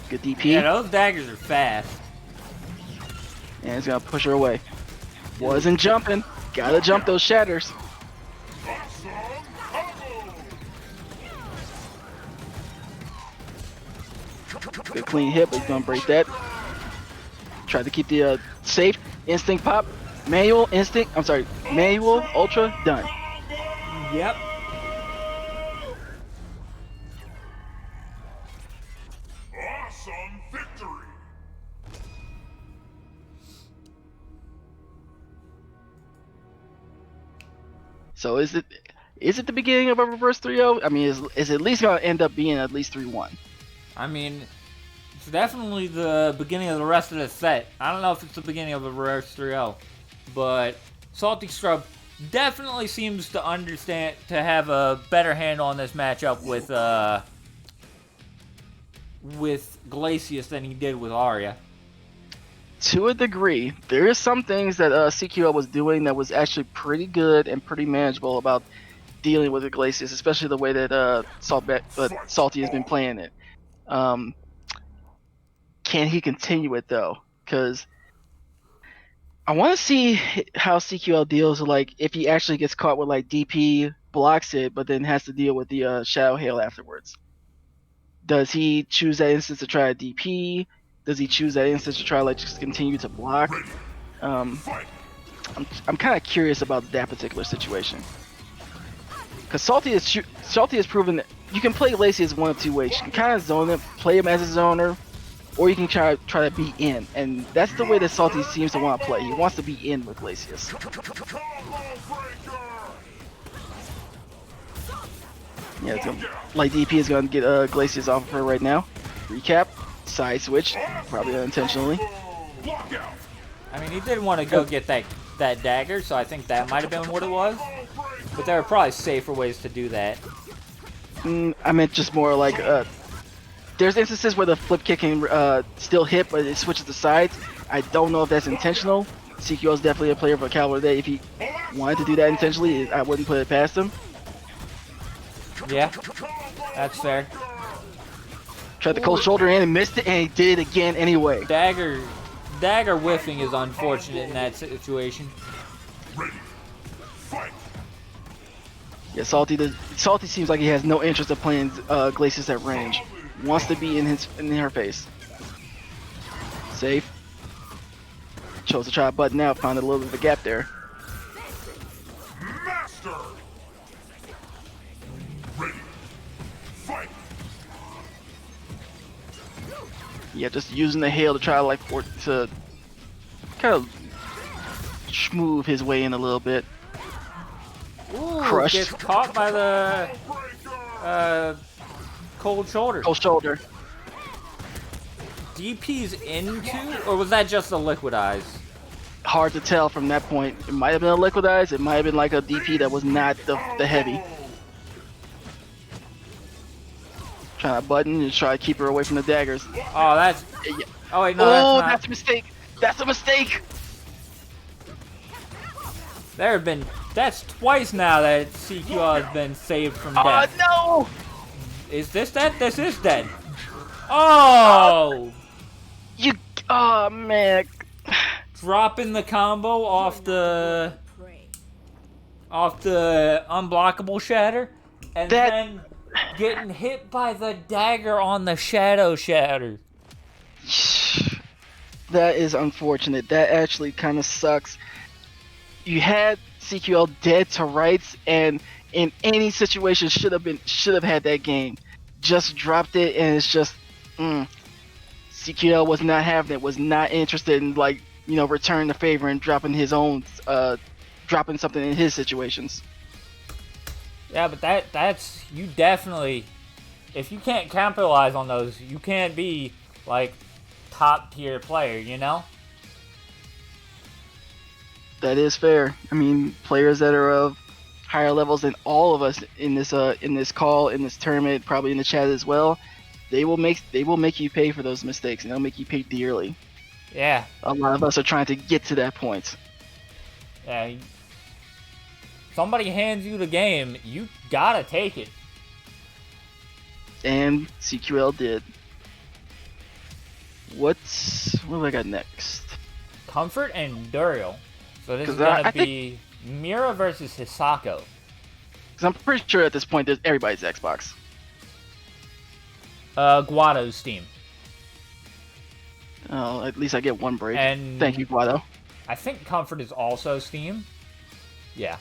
Good DP. Yeah, those daggers are fast. And he's gonna push her away. Wasn't jumping. Gotta jump those shatters. Good clean hit, but he's gonna break that. Try to keep the safe. Instinct pop. Manual, instinct. I'm sorry. Manual, ultra, done. Yep. Awesome victory! So is it the beginning of a reverse 3-0? I mean, is it at least gonna end up being at least 3-1? I mean, it's definitely the beginning of the rest of the set. I don't know if it's the beginning of a reverse 3-0, but Salty Scrub definitely seems to understand, to have a better handle on this matchup with Glacius than he did with Arya. To a degree, there is some things that CQL was doing that was actually pretty good and pretty manageable about dealing with the Glacius, especially the way that Salty has been playing it. Can he continue it though? Because I want to see how CQL deals with, like, if he actually gets caught with like DP, blocks it, but then has to deal with the Shadow Hail afterwards. Does he choose that instance to try a DP? Does he choose that instance to try like just continue to block? I'm kind of curious about that particular situation. Because Salty has proven that you can play Glacius one of two ways. You can kind of zone him, play him as a zoner, or you can try to be in. And that's the way that Salty seems to want to play. He wants to be in with Glacius. Yeah, it's gonna, like DP is going to get Glacius off of her right now. Recap, side switch, probably unintentionally. I mean, he did want to go get that dagger, so I think that might have been what it was. But there are probably safer ways to do that. I meant just more like, there's instances where the flip kick can still hit, but it switches to sides. I don't know if that's intentional. CQL is definitely a player of a caliber that if he wanted to do that intentionally, I wouldn't put it past him. Yeah, that's fair. Tried the cold shoulder in and missed it, and he did it again anyway. Dagger whiffing is unfortunate in that situation. Yeah, Salty seems like he has no interest in playing Glacius at range. Wants to be in her face. Safe. Chose to try a button out, found a little bit of a gap there. Master! Ready. Fight! Yeah, just using the hail to try to kind of smooth his way in a little bit. Ooh, Crushed. gets caught by the cold shoulder. Cold shoulder. DP's into, or was that just a liquidize? Hard to tell from that point. It might have been a liquidize. It might have been like a DP that was not the heavy. Trying to button and try to keep her away from the daggers. Oh, that's. Oh wait, no, Oh, that's a mistake. That's a mistake. There have been That's twice now that CQL has been saved from Oh death. no! Is this dead? This is dead. Oh! You. Oh man. Dropping the combo off the Prey. unblockable shatter, and That- then getting hit by the dagger on the shadow shatter. That is unfortunate. That actually kind of sucks. You had CQL dead to rights, and in any situation should have had that game. Just dropped it, and it's just CQL was not having it. Was not interested in returning the favor and dropping his own, dropping something in his situations. Yeah, but that's you definitely. If you can't capitalize on those, you can't be like top tier player. You know. That is fair. I mean, players that are of higher levels than all of us in this call, in this tournament, probably in the chat as well, they will make you pay for those mistakes, and they'll make you pay dearly. Yeah. A lot of us are trying to get to that point. Yeah. Somebody hands you the game, you gotta take it. And CQL did. What do I got next? Comfort and Duriel. So this is 'Cause gonna I be Mira versus Hisako. Because I'm pretty sure at this point, there's everybody's Xbox. Guado's Steam. Oh, at least I get one break. And Thank you, Guado. I think Comfort is also Steam. Yeah.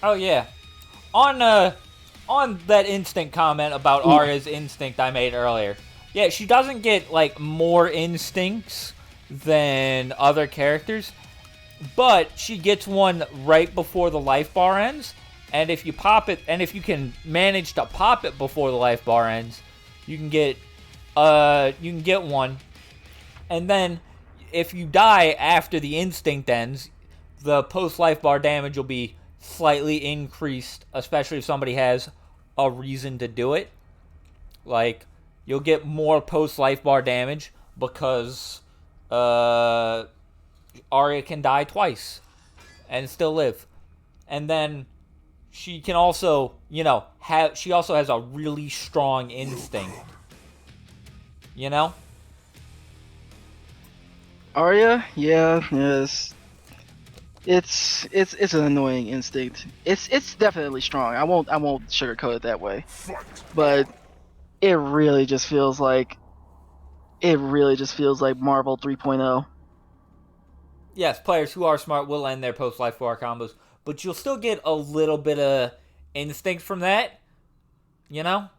Oh yeah. On that instinct comment about Arya's instinct I made earlier. Yeah, she doesn't get like more instincts than other characters, but she gets one right before the life bar ends, and if you pop it, and if you can manage to pop it before the life bar ends, you can get one. And then if you die after the instinct ends, the post life bar damage will be slightly increased, especially if somebody has a reason to do it. Like, you'll get more post life bar damage because Arya can die twice and still live. And then she can also, she also has a really strong instinct. You know? Arya, yes. It's an annoying instinct. It's definitely strong. I won't sugarcoat it that way. But it really just feels like Marvel 3.0. Yes, players who are smart will end their post life bar combos, but you'll still get a little bit of instinct from that. You know?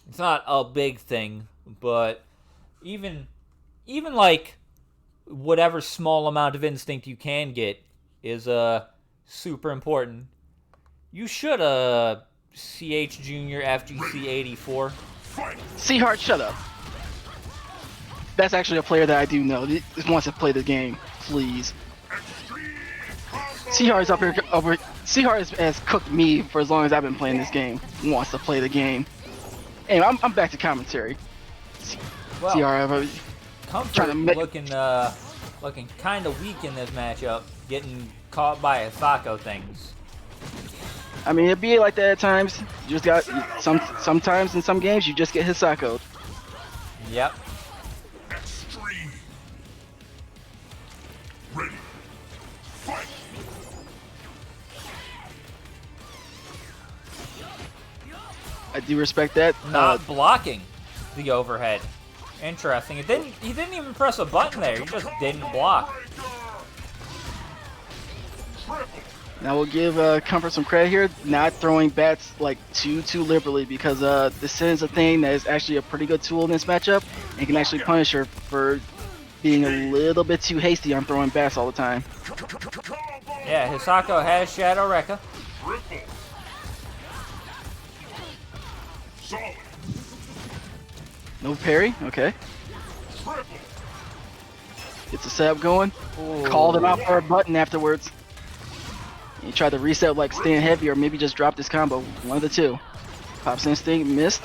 It's not a big thing, but even like whatever small amount of instinct you can get is super important. You should CH Junior FGC 84. Seahart, shut up. That's actually a player that I do know. He wants to play the game, please. Seahart is up here. Seahart has cooked me for as long as I've been playing this game. He wants to play the game. Anyway, I'm back to commentary. Well, Seahart, Comfort looking kind of weak in this matchup, getting caught by Hisako things. I mean, it'd be like that at times. You just got sometimes in some games you just get Hisako'd. Yep. Extreme. Ready. Fight. I do respect that. Not blocking the overhead. Interesting. He didn't even press a button there. He just didn't block. Now we'll give Comfort some credit here, not throwing bats like too liberally, because this is a thing that is actually a pretty good tool in this matchup and can actually punish her for being a little bit too hasty on throwing bats all the time. Yeah, Hisako has Shadow Rekka. Solid. No parry, okay. Gets the setup going. Ooh. Called him out for a button afterwards. He tried to reset like staying heavy or maybe just drop this combo. One of the two. Pops Instinct, missed.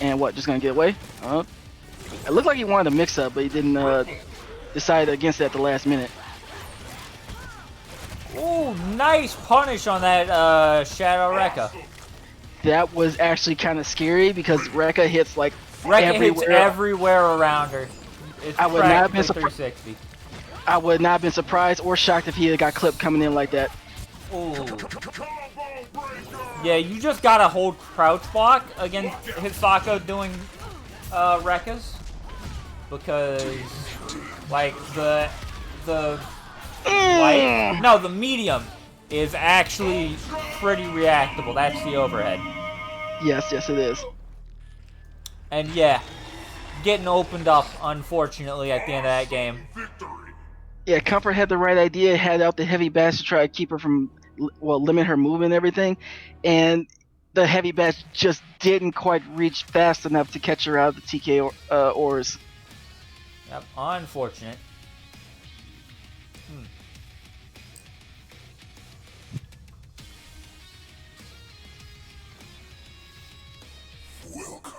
And what, just gonna get away? It looked like he wanted a mix up, but he didn't decide against it at the last minute. Ooh, nice punish on that Shadow Rekka. That was actually kind of scary because Rekka hits like Rekka hits everywhere around her. It's I would not have been 360. I would not have been surprised or shocked if he had got clipped coming in like that. Ooh. Yeah, you just gotta hold crouch block against Hisako doing Rekkas. Because, like, the light, no, the medium is actually pretty reactable. That's the overhead. Yes, it is. And yeah, getting opened up, unfortunately, at the end of that game. Yeah, Comfort had the right idea, had out the heavy bash to try to keep her from, well, limit her movement and everything. And the heavy bash just didn't quite reach fast enough to catch her out of the TK ores. Yep, unfortunate. Welcome.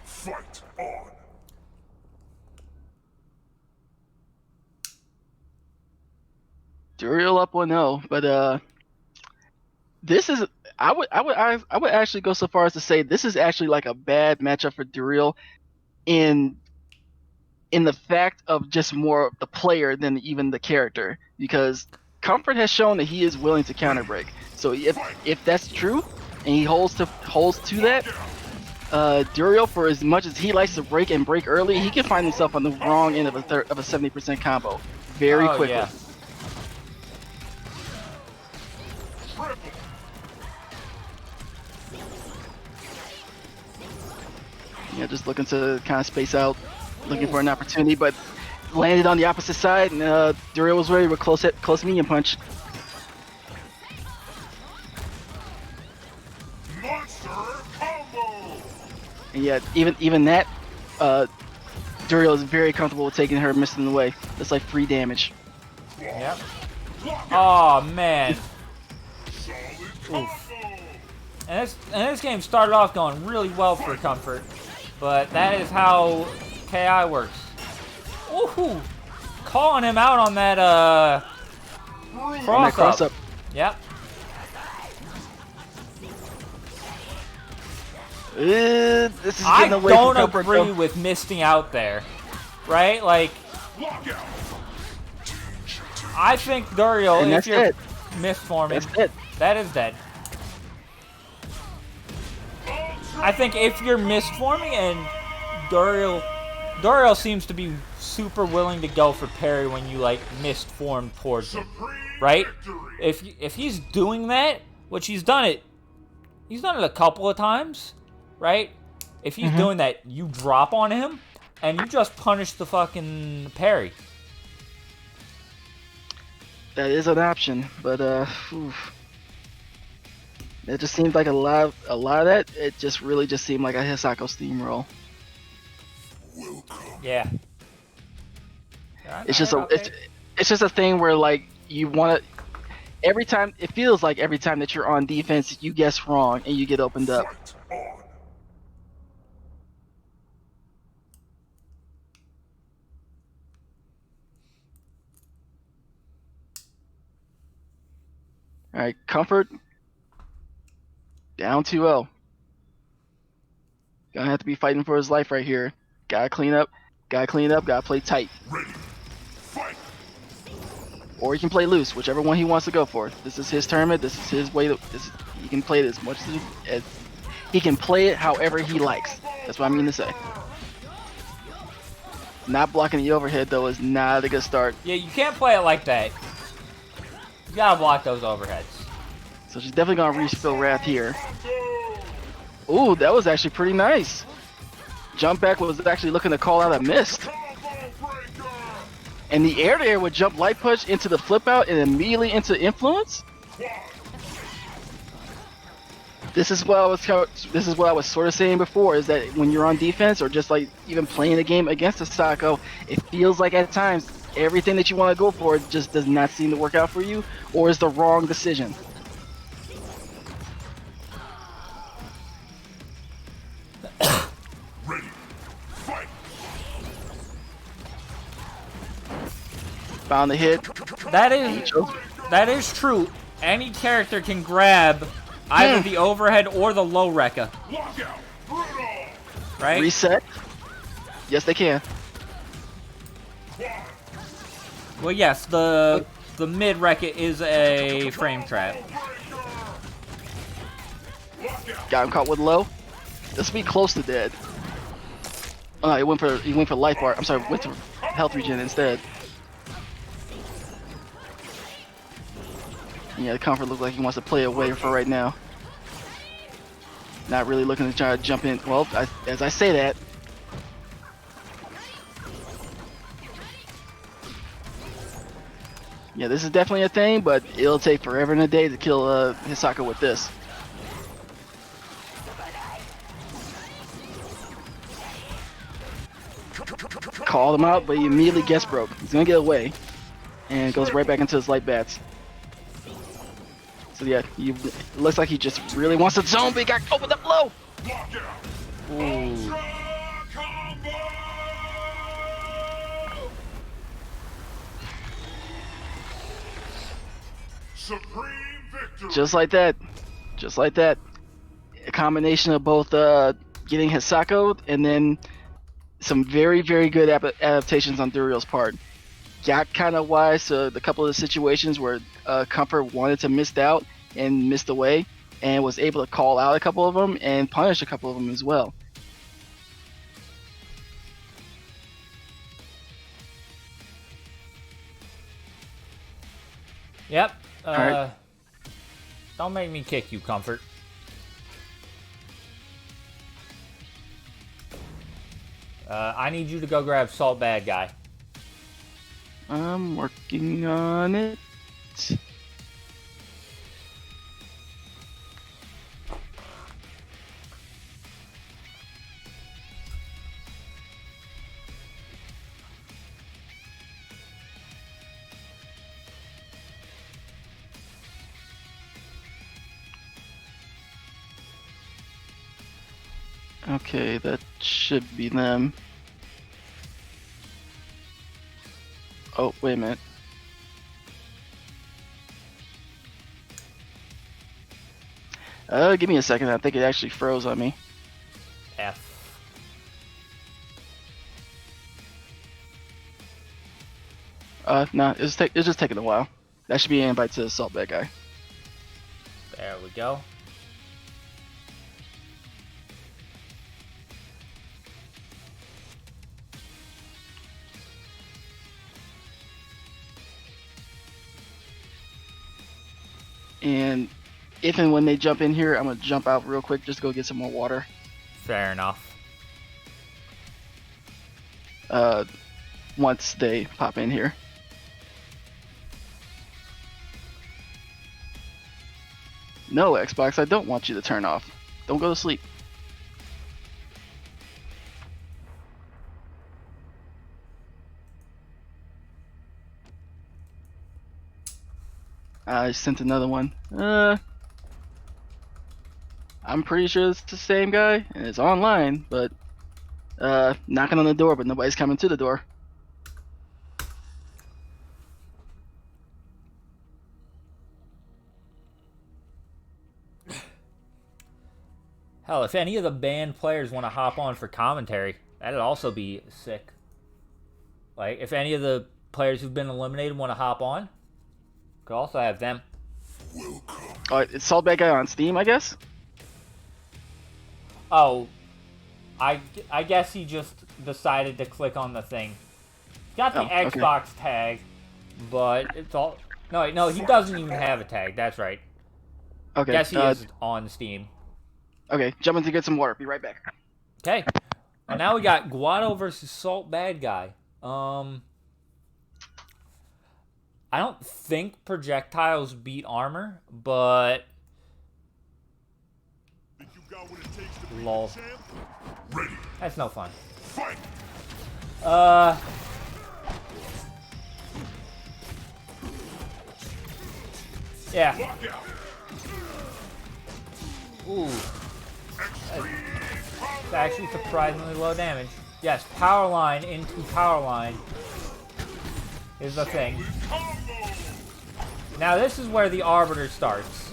Fight on. Duriel up 1-0, but this is I would actually go so far as to say this is actually like a bad matchup for Duriel in the fact of just more of the player than even the character, because Comfort has shown that he is willing to counter break. So if that's true and he holds to that, Duriel, for as much as he likes to break and break early, he can find himself on the wrong end of a 70% combo very quickly. Yeah. Yeah, just looking to kind of space out, looking for an opportunity, but landed on the opposite side, and Duriel was ready with close medium punch. Monster combo. And yet, even that, Duriel is very comfortable with taking her missing away. That's like free damage. Yep. Oh man. Oof. And this game started off going really well for Comfort, but that is how KI works. Ooh, calling him out on that cross up. Yep. This is I getting away don't from Comfort, agree though. with misting out there, right? Like, I think Duriel, And if that's you're it. misforming, That's it. that is dead. I think if you're misforming and Duriel seems to be super willing to go for parry when you like misform towards him, right? If he's doing that, which he's done it a couple of times, right? If he's doing that, you drop on him and you just punish the fucking parry. That is an option, but oof. It just seemed like a lot of that. It just really just seemed like a Hisako steamroll. Yeah. It's just a thing where like you want to. Every time it feels like every time that you're on defense, you guess wrong and you get opened up. Fight on. All right, Comfort down 2-0. Gonna have to be fighting for his life right here. Gotta clean up. Gotta play tight. Ready. Fight. Or he can play loose, whichever one he wants to go for. This is his tournament. This is his way. He can play it as much as he can play it however he likes. That's what I mean to say. Not blocking the overhead though is not a good start. Yeah, you can't play it like that. You gotta block those overheads. So she's definitely gonna refill Wrath here. Ooh, that was actually pretty nice. Jump back was actually looking to call out a mist. And the air would jump light punch into the flip out and immediately into influence. This is what I was sort of saying before, is that when you're on defense or just like even playing a game against a Sako, it feels like at times everything that you want to go for just does not seem to work out for you, or is the wrong decision. Ready. Fight. Found the hit. That is true. Any character can grab either the overhead or the low rekka, Lockout. Brutal. right? Reset. Yes, they can. Well, yes, the mid rekka is a frame trap. Got him caught with low. This will be close to dead. Oh no, he went for life bar. I'm sorry, went to health regen instead. Yeah, the comfort looks like he wants to play away for right now. Not really looking to try to jump in. Well, as I say that. Yeah, this is definitely a thing, but it'll take forever and a day to kill Hisako with this. Called him out, but he immediately gets broke. He's gonna get away, and goes right back into his light bats. So yeah, it looks like he just really wants to zone, but he got opened up low. Ultra combo. Supreme victory. Just like that. Just like that. A combination of both getting Hisako and then some very, very good adaptations on Duriel's part. Got kind of wise to the couple of the situations where Comfort wanted to miss out and missed away, and was able to call out a couple of them and punish a couple of them as well. Yep. Alright. Don't make me kick you, Comfort. I need you to go grab Salt Bad Guy. I'm working on it. Okay, that should be them. Oh, wait a minute. Give me a second. I think it actually froze on me. F. No, it's just taking a while. That should be an invite to the Salt Bad Guy. There we go. And if and when they jump in here, I'm gonna jump out real quick just to go get some more water. Fair enough. Once they pop in here. No, Xbox, I don't want you to turn off. Don't go to sleep. I sent another one. I'm pretty sure it's the same guy, and it's online, but knocking on the door, but nobody's coming to the door. Hell, if any of the band players want to hop on for commentary, that'd also be sick. Like, if any of the players who've been eliminated want to hop on, could also have them. It's Salt Bad Guy on Steam, I guess? Oh, I guess he just decided to click on the thing. He's got the okay. Xbox tag, but it's all... No, wait, no, he doesn't even have a tag. That's right. Okay. Guess he is on Steam. Okay, jumping to get some water. Be right back. Okay. Well, now we got Guado versus Salt Bad Guy. I don't think projectiles beat armor, but got what it takes to be Lol. the champ? Ready. That's no fun. Fight. Yeah. Lock out. Ooh. Extreme It's actually surprisingly low damage. Yes, power line into power line is the thing. combo. Now this is where the Arbiter starts.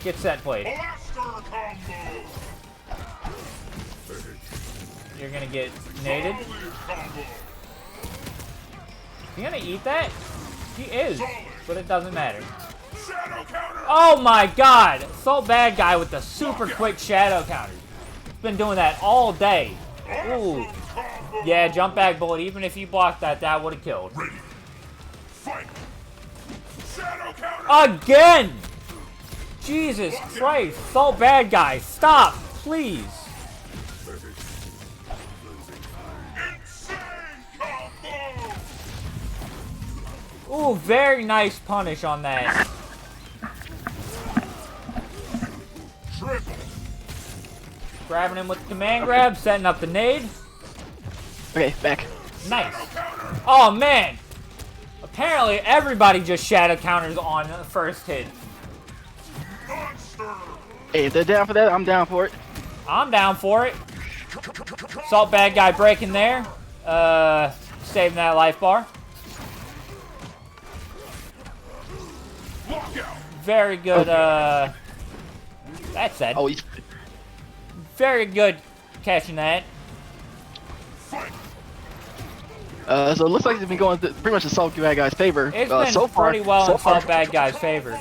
Get set, played. Blaster combo. You're gonna get naded. Solid combo. You gonna eat that? He is, but it doesn't matter. Shadow counter. Oh my god! So bad guy with the super quick shadow counter. Been doing that all day. Ooh. Combo. Yeah, jump back bullet. Even if you blocked that, that would have killed. Ready. Fight. Shadow counter. Again! Jesus Christ. So bad guy. Stop, please. Insane combo. Ooh, very nice punish on that. Triple. Grabbing him with the command grab, setting up the nade. Okay, back. Nice. Oh man! Apparently everybody just shadow counters on the first hit. Monster. Hey, if they're down for that, I'm down for it. I'm down for it. Salt bad guy breaking there. Saving that life bar. Lockout. Very good, that's it. Oh, he's Very good catching that. Fight. so it looks like it's been going pretty much the Salt Bad Guy's favor. It's been so far, pretty well so in far, Salt bad guy's favor.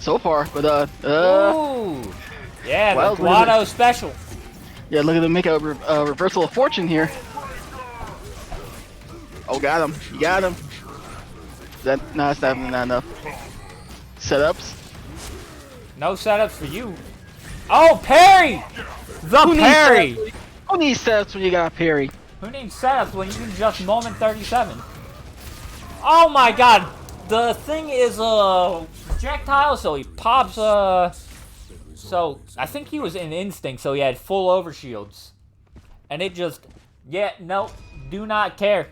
so far, but Ooh! Yeah, well, the Guado special. yeah, look at them make a reversal of fortune here. Oh, got him. You got him. That no, that's not enough. Setups. No setups for you. Oh, parry! The parry! Who needs setups when you got parry? Who needs setups when you can just moment 37? Oh my god! The thing is a projectile, so he pops so I think he was in instinct, so he had full overshields. And it just no, do not care.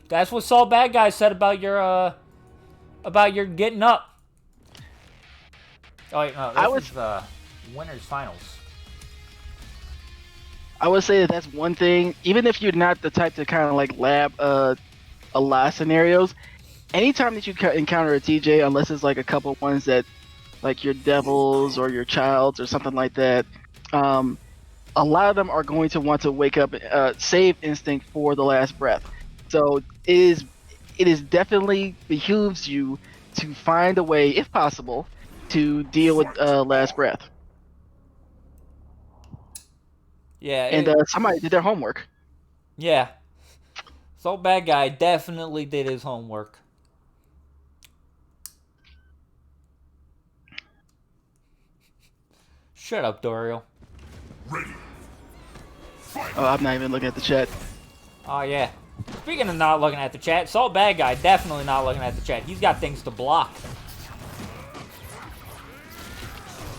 That's what Salt Bad Guy said about your getting up. Oh wait, no, this is the winners finals. I would say that's one thing. Even if you're not the type to kind of like lab a lot of scenarios, anytime that you encounter a TJ, unless it's like a couple ones that like your devils or your childs or something like that, a lot of them are going to want to wake up, save instinct for the last breath. So it is definitely behooves you to find a way, if possible, to deal with last breath. Yeah, And somebody did their homework. yeah. Salt Bad Guy definitely did his homework. Shut up, Doriel. Ready. Fight. Oh, I'm not even looking at the chat. Oh yeah. Speaking of not looking at the chat, Salt Bad Guy definitely not looking at the chat. He's got things to block.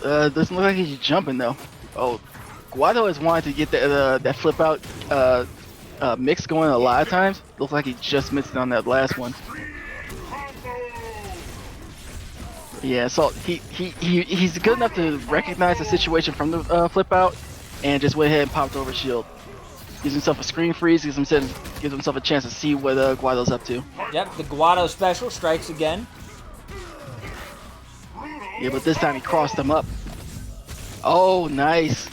Doesn't look like he's jumping though. Oh, Guado has wanted to get that flip out mix going a lot of times. Looks like he just missed it on that last one. Yeah, so he's good enough to recognize the situation from the flip out and just went ahead and popped over shield. Gives himself a screen freeze, gives himself a chance to see what Guado's up to. Yep, the Guado special strikes again. Yeah, but this time he crossed him up. Oh, nice.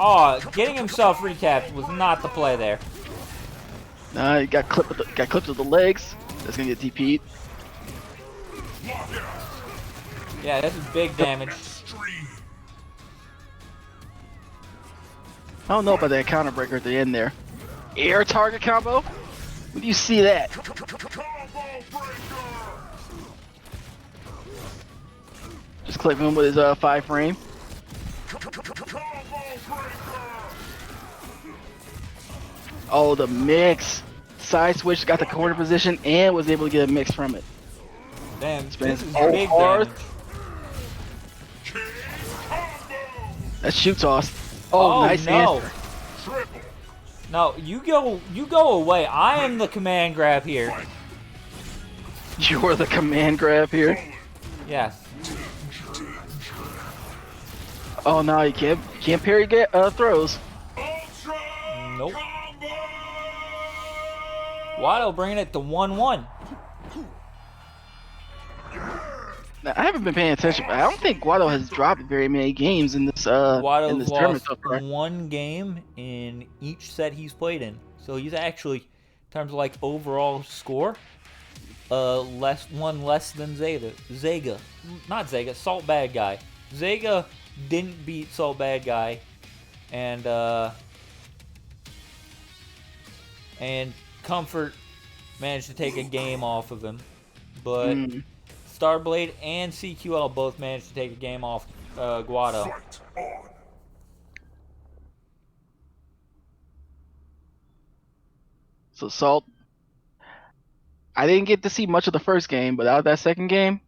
Oh, getting himself recapped was not the play there. He got clipped with the legs. That's gonna get DP'd. Yeah, this is big damage. I don't know about that counter breaker at the end there. Air target combo? When do you see that? Just clip him with his 5 frame. Oh, the mix. Side switch, got the corner position, and was able to get a mix from it. Damn, Spins this is all big hard. damage. That's shoot toss. Oh, nice no. answer. Triple. No, you go away. I am the command grab here. You're the command grab here. Yes. Oh no, you can't parry throws. Ultra Nope. combo. Guado bringing it to 1-1. Now, I haven't been paying attention, but I don't think Guado has dropped very many games in this Guado's tournament lost so far. 1 game in each set he's played in. So he's actually, in terms of like overall score, less than Zega. Not Zega, Salt Bad Guy. Zega didn't beat Salt Bad Guy, and Comfort managed to take a game off of him, but Starblade and CQL both managed to take a game off Guado. Fight on. So Salt, I didn't get to see much of the first game, but out of that second game,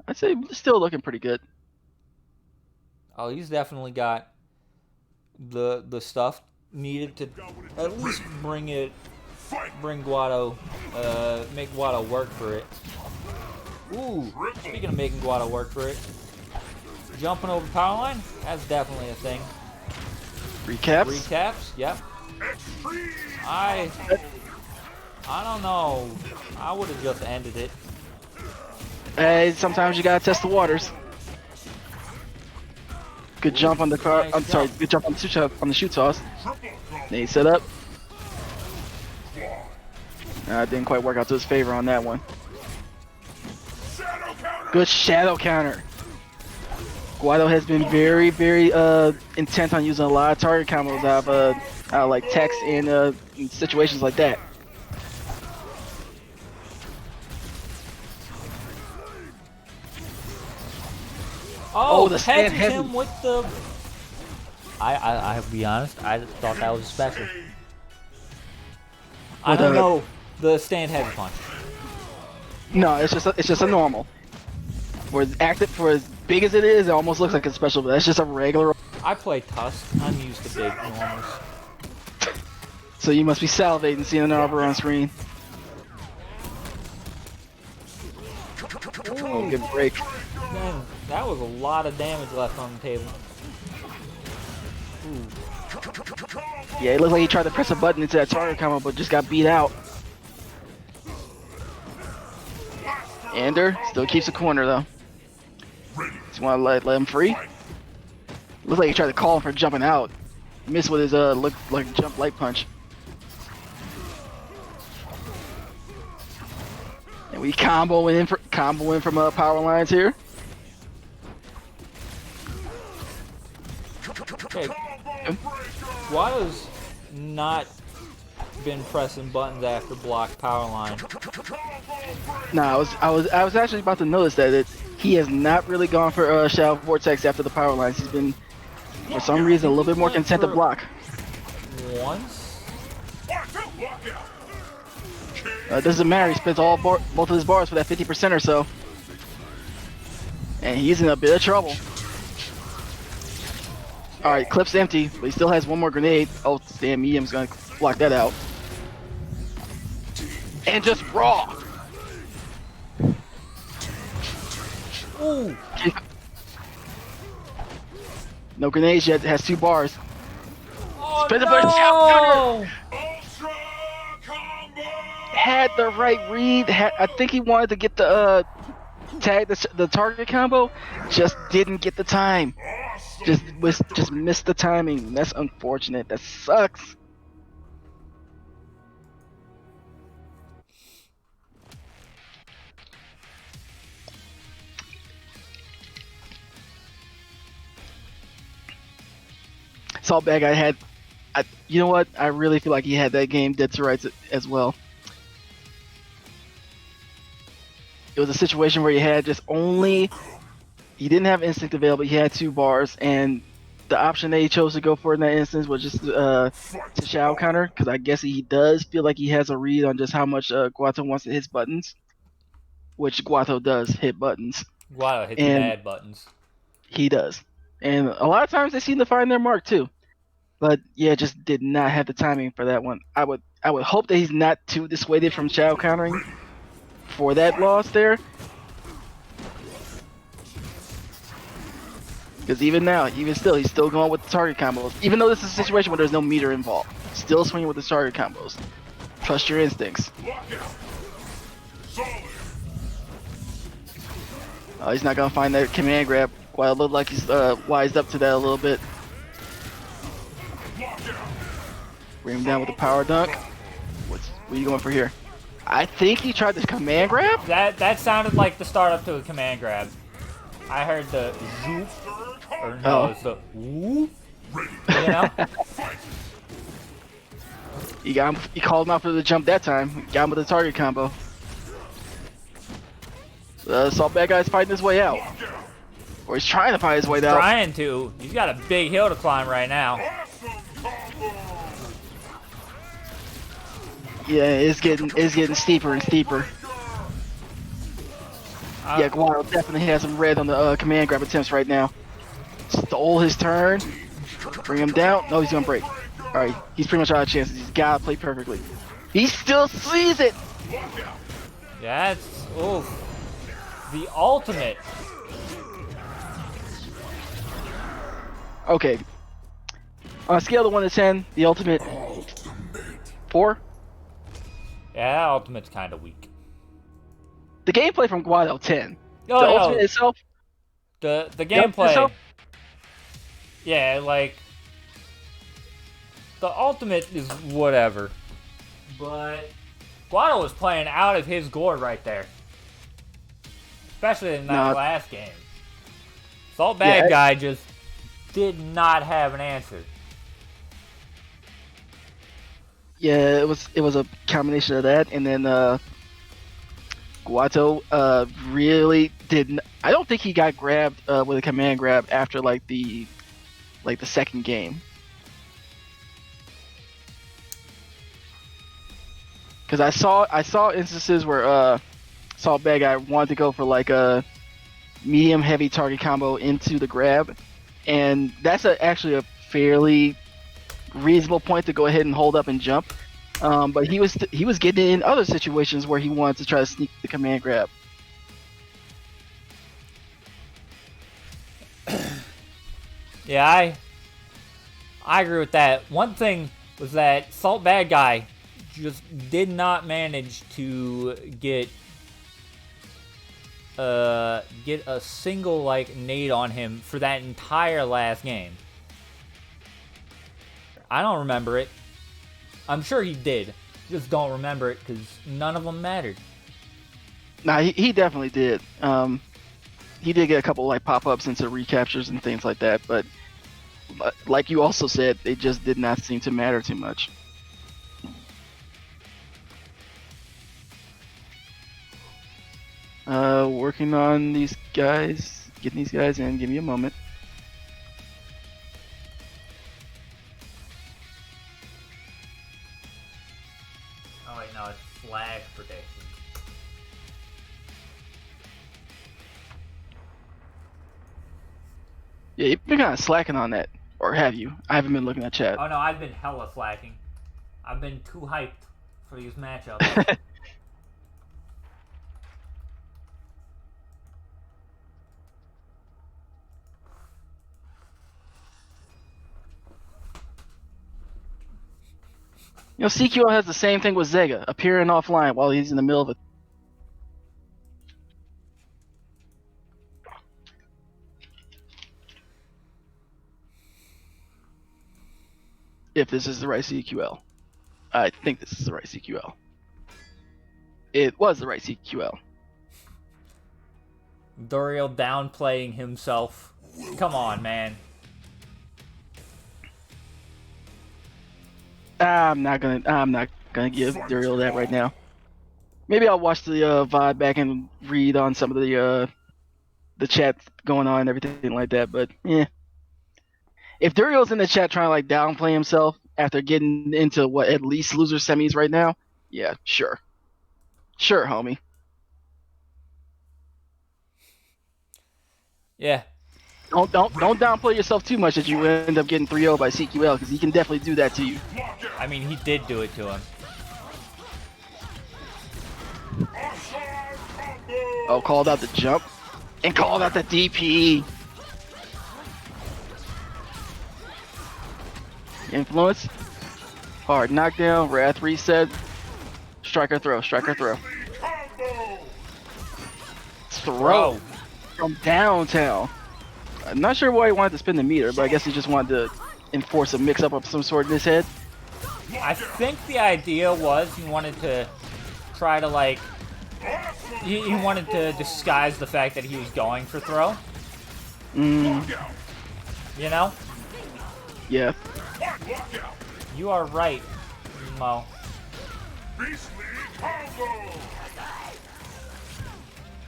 I'd say still looking pretty good. Oh, he's definitely got the stuff needed to at least bring Guado, make Guado work for it. Ooh, speaking of making Guado work for it, jumping over power line, that's definitely a thing. Recaps? Recaps, yep. Extreme. I don't know. I would have just ended it. Hey, sometimes you gotta test the waters. Good jump on the car. Nice I'm sorry. jump. Good jump on the shoot toss. Triple combo. Then he set up. It didn't quite work out to his favor on that one. Shadow counter. Good shadow counter. Guado has been very, very intent on using a lot of target combos out of like text and in situations like that. Oh, the the stand hedges heavy. him with the. I have to be honest. I thought that was a special. I With don't a- know the stand heavy punch. No, it's just a normal. For as big as it is, it almost looks like a special, but that's just a regular. I play Tusk. I'm used to big normals. So you must be salivating seeing an Arbiter on screen. Oh, good break. Man, that was a lot of damage left on the table. Yeah, it looked like he tried to press a button into that target combo, but just got beat out. Ender still keeps the corner though. Just want to let him free. Looks like he tried to call him for jumping out. Missed with his look like jump light punch. And we comboing in from power lines here. Okay, Guado's not been pressing buttons after block power line. No, I was actually about to notice that he has not really gone for Shadow Vortex after the power lines. He's been, for some reason, a little bit more content to block. Once? Doesn't matter. He spends both of his bars for that 50% or so, and he's in a bit of trouble. All right, clip's empty, but he still has one more grenade. Oh, damn! Medium's gonna block that out, and just raw. Ooh! No grenades yet. It has 2 bars. Oh, Spin the blade, shout counter. Ultra combo. Had the right read. I think he wanted to get the tag the target combo. Just didn't get the time. Just missed the timing. That's unfortunate. That sucks. Salt Bag, you know what? I really feel like he had that game dead to rights as well. It was a situation where he had he didn't have instinct available. He had 2 bars, and the option that he chose to go for in that instance was just to shadow counter, because I guess he does feel like he has a read on just how much Guado wants to hit his buttons. which Guado does hit buttons, Guado hits and bad buttons. he does. And a lot of times they seem to find their mark too. But yeah, just did not have the timing for that one. I would hope that he's not too dissuaded from shadow countering for that loss there. Because even now, even still, he's still going with the target combos. Even though this is a situation where there's no meter involved. Still swinging with the target combos. Trust your instincts. He's not going to find that command grab. While it looked like he's wised up to that a little bit. Bring him down with the power dunk. What are you going for here? I think he tried the command grab? That sounded like the start up to a command grab. I heard the zoop, or no, it's the whoop. You know? He called him out for the jump that time. Got him with the target combo. Salt Bad Guy's fighting his way out. Or he's trying to fight his way out. Trying to. He's got a big hill to climb right now. Yeah, it's getting steeper and steeper. Yeah, Guado definitely has some red on the command grab attempts right now. Stole his turn. Bring him down. No, he's gonna break. Alright, he's pretty much out of chances. He's gotta play perfectly. He still sees it! Yeah, it's oof. The ultimate. Okay. On a scale of 1 to 10, the ultimate 4. Yeah, that ultimate's kind of weak. The gameplay from Guado 10. Oh, the no. ultimate itself. The gameplay. Itself? Yeah, like the ultimate is whatever. But Guado was playing out of his gourd right there. Especially in that last game. Salt Bad Guy just did not have an answer. Yeah, it was a combination of that, and then Guado really didn't. I don't think he got grabbed with a command grab after the second game. Because I saw instances where Salt Bad Guy wanted to go for like a medium heavy target combo into the grab, and that's actually a fairly reasonable point to go ahead and hold up and jump. But he was getting in other situations where he wanted to try to sneak the command grab. Yeah, I agree with that. One thing was that Salt Bad Guy just did not manage to get a single nade on him for that entire last game. I don't remember it. I'm sure he did. Just don't remember it because none of them mattered. Nah, he definitely did. He did get a couple pop-ups into recaptures and things like that, but like you also said, they just did not seem to matter too much. Working on these guys, getting these guys in. Give me a moment. Oh wait, no, it's flag protection. Yeah, you've been kind of slacking on that, or have you? I haven't been looking at chat. Oh no, I've been hella slacking. I've been too hyped for these matchups. You know, CQL has the same thing with Zega, appearing offline while he's in the middle of it. If this is the right CQL. I think this is the right CQL. It was the right CQL. Duriel downplaying himself. Come on, man. I'm not gonna give Duriel that right now. Maybe I'll watch the VOD back and read on some of the chat going on and everything like that. But yeah, if Duriel's in the chat trying to downplay himself after getting into at least loser semis right now, yeah, sure, homie. Yeah. Don't downplay yourself too much that you end up getting 3-0 by CQL, because he can definitely do that to you. I mean, he did do it to him. Oh, called out the jump and called out the DP. Influence. Hard knockdown. Wrath reset. Striker throw. Striker throw. Throw from downtown. I'm not sure why he wanted to spin the meter, but I guess he just wanted to enforce a mix-up of some sort in his head. I think the idea was he wanted to try to, like, he wanted to disguise the fact that he was going for throw. You know? Yeah. You are right, Mo.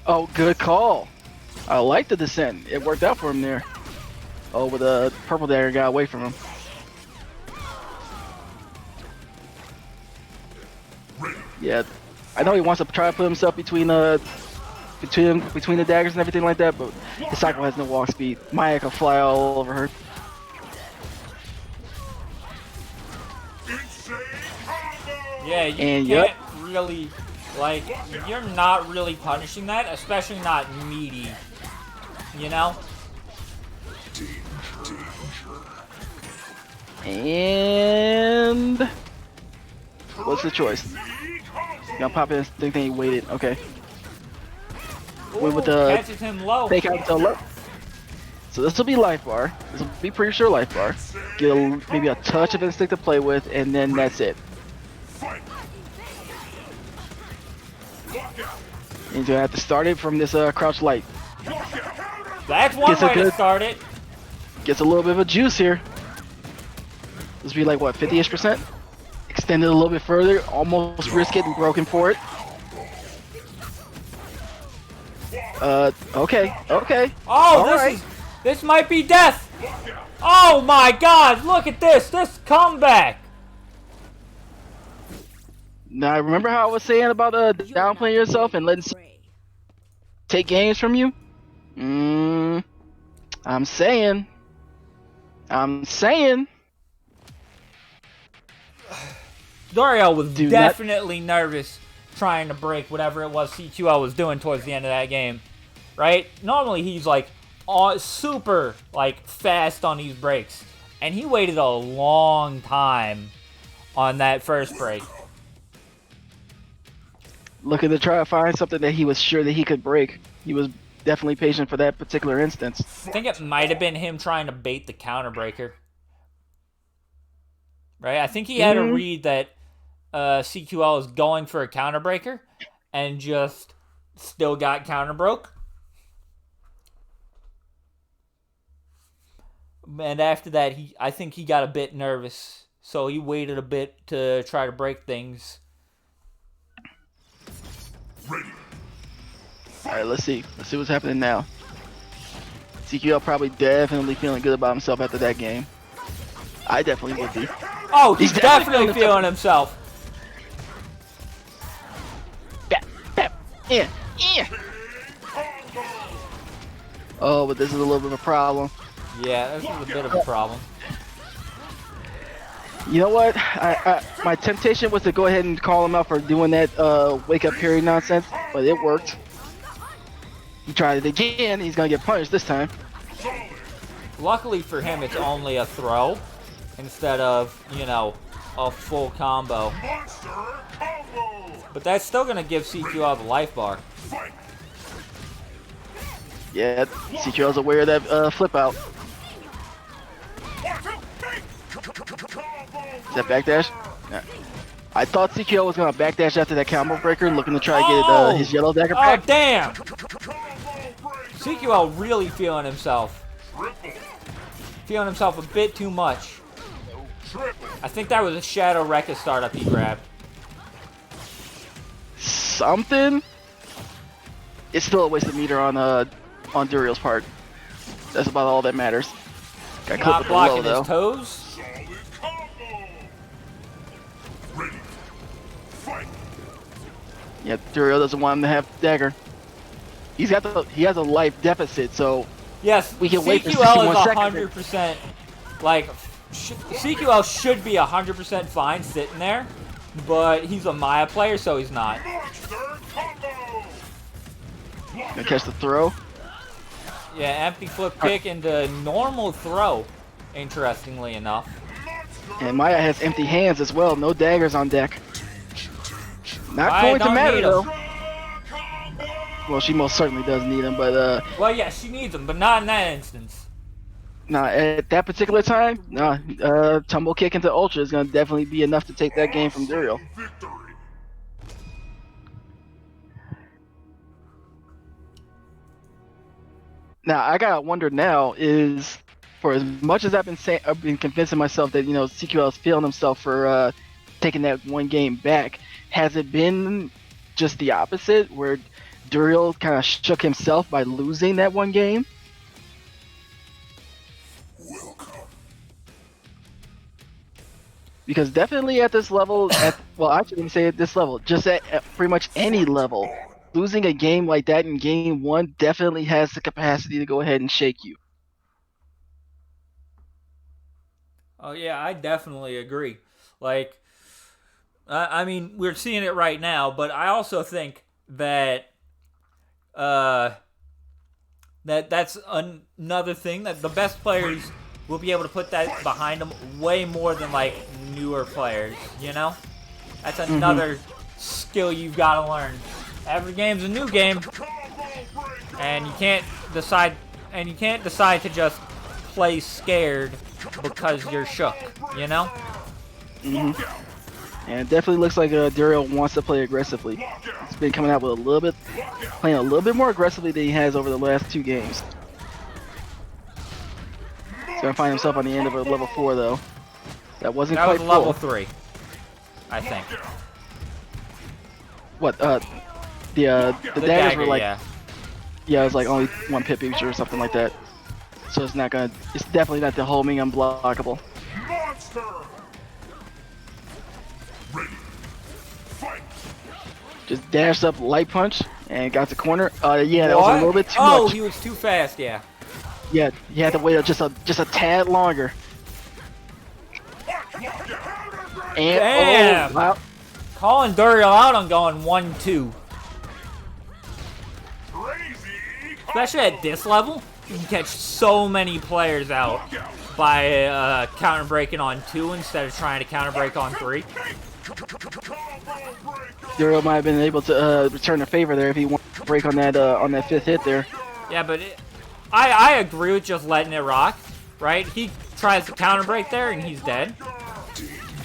Oh, good call. I like the descent. It worked out for him there. Oh, but the purple dagger got away from him. Yeah, I know he wants to try to put himself between the daggers and everything like that, but his cycle has no walk speed. Maya can fly all over her. Yeah, you And can't really, like, you're not really punishing that, especially not meaty, you know? And what's the choice? Gonna pop in, think he waited. Okay. Went with the catches him low. take out until low. So this will be life bar. This will be pretty sure life bar. Get maybe a touch of instinct to play with, and then that's it. And you're gonna have to start it from this crouch light. That's one Gets a way to good- start it. Gets a little bit of a juice here. This will be like what, 50-ish%? Extend it a little bit further, almost risk getting broken for it. Okay. Oh, Alright. this might be death. Oh my God! Look at this comeback. Now remember how I was saying about downplaying yourself and letting take games from you? I'm saying. Doriel was Do not- definitely nervous trying to break whatever it was CQL was doing towards the end of that game, right? Normally he's like super like fast on these breaks, and he waited a long time on that first break. Looking to try to find something that he was sure that he could break. He was definitely patient for that particular instance. I think it might have been him trying to bait the counter breaker. Right? I think he had a read that CQL is going for a counter breaker and just still got counter broke. And after that, I think he got a bit nervous, so he waited a bit to try to break things. Alright, let's see. Let's see what's happening now. CQL probably definitely feeling good about himself after that game. I definitely would be. Oh, he's He's definitely definitely feeling himself. Yeah. Oh, but this is a little bit of a problem. Yeah, this is a bit of a problem. You know what? My temptation was to go ahead and call him out for doing that wake up period nonsense, but it worked. He tried it again. He's gonna get punished this time. Luckily for him, it's only a throw instead of, you know, a full combo. But that's still going to give CQL the life bar. Yeah, CQL's aware of that flip out. Is that backdash? Yeah. I thought CQL was gonna backdash after that combo breaker, looking to try to get his yellow dagger back. Oh, damn! CQL really feeling himself. Feeling himself a bit too much. I think that was a Shadow Rekka startup he grabbed. Something? It's still a waste of meter on Duriel's part. That's about all that matters. Got clipped Not with the low, blocking though. his toes. Yeah, Duriel doesn't want him to have dagger. He has a life deficit, so Yes, We can wait for CQL 61 is seconds. 100%. Like, CQL should be 100% fine sitting there, but he's a Maya player, so he's not. Monster combo. Gonna catch the throw. Yeah, empty flip kick into normal throw, interestingly enough. And Maya has empty hands as well. No daggers on deck. Not Maya going to don't matter need 'em. though. Well, she most certainly does need them, but Well, yeah, she needs him, but not in that instance. nah, at that particular time, nah, tumble kick into Ultra is gonna definitely be enough to take that game from Duriel. Victory. Now I gotta wonder now is, for as much as I've been convincing myself that CQL is feeling himself for taking that one game back, has it been just the opposite where Duriel kind of shook himself by losing that one game? Because definitely at this level, well, I shouldn't say at this level, just at pretty much any level, losing a game like that in game one definitely has the capacity to go ahead and shake you. Oh, yeah, I definitely agree. Like, I mean, we're seeing it right now, but I also think that that's another thing that the best players will be able to put that behind them way more than like newer players. You know, that's another skill you've got to learn. Every game's a new game, and you can't decide to just play scared because you're shook. You know. And it definitely looks like Duriel wants to play aggressively. He's been coming out with playing a little bit more aggressively than he has over the last two games. He's gonna find himself on the end of a level 4 though. That wasn't That quite was full. level 3, I think. What? The daggers dagger, were like, yeah. yeah, it was like only one pip each or something like that. So it's definitely not the homing unblockable. Monster. Ready. Fight. Just dashed up light punch and got the corner. Yeah, that was a What? little bit too Oh, much. he was too fast. Yeah. Yeah, you had to wait just a tad longer. And Damn. oh, wow. Calling Duriel out on going 1-2. Crazy. Especially at this level, you can catch so many players out by counter breaking on 2 instead of trying to counter break on 3. Duriel might have been able to return the favor there if he wanted to break on that fifth hit there. Yeah, but I agree with just letting it rock, right? He tries to counter break there and he's dead.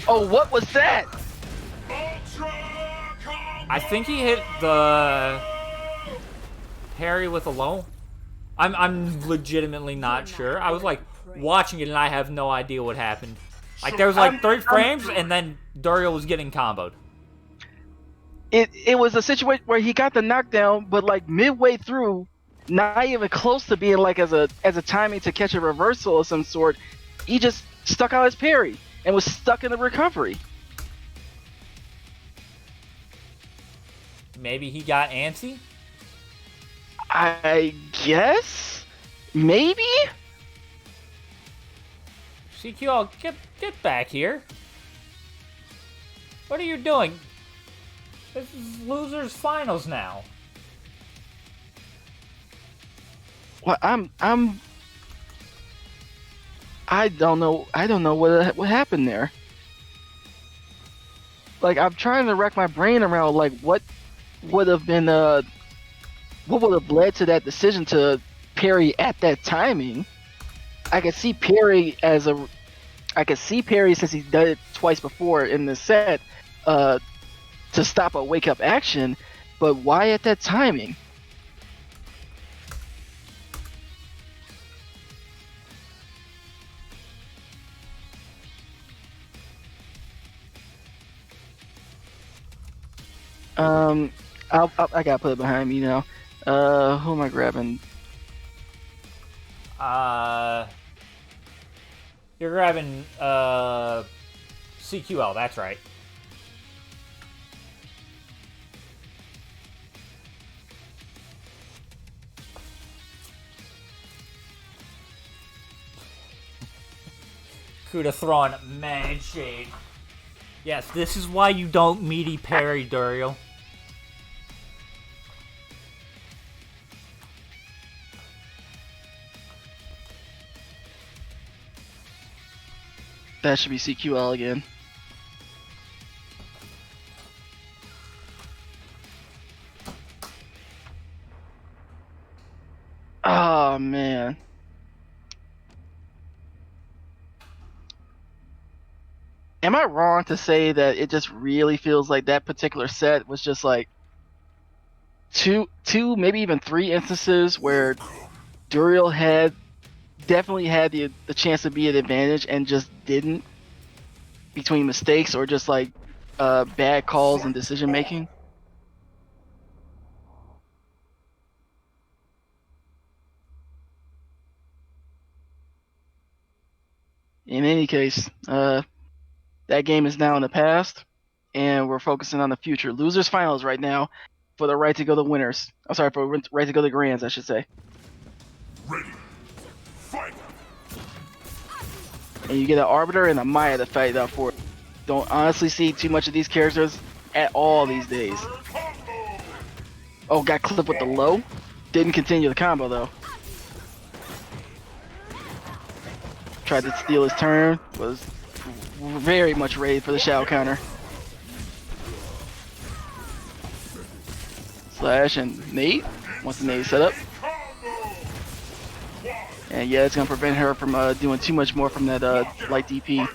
Oh, what was that? I think he hit the parry with a low. I'm legitimately not sure. I was like watching it and I have no idea what happened. Like there was like 3 frames and then Duriel was getting comboed. It was a situation where he got the knockdown, but like midway through, not even close to being like as a timing to catch a reversal of some sort, he just stuck out his parry and was stuck in the recovery. Maybe he got antsy? I guess? Maybe? CQL, get back here. What are you doing? This is losers finals now. Well, I don't know what happened there. Like I'm trying to rack my brain around like what would have led to that decision to parry at that timing. I could see parry since he's done it twice before in the set to stop a wake up action, but why at that timing? I gotta put it behind me now. Who am I grabbing? You're grabbing CQL, that's right. Could have thrown mad shade. Yes, this is why you don't meaty parry, Duriel. That should be CQL again. Oh man. Am I wrong to say that it just really feels like that particular set was just like two, maybe even three instances where Duriel definitely had the chance to be an advantage and just didn't, between mistakes or just like bad calls and decision making? In any case, that game is now in the past, and we're focusing on the future. Losers finals right now for the right to go to winners. I'm sorry, for right to go to grands, I should say. Ready. Fight. And you get an Arbiter and a Maya to fight out for it. Don't honestly see too much of these characters at all these days. Combo. Oh, got clipped with the low. Didn't continue the combo though. Tried to steal his turn. Was very much ready for the shadow counter. Slash and nade. Once the nade set up. And yeah, it's gonna prevent her from doing too much more from that light DP.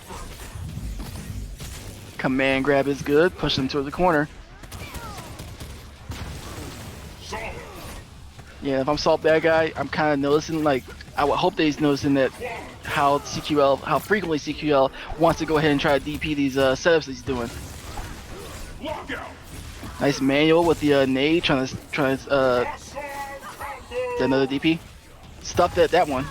Command grab is good. Push them towards the corner. Yeah, if I'm Salt Bad Guy, I'm kind of noticing, like, I would hope that he's noticing that how frequently CQL wants to go ahead and try to DP these setups that he's doing. Nice manual with the nade, trying to another DP. Stuffed that one.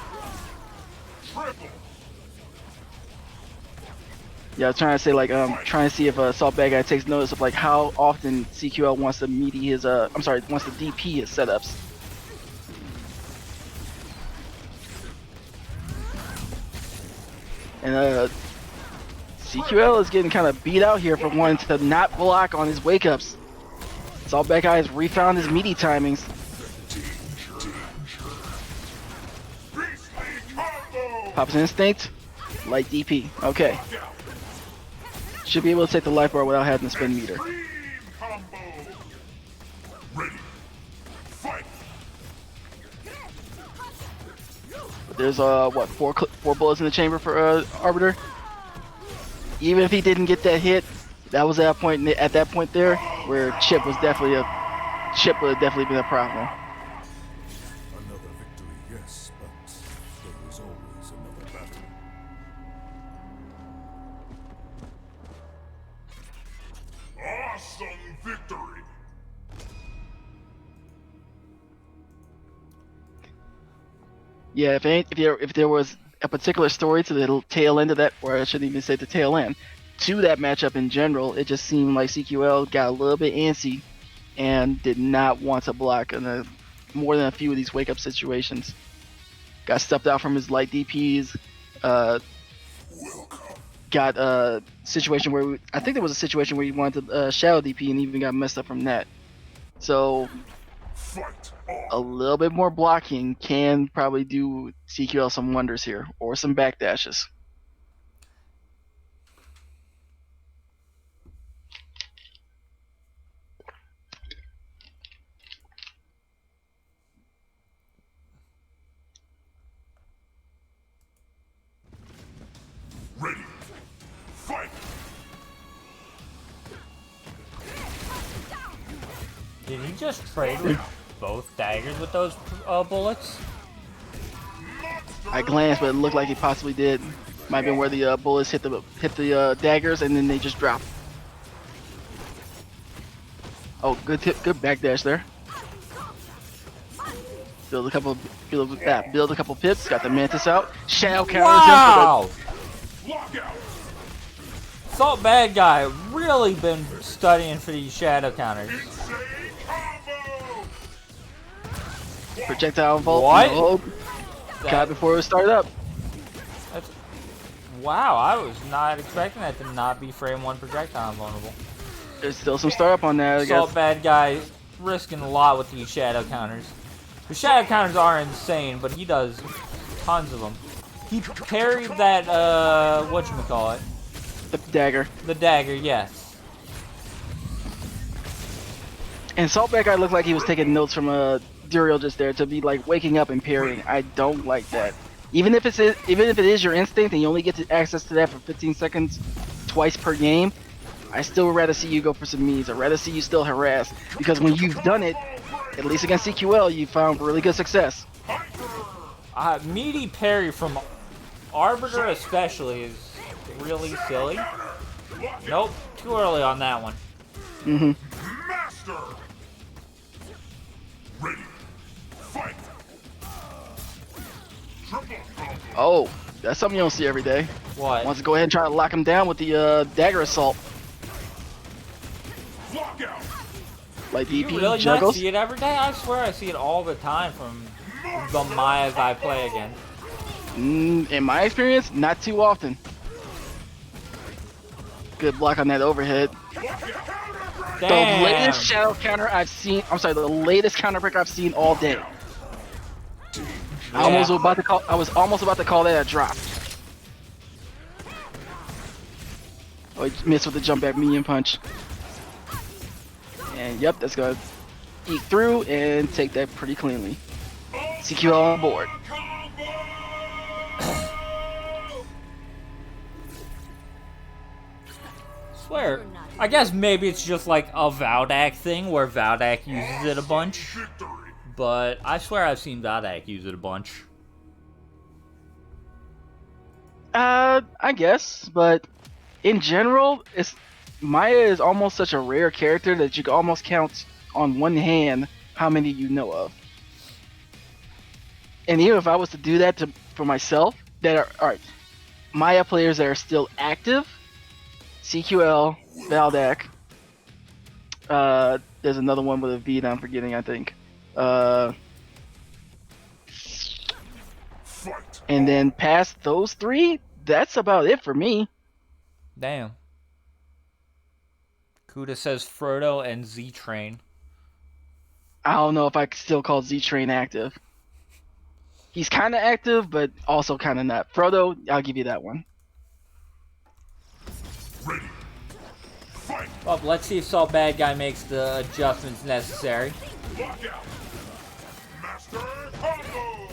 Yeah, I was trying to say, like, trying to see if Salt Bad Guy takes notice of like how often CQL wants to meaty his wants to DP his setups. And CQL is getting kind of beat out here for wanting to not block on his wake ups. Salt Bad Guy has refound his meaty timings. Pops Instinct, light DP. Okay. Should be able to take the life bar without having to spin meter. But there's what, four bullets in the chamber for Arbiter. Even if he didn't get that hit, that was at that point there where chip would have definitely been a problem. Another victory, yes, but there is always another battle. Awesome victory. Yeah, if there was a particular story to the tail end of that, or I shouldn't even say the tail end, to that matchup in general, it just seemed like CQL got a little bit antsy and did not want to block in more than a few of these wake up situations. Got stepped out from his light DPs. Got a situation where I think there was a situation where he wanted to shadow DP and even got messed up from that. So a little bit more blocking can probably do CQL some wonders here, or some backdashes. Ready. Fight. Did he just trade with both daggers with those bullets? I glanced, but it looked like he possibly did. Might have been where the bullets hit the daggers and then they just drop. Oh, good backdash there. Build a couple pips. Got the Mantis out. Shadow counters Wow! Lockout. Salt Bad Guy really been studying for these shadow counters. Insane combo. projectile vault. What? No. Got before it started up. That's... Wow, I was not expecting that to not be frame 1 projectile vulnerable. There's still some startup on that, I Assault guess. bad guy risking a lot with these shadow counters. The shadow counters are insane, but he does tons of them. He parried that, whatchamacallit? The dagger. The dagger, yes. And Saltback guy looked like he was taking notes from Duriel just there to be like waking up and parrying. I don't like that. Even if it is your instinct and you only get access to that for 15 seconds twice per game, I still would rather see you go for some means. I'd rather see you still harass, because when you've done it, at least against CQL, you found really good success. Meaty parry from Arbiter especially is really silly. Nope, too early on that one. Master. Ready. Fight. Triple combo. Oh, that's something you don't see every day. What? Wants to go ahead and try to lock him down with the dagger assault. Lockout. Like You DP really not juggles. see it every day? I swear I see it all the time from the Mayas I play against. In my experience, not too often. Good block on that overhead. Damn. The latest shadow counter I've seen. I'm sorry, the latest counter break I've seen all day. I was almost about to call that a drop. Oh, he missed with the jump back medium punch. And yep, that's gonna eat through and take that pretty cleanly. CQL on board. Swear. I guess maybe it's just like a Valdak thing where Valdak uses it a bunch. Victory. But I swear I've seen Valdak use it a bunch. I guess, but in general, Maya is almost such a rare character that you can almost count on one hand how many you know of. And even if I was to do that for myself, that are alright, Maya players that are still active, CQL, Valdak. There's another one with a V that I'm forgetting, I think. Fight. And then past those three, that's about it for me. Damn. Kuda says Frodo and Z-Train. I don't know if I could still call Z-Train active. He's kind of active, but also kind of not. Frodo, I'll give you that one. Ready. Fight. Well, let's see if Salt Bad Guy makes the adjustments necessary. Lockout. Master combo.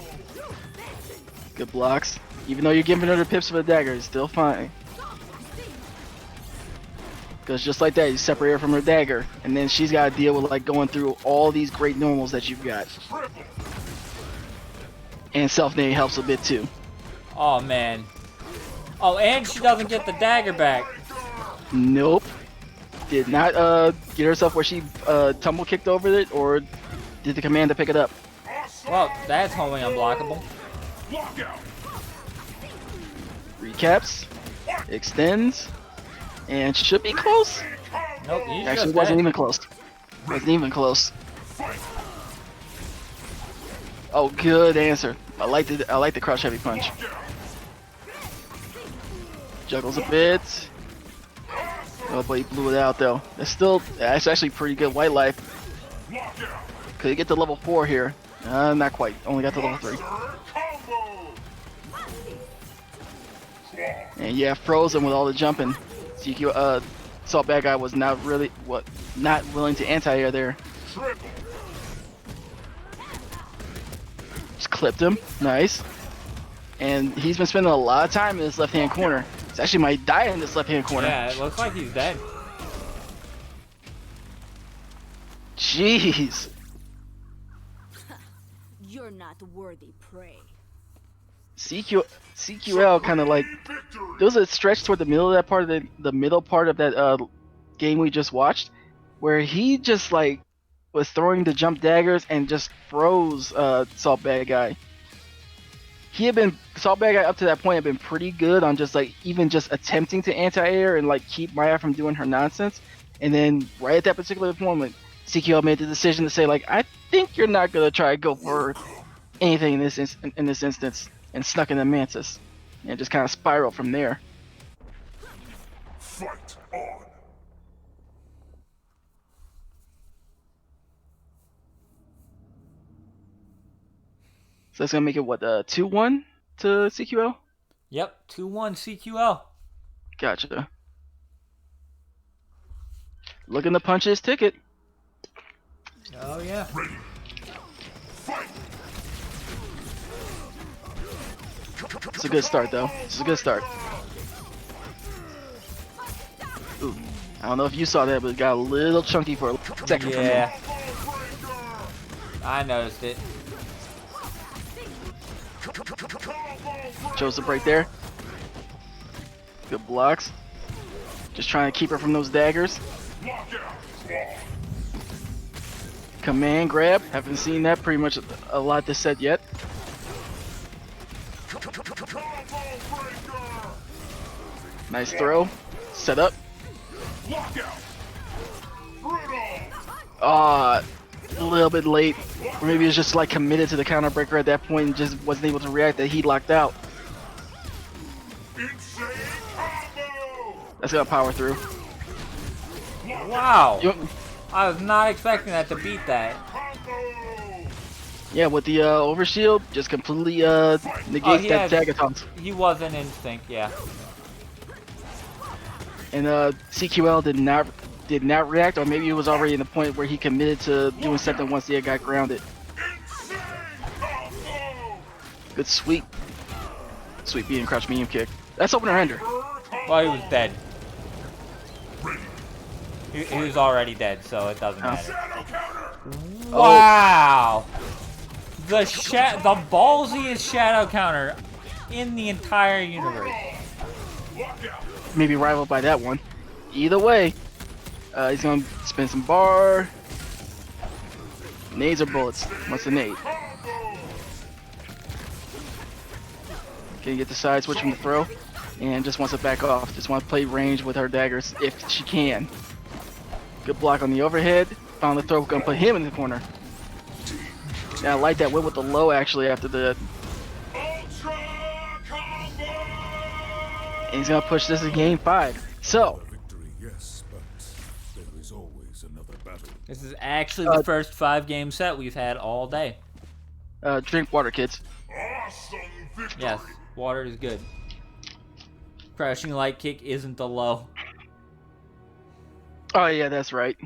Good blocks. Even though you're giving her the pips for the dagger, it's still fine. Because just like that, you separate her from her dagger, and then she's got to deal with like going through all these great normals that you've got. Triple. And self-name helps a bit too. Oh, man. Oh, and she doesn't get the dagger back. Nope. Did not get herself where she tumble kicked over it, or did the command to pick it up. Well, that's homing unblockable. Lockout. Recaps, extends, and should be close. Nope, he's Actually, just wasn't dead. even close. Wasn't even close. Fight. Oh, good answer. I like the crouch heavy punch. Lockout. Juggles a bit. Oh, but he blew it out though. That's actually pretty good white life. Lockout. Could he get to level 4 here? Not quite. Only got to level 3. Master combo. And yeah, frozen with all the jumping. CQ Salt Bad Guy was not willing to anti-air there. Triple. Just clipped him. Nice. And he's been spending a lot of time in this left-hand corner. It's actually might die in this left-hand corner. Yeah, it looks like he's dead. Jeez. You're not worthy prey. CQL kind of like Victory. there was a stretch toward the middle of that part of the middle part of that game we just watched, where he just like was throwing the jump daggers and just froze Salt Bad Guy. Salt Bad Guy up to that point had been pretty good on just like even just attempting to anti-air and like keep Maya from doing her nonsense. And then right at that particular moment, CQL made the decision to say like, I think you're not gonna try to go for anything in this instance, and snuck in the Mantis. and just kind of spiral from there. Fight on. So that's gonna make it what 2-1 to CQL. Yep, 2-1 CQL. Gotcha. Looking to punch his ticket. Oh yeah. Ready. Fight. It's a good start though. It's a good start. Ooh, I don't know if you saw that, but it got a little chunky for a second from there. Yeah, I noticed it. Joseph right there. Good blocks. Just trying to keep her from those daggers. Command grab. Haven't seen that pretty much a lot this set yet. Nice throw. Set up. A little bit late. Or maybe he was just like committed to the counter breaker at that point and just wasn't able to react that he locked out. That's gonna power through. Wow. Yep. I was not expecting that to beat that. Yeah, with the overshield, just completely negates that dagger toss. He was in instinct, yeah. And CQL did not react, or maybe it was already in the point where he committed to doing something once he got grounded. Good sweep. Sweep being crouch medium kick. That's opener ender. Well, he was dead. He was already dead, so it doesn't matter. Wow! The ballsiest shadow counter in the entire universe. Maybe rivaled by that one. Either way, he's gonna spin some bar. Nades or bullets? What's the nade? Can you get the side switch from the throw? And just wants to back off. Just wants to play range with her daggers if she can. Good block on the overhead. Found the throw, gonna put him in the corner. Now I like that whip with the low actually after the. And he's gonna push this in game 5. So. Victory, yes, but there is always another battle. This is actually the first 5-game set we've had all day. Drink water, kids. Awesome victory. Yes, water is good. Crushing light kick isn't the low. Oh yeah, that's right.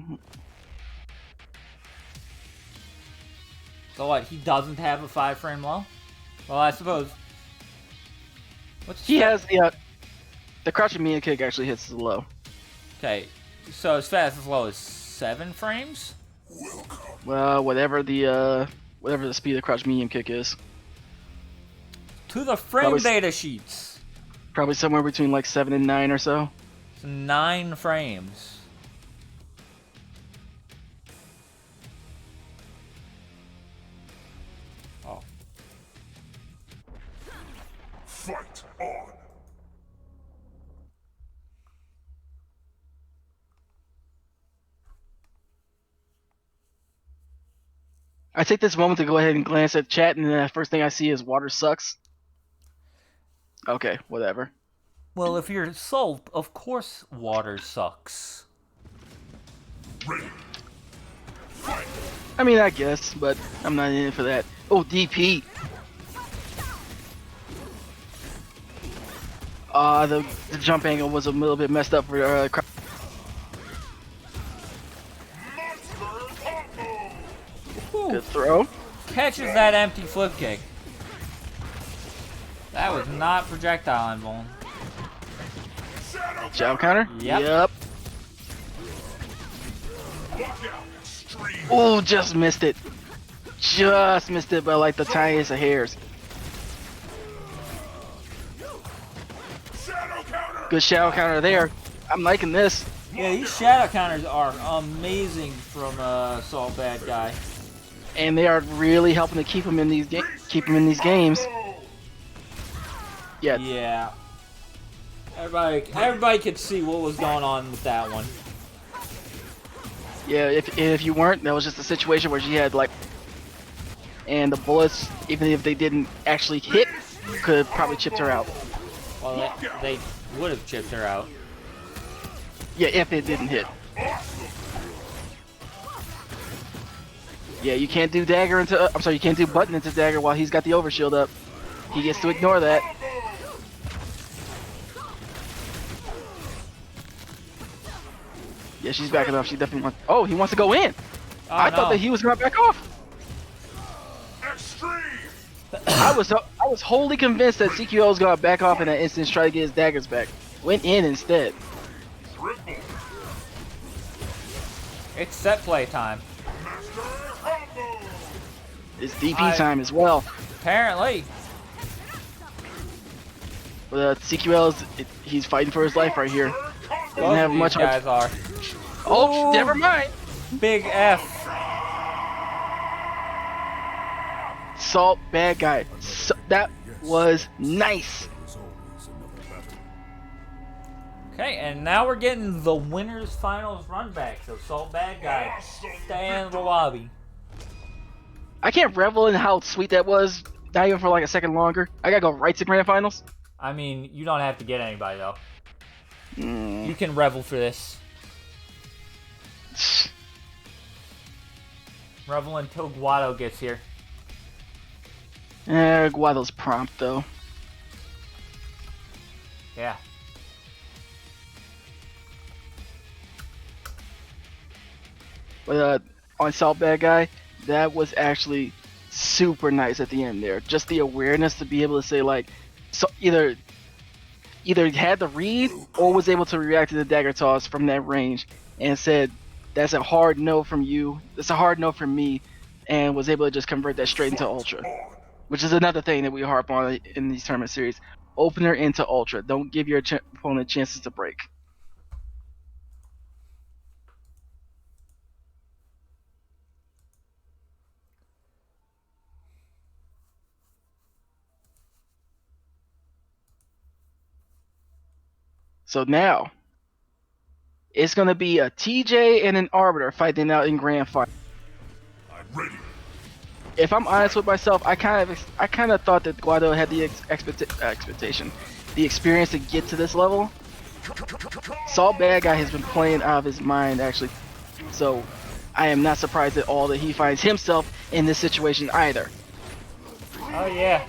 So what? He doesn't have a 5-frame low? Well, I suppose. He has the crouching medium kick actually hits the low. Okay, so as fast as low as 7 frames? Well, whatever the speed of the crouch medium kick is. To the frame Probably data sheets. Probably somewhere between like 7 and 9 or so. It's 9 frames. Oh. Fight on. I take this moment to go ahead and glance at chat, and the first thing I see is water sucks. Okay, whatever. Well, if you're salt, of course water sucks. Ready. Fight. I mean, I guess, but I'm not in it for that. Oh, DP. The jump angle was a little bit messed up for Monster combo. good throw. Catches that empty flip kick. That was not projectile involved. Jab counter. Yep. Oh, just missed it. Just missed it by like the tiniest of hairs. Good shadow counter there. I'm liking this. Yeah, these shadow counters are amazing from Salt Bad Guy. And they are really helping to keep him in these games. Yeah. Yeah. Everybody could see what was going on with that one. Yeah, if you weren't, that was just a situation where she had like, and the bullets, even if they didn't actually hit, could have probably chipped her out. Well, they would have chipped her out. Yeah, if it didn't hit. Yeah, you can't do dagger into. I'm sorry, you can't do button into dagger while he's got the overshield up. He gets to ignore that. Yeah, she's backing off. She definitely wants. Oh, he wants to go in. Oh, I thought that he was gonna back off. Extreme. I was wholly convinced that CQL was gonna back off in that instance, try to get his daggers back. Went in instead. Triple. It's set play time. Master combo. It's DP time as well. Apparently. But CQL he's fighting for his life right here. Doesn't Both have of much. these guys are. Oh, Ooh. never mind. Big F. Salt bad guy. So, that was nice. There's always another battle. Okay, and now we're getting the winners finals run back. So Salt Bad Guy, stay in the lobby. I can't revel in how sweet that was. Not even for like a second longer. I gotta go right to grand finals. I mean, you don't have to get anybody though. Mm. You can revel for this. Revel until Guado gets here. Guado's prompt though. Yeah. But on Salt Bad Guy, that was actually super nice at the end there. Just the awareness to be able to say like, so either had the read or was able to react to the dagger toss from that range and said, "That's a hard no from you. That's a hard no from me," and was able to just convert that straight into Ultra, which is another thing that we harp on in these tournament series. Opener into Ultra. Don't give your opponent chances to break. So now, it's going to be a TJ and an Arbiter fighting out in grand final. I'm ready. If I'm honest with myself, I kind of thought that Guado had the expectation, the experience to get to this level. Salt Bad Guy has been playing out of his mind actually, so I am not surprised at all that he finds himself in this situation either. Oh yeah.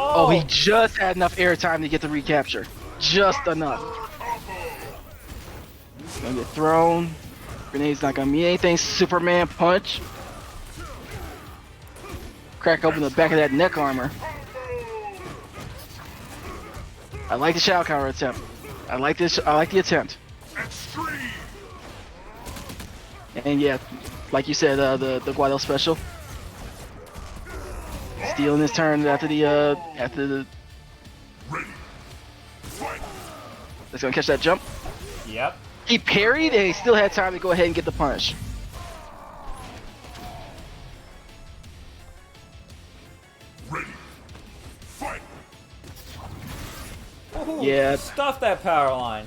Oh, he just had enough airtime to get the recapture, just enough. Gonna get thrown. Grenade's not gonna mean anything. Superman punch. Crack open the back of that neck armor. I like the shadow counter attempt. I like this. I like the attempt. Extreme. And yeah, like you said, the Guado special. Stealing his turn after the. Ready. Fight. That's gonna catch that jump. Yep. He parried and he still had time to go ahead and get the punish. Ready. Fight. Ooh, Yeah. Stuff that power line.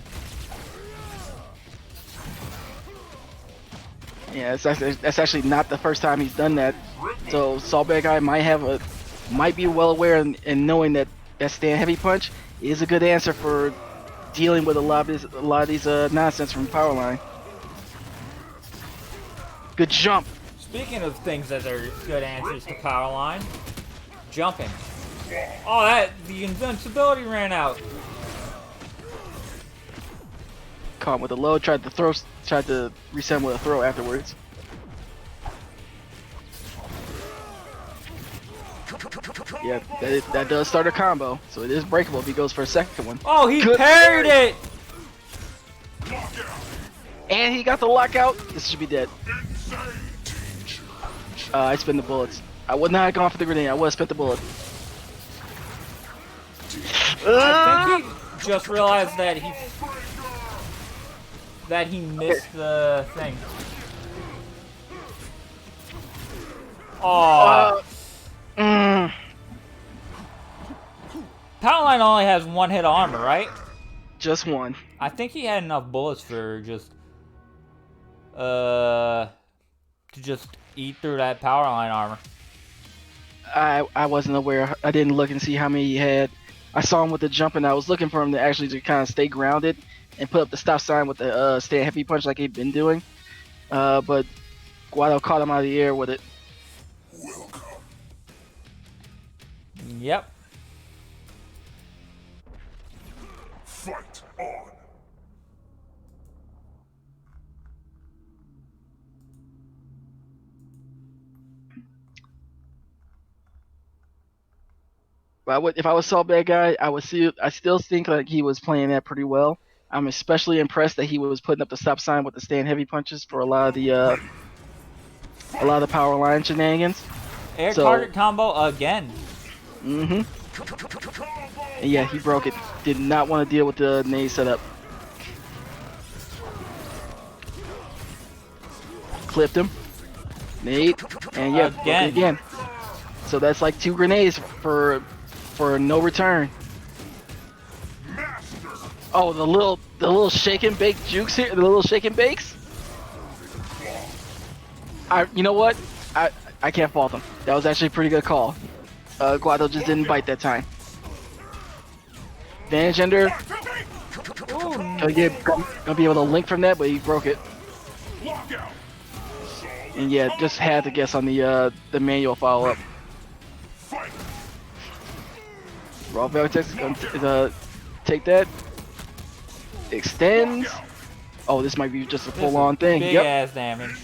Yeah, that's actually not the first time he's done that. So Salt Bad Guy might be well aware and knowing that stand heavy punch is a good answer for dealing with a lot of these nonsense from Powerline. Good jump. Speaking of things that are good answers to power line, jumping. Oh, the invincibility ran out. Caught with a low, tried to reset with a throw afterwards. Yeah, that does start a combo, so it is breakable if he goes for a second one. Oh, he Good parried it. And he got the lockout. This should be dead. I spent the bullets. I would not have gone for the grenade. I would have spent the bullet. I think he just realized that he missed the thing. Oh. Powerline only has one hit of armor, right? Just one. I think he had enough bullets for just to just eat through that Powerline armor. I wasn't aware. I didn't look and see how many he had. I saw him with the jump, and I was looking for him to actually to kind of stay grounded and put up the stop sign with the stand heavy punch like he'd been doing. But Guado caught him out of the air with it. Welcome. Yep. Fight on. But if I was Salt Bad Guy, I still think like he was playing that pretty well. I'm especially impressed that he was putting up the stop sign with the stand heavy punches for a lot of the power line shenanigans. Air So- target combo again. Mm-hmm. And yeah, he broke it. Did not want to deal with the nade setup. Clipped him. Nade. And yeah, broke it again. So that's like 2 grenades for no return. Oh, the little shake and bake jukes here, the little shake and bakes. You know what? I can't fault him. That was actually a pretty good call. Guado just didn't bite that time. Advantage ender. Gonna be able to link from that, but he broke it. And yeah, just had to guess on the manual follow up. Raw Vortex gonna take that. Extends. Oh, this might be just a full on thing. Big Yep. ass damage.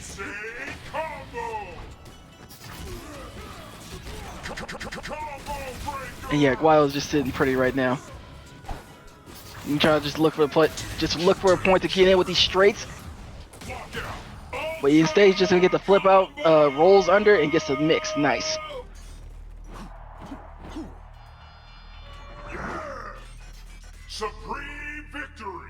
And yeah, Guado's just sitting pretty right now. I'm trying to just look for a point to key in with these straights. But instead, he's just gonna get the flip out, rolls under, and gets the mix. Nice. Supreme victory.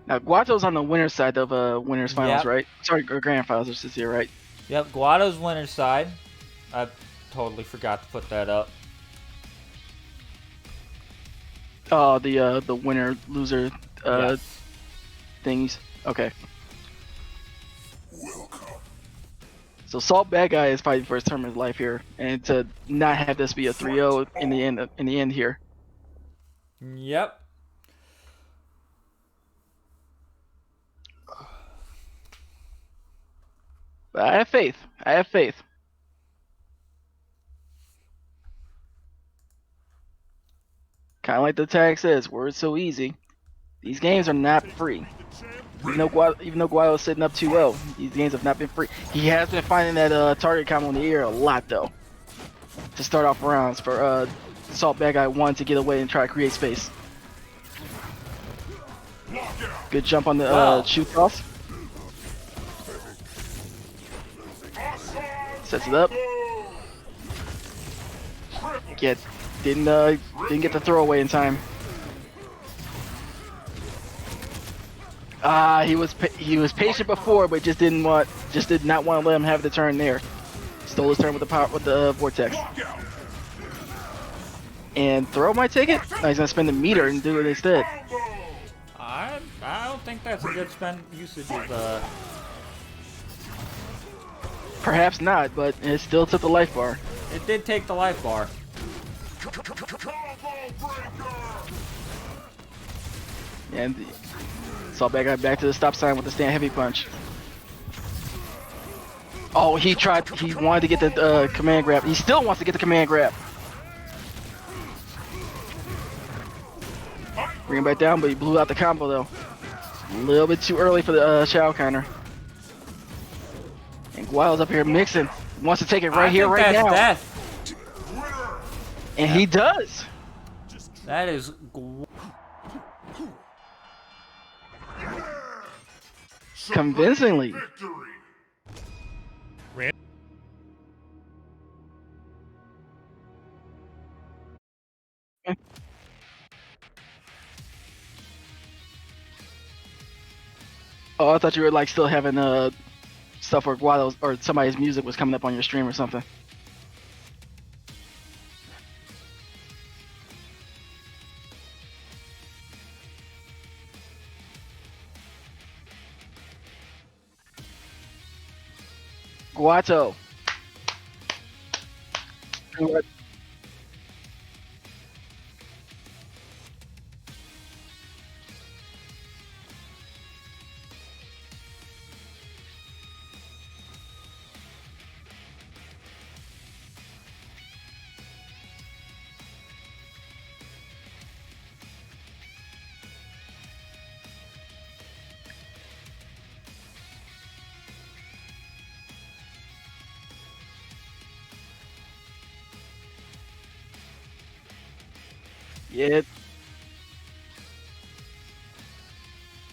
Now, Guado's on the winner's side of winners finals, Yep. right? Sorry, grand finals. This is here, right? Yep, Guado's winner's side. I totally forgot to put that up. Oh, the winner loser Yes. thingies. Okay. Welcome. So Salt Bad Guy is fighting for his term of his life here, and to not have this be a 3-0 in the end here. Yep. But I have faith. I have faith. Kind of like the tag says, words so easy. These games are not free. Even though Guado is sitting up 2-0, these games have not been free. He has been finding that target combo in the air a lot though. To start off rounds for Salt Bad Guy 1 to get away and try to create space. Good jump on the Wow. shoot toss. Sets it up. Didn't get the throwaway in time. He was patient before, but just did not want to let him have the turn there. Stole his turn with the vortex. And throw might take it. No, he's gonna spend the meter and do it instead. I don't think that's a good usage of Perhaps not, but it still took the life bar. It did take the life bar. And Salt Bad Guy back to the stop sign with the stand heavy punch. Oh, he wanted to get the command grab. He still wants to get the command grab. Bring him back down, but he blew out the combo though. A little bit too early for the Shao counter. And Guado's up here mixing. Wants to take it right here, right now. Death. And he does. That is. Convincingly. Victory. Oh, I thought you were like still having stuff where Guado's or somebody's music was coming up on your stream or something. Guado. Yeah.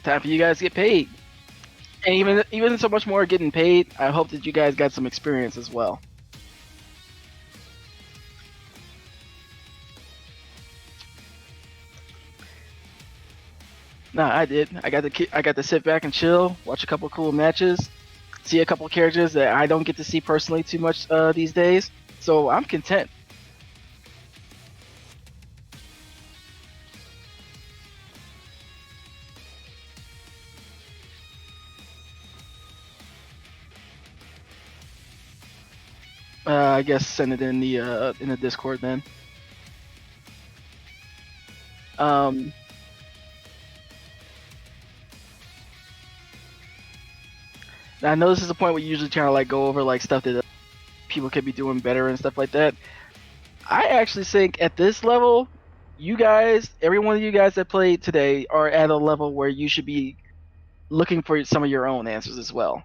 Time for you guys to get paid. And even so much more getting paid, I hope that you guys got some experience as well. Nah, I did. I got to sit back and chill, watch a couple cool matches, see a couple characters that I don't get to see personally too much these days. So I'm content. I guess send it in the Discord then. I know this is the point where you usually try to like go over like stuff that people could be doing better and stuff like that. I actually think at this level, you guys, every one of you guys that played today, are at a level where you should be looking for some of your own answers as well.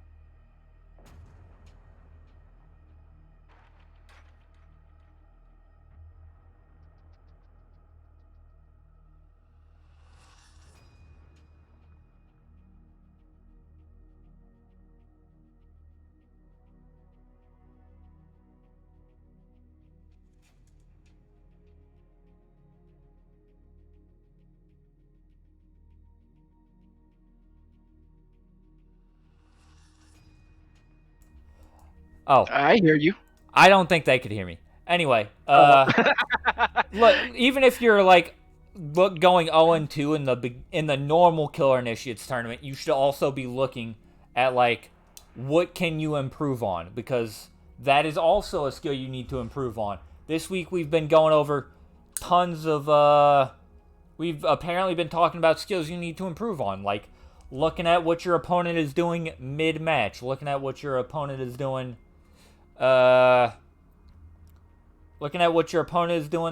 Oh, I hear you. I don't think they could hear me. Anyway, look, even if you're like going 0-2 in the normal Killer Initiates tournament, you should also be looking at like what can you improve on, because that is also a skill you need to improve on. This week we've been going over tons of we've apparently been talking about skills you need to improve on, like looking at what your opponent is doing mid-match, looking at what your opponent is doing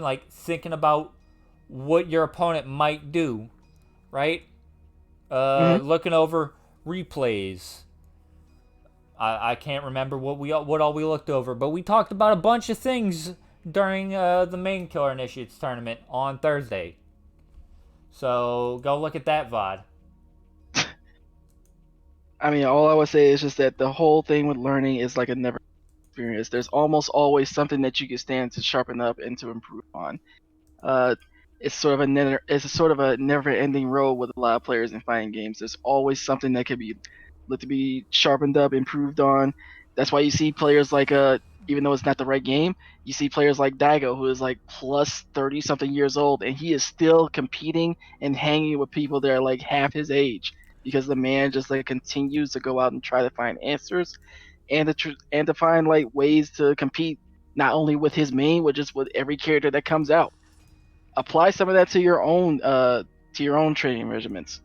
like thinking about what your opponent might do, right? Looking over replays. I can't remember what all we looked over, but we talked about a bunch of things during the main Killer Initiates tournament on Thursday. So go look at that VOD. I mean, all I would say is just that the whole thing with learning is like a never experience. There's almost always something that you can stand to sharpen up and to improve on. It's sort of a never-ending road with a lot of players in fighting games. There's always something that could be looked to be sharpened up, improved on. That's why you see players like even though it's not the right game, you see players like Daigo, who is like plus 30 something years old, and he is still competing and hanging with people that are like half his age, because the man just like continues to go out and try to find answers and to find like ways to compete not only with his main, but just with every character that comes out. Apply some of that to your own training regimens.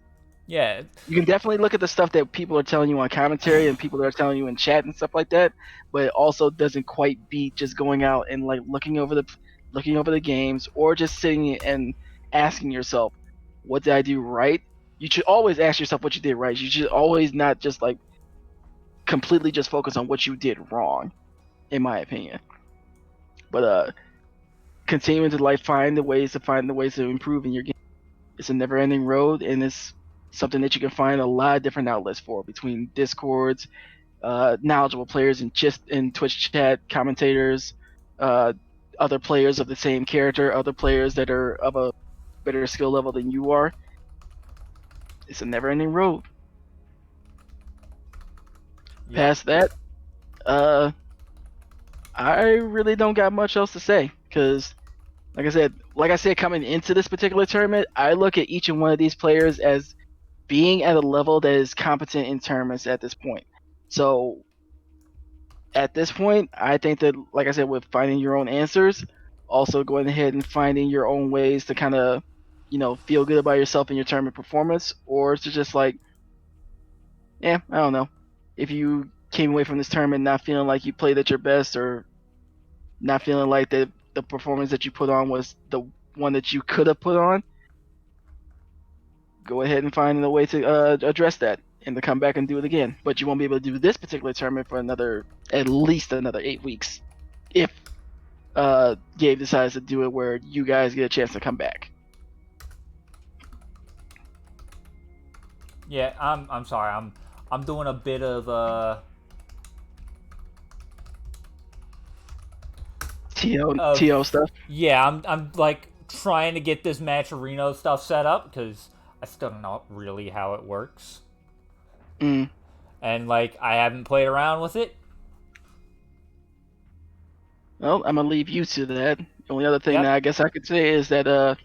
Yeah. You can definitely look at the stuff that people are telling you on commentary and people that are telling you in chat and stuff like that, but it also doesn't quite beat just going out and like looking over the games, or just sitting and asking yourself, what did I do right? You should always ask yourself what you did right. You should always not just like completely just focus on what you did wrong, in my opinion. But continuing to like find the ways to improve in your game. It's a never-ending road, and it's something that you can find a lot of different outlets for, between Discords, knowledgeable players in Twitch chat, commentators, other players of the same character, other players that are of a better skill level than you are. It's a never-ending road. Yeah. Past that, I really don't got much else to say, because like I said, coming into this particular tournament, I look at each and one of these players as being at a level that is competent in tournaments at this point. So at this point, I think that, like I said, with finding your own answers, also going ahead and finding your own ways to kind of, feel good about yourself and your tournament performance, or to just like, yeah, I don't know. If you came away from this tournament not feeling like you played at your best, or not feeling like the performance that you put on was the one that you could have put on, go ahead and find a way to address that and to come back and do it again. But you won't be able to do this particular tournament for at least another 8 weeks, if Gabe decides to do it where you guys get a chance to come back. Yeah, I'm sorry. I'm doing a bit of TO stuff. yeah, I'm like trying to get this Matcherino stuff set up because I still don't know really how it works. Mm. And like I haven't played around with it. Well, I'm gonna leave you to that. The only other thing Yep. that I guess I could say is that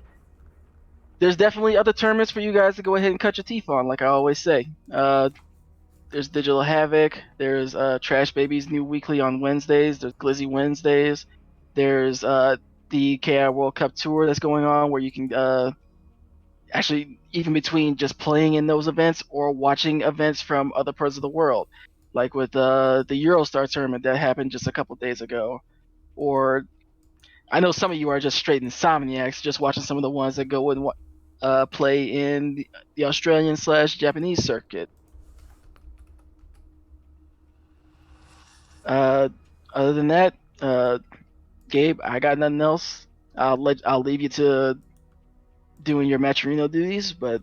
there's definitely other tournaments for you guys to go ahead and cut your teeth on, like I always say. There's Digital Havoc. There's Trash Babies new weekly on Wednesdays. There's Glizzy Wednesdays. There's the KI World Cup Tour that's going on, where you can actually, even between just playing in those events or watching events from other parts of the world, like with the Eurostar tournament that happened just a couple days ago. Or I know some of you are just straight insomniacs, just watching some of the ones that go and play in the Australian/Japanese circuit. Other than that, Gabe, I got nothing else. I'll leave you to doing your Matcherino duties, but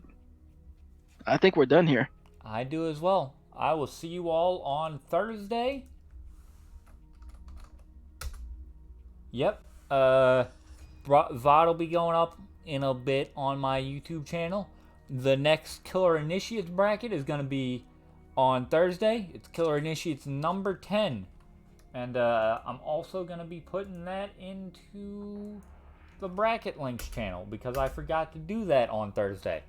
I think we're done here. I do as well. I will see you all on Thursday. Yep. VOD will be going up in a bit on my YouTube channel. The next Killer Initiates bracket is going to be on Thursday. It's Killer Initiates number 10. And I'm also going to be putting that into the Bracket Links channel because I forgot to do that on Thursday.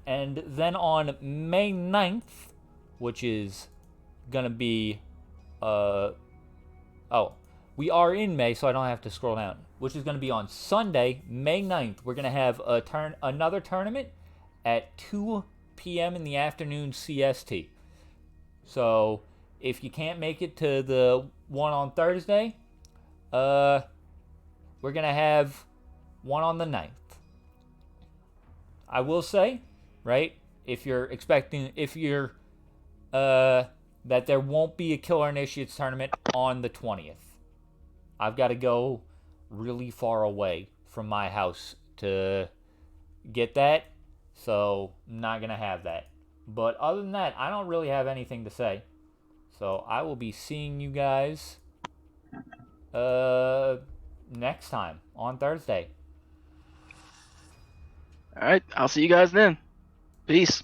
And then on May 9th, which is going to be... we are in May, so I don't have to scroll down. Which is going to be on Sunday, May 9th. We're going to have another tournament at 2 p.m. in the afternoon CST. So, if you can't make it to the one on Thursday, we're going to have one on the 9th. I will say, right, if you're expecting, that there won't be a Killer Initiates tournament on the 20th. I've got to go really far away from my house to get that, so I'm not going to have that. But other than that, I don't really have anything to say. So I will be seeing you guys next time on Thursday. All right, I'll see you guys then. Peace.